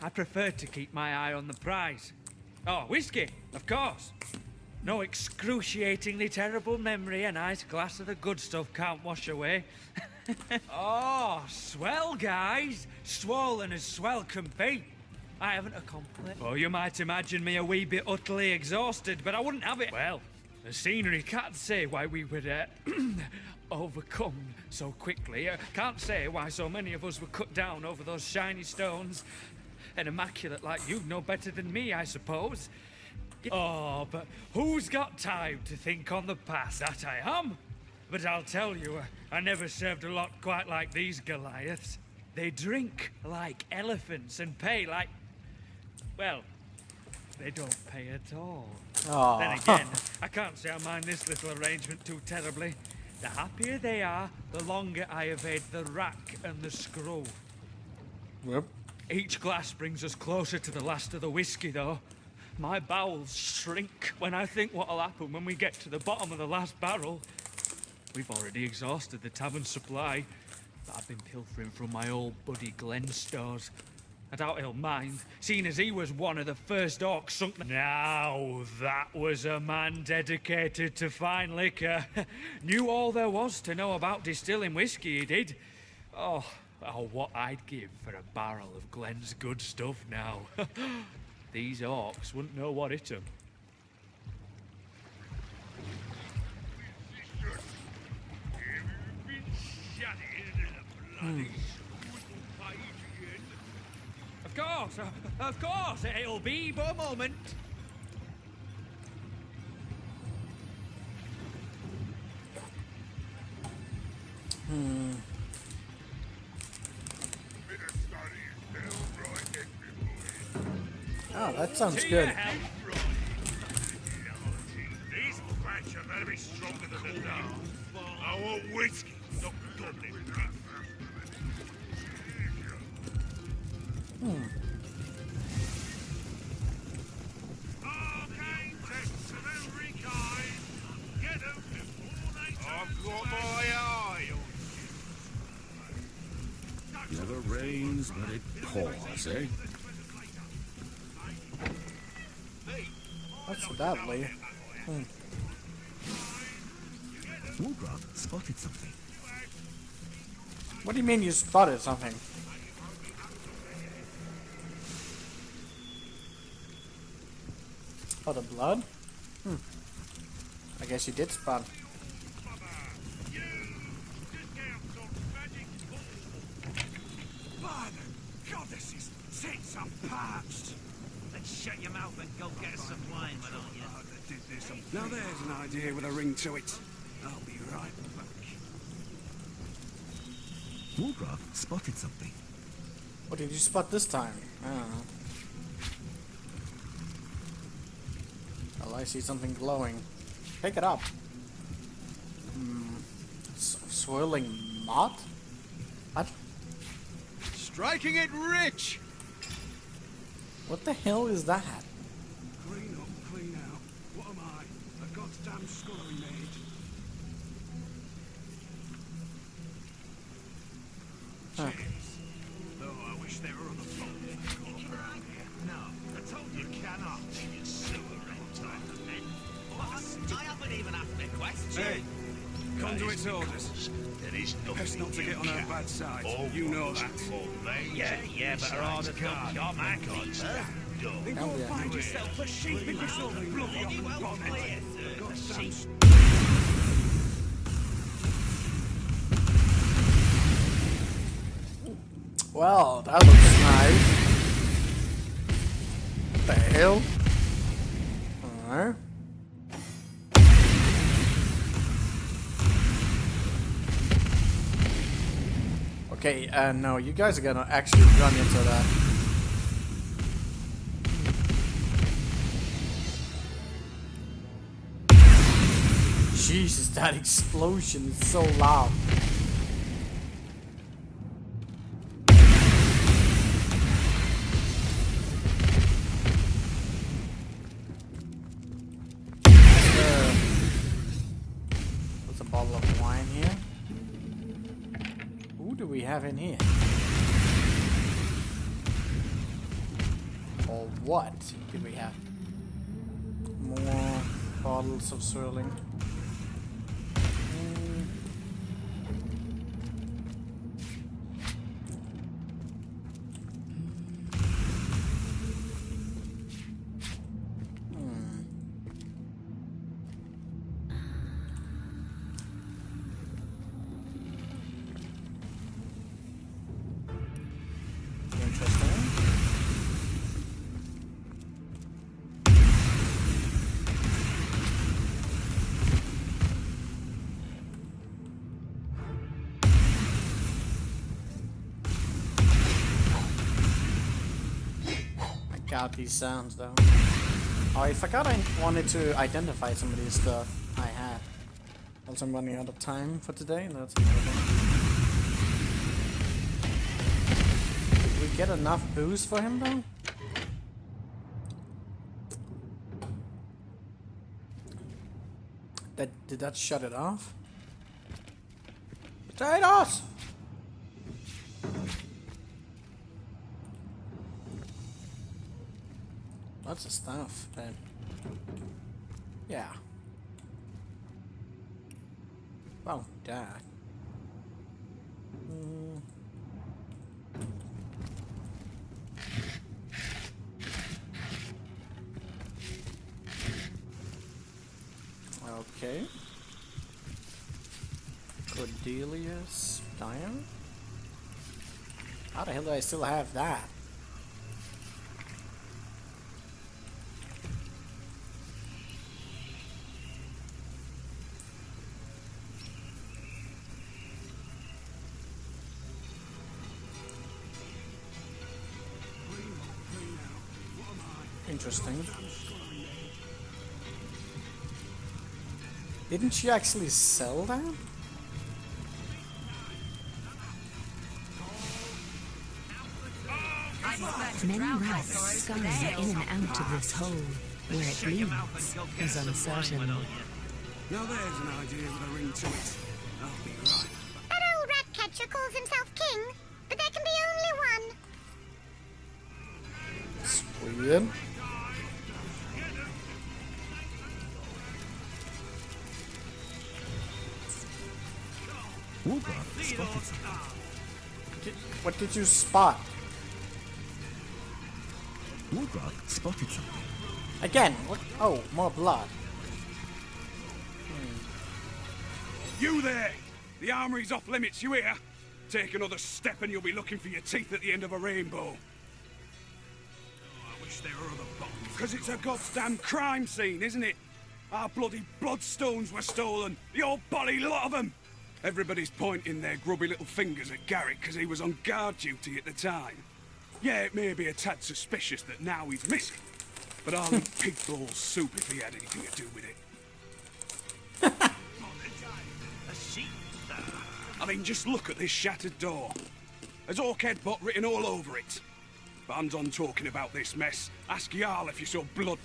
I prefer to keep my eye on the prize. Oh, whiskey, of course. No excruciatingly terrible memory a nice glass of the good stuff can't wash away. Oh, swell, guys. Swollen as swell can be. I haven't a complaint. Oh, you might imagine me a wee bit utterly exhausted, but I wouldn't have it. Well, the scenery can't say why we were overcome so quickly. Can't say why so many of us were cut down over those shiny stones. An immaculate like you know better than me, I suppose. Oh, but who's got time to think on the past? That I am. But I'll tell you, I never served a lot quite like these Goliaths. They drink like elephants and pay like... Well, they don't pay at all. Aww. Then again, I can't say I mind this little arrangement too terribly. The happier they are, the longer I evade the rack and the screw. Yep. Each glass brings us closer to the last of the whiskey, though. My bowels shrink when I think what'll happen when we get to the bottom of the last barrel. We've already exhausted the tavern supply, but I've been pilfering from my old buddy Glenn's stores. I doubt he'll mind, seeing as he was one of the first orcs sunk. Now that was a man dedicated to fine liquor. Knew all there was to know about distilling whiskey, he did. Oh, what I'd give for a barrel of Glenn's good stuff now. These orcs wouldn't know what hit them. Of course, it'll be but a moment. Oh, that sounds good. These cracks are better be stronger than the dog. I want whiskey, not goblin. I've got my eye on you. Never rains, but it pours, eh? What's that, Lee? Woolgraf spotted something. What do you mean you spotted something? Oh, the blood? I guess you did spot. By the goddesses, since I'm parched. Let's shut your mouth and go get us some wine, why don't you? Now there's an idea with a ring to it. I'll be right back. Woolgraf spotted something. What did you spot this time? I don't know. Well, I see something glowing. Pick it up. Swirling moth? What? Striking it rich! What the hell is that? Clean up, clean out. What am I? A goddamn scullery maid. Cheers. Though I wish there were other folk that go around here. No, I told you cannot. You sewer on time to men. I haven't even asked a question. Hey, conduit's orders. There is nothing Best not to get on her bad side. You know that. Yeah, but her orders don't got my keeper. Then go find yourself a sheep in this old bloody open bonnet. Well, that looks nice. What the hell? Alright. Okay, no, you guys are gonna actually run into that. Jesus, that explosion is so loud. There's a bottle of wine here. Who do we have in here? Or what do we have? More bottles of swirling. Out these sounds though. Oh, I forgot I wanted to identify some of these stuff I had. Also, I'm running out of time for today. That's another thing. Did we get enough booze for him though? Did that shut it off? Potatoes! Lots of stuff, but yeah. Oh, Dad. Okay. Cordelia's diary? How the hell do I still have that? Interesting. Didn't she actually sell that? Many rats scurry in and out of this hole. Where it leads is uncertain. Now there's an idea with a ring to it. I'll be right. That old rat catcher calls himself king, but there can be only one. Sweet. What did you spot? Woodrock spotted something. Again? What? Oh, more blood. You there! The armory's off limits, you hear? Take another step and you'll be looking for your teeth at the end of a rainbow. Oh, I wish there were other bombs. Because it's a goddamn crime scene, isn't it? Our bloody bloodstones were stolen. The old bolly lot of them. Everybody's pointing their grubby little fingers at Garrick because he was on guard duty at the time. Yeah, it may be a tad suspicious that now he's missing, but I'll eat pig ball soup if he had anything to do with it. I mean, just look at this shattered door. There's Orchid Bot written all over it. But I'm done talking about this mess. Ask Jarl if you saw blood.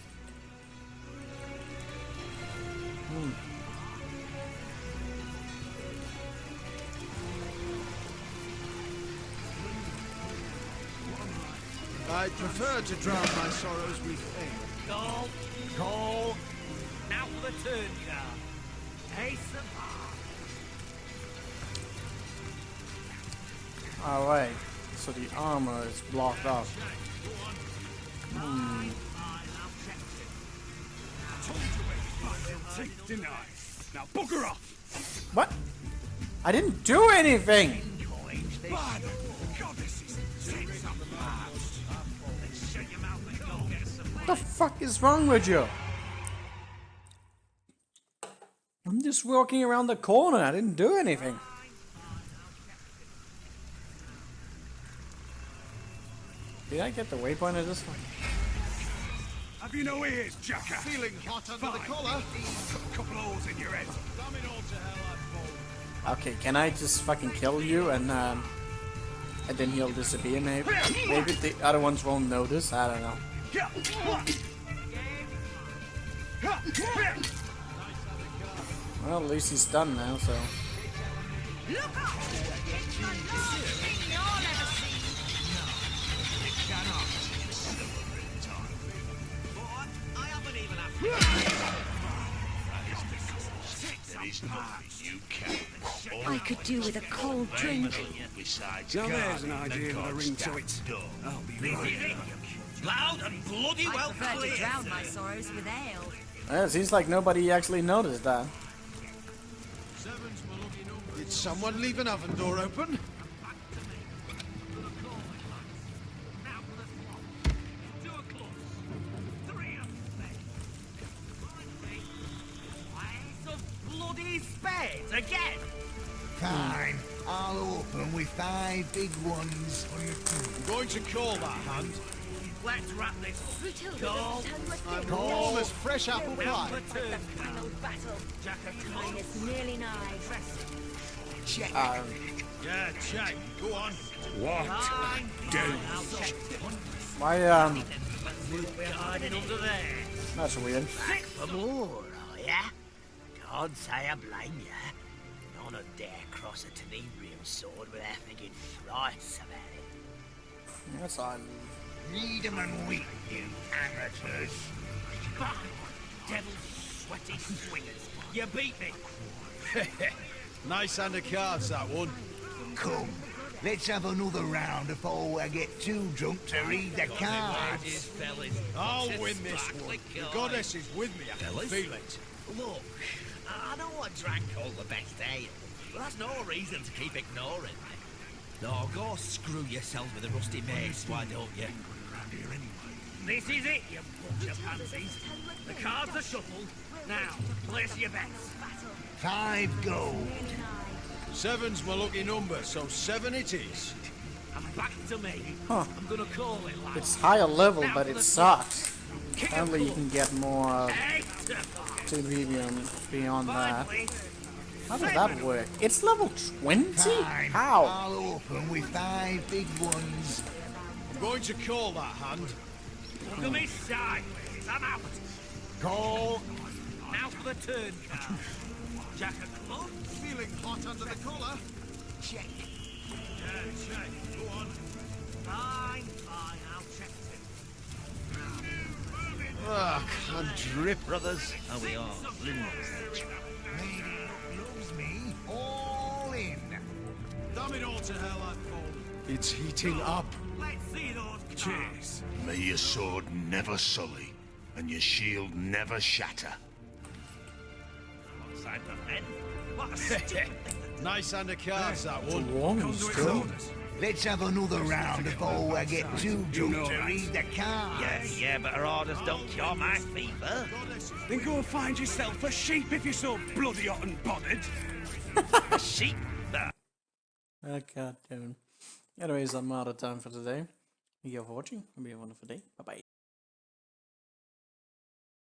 I prefer to drown my sorrows with ale. Call, call. Now for the turn, Jarl. Taste of Alright, so the armor is blocked off. Now bugger off! What? I didn't do anything! What the fuck is wrong with you? I'm just walking around the corner, I didn't do anything. Did I get the waypoint of this one? Have you no ears, jackass? Feeling hot under the collar? Couple holes in your head. Okay, can I just fucking kill you and then he'll disappear maybe? Maybe the other ones won't notice, I don't know. Well, at least he's done now, so... I could do with a cold drink. Now there's an idea with a ring to it. I'll be right. Loud and bloody well I prefer clear. to drown my sorrows with ale. Yeah, it seems like nobody actually noticed that. Did someone leave an oven door open? Bloody spades again. Fine. I'll open with 5 big ones. I'm going to call that hand. Let's wrap this Call. I'm warm as fresh apple pie. Final battle. Jack of Mine is nearly nigh. Check. Yeah, check. Go on. What? Why, We're hiding under there. that's weird. For more, are ya? Can't say I blame ya. None of dare cross a tenebrium sword without thinking thrice about it. That's odd. Read 'em and weep, you amateurs. Devil sweaty swingers. You beat me. Nice hand of cards, that one. Come, let's have another round before I get too drunk to read the cards. I'll win this one. The goddess is with me, I can feel it. Look, I know I drank all the best ale, but that's no reason to keep ignoring me. No, go screw yourself with a rusty mace, why don't you? This is it, you bunch of pansies. The cards are shuffled. Now, place your bets. 5 gold. 7's my lucky number, so 7 it is. And back to me. Huh. I'm gonna call it like It's higher level, but it sucks. Apparently you can get more to beyond that. How does that work? It's level 20? Fine. How? I'll open with 5 big ones. I'm going to call that hand. Look at me sideways. I'm out. Call. Now for the turn card. Jack of clubs. Feeling hot under the collar? Check. Yeah, check. Go on. Fine, I'll check it. Ah, can't drip. Brothers, how we are. Lady loves me. All in. Damn it all to hell, I've fallen. It's heating up. Let's see those Cheers. May your sword never sully, and your shield never shatter. Alongside the men. What a stupid Nice hand of cards, that one. Long still. Let's have another round before I get too drunk to read the cards. Yeah, but our orders don't cure my fever. Then go and find yourself a sheep if you're so bloody hot and bothered. A sheep? Oh, god damn. Anyways, I'm out of time for today. Thank you for watching. Hope you have a wonderful day. Bye bye.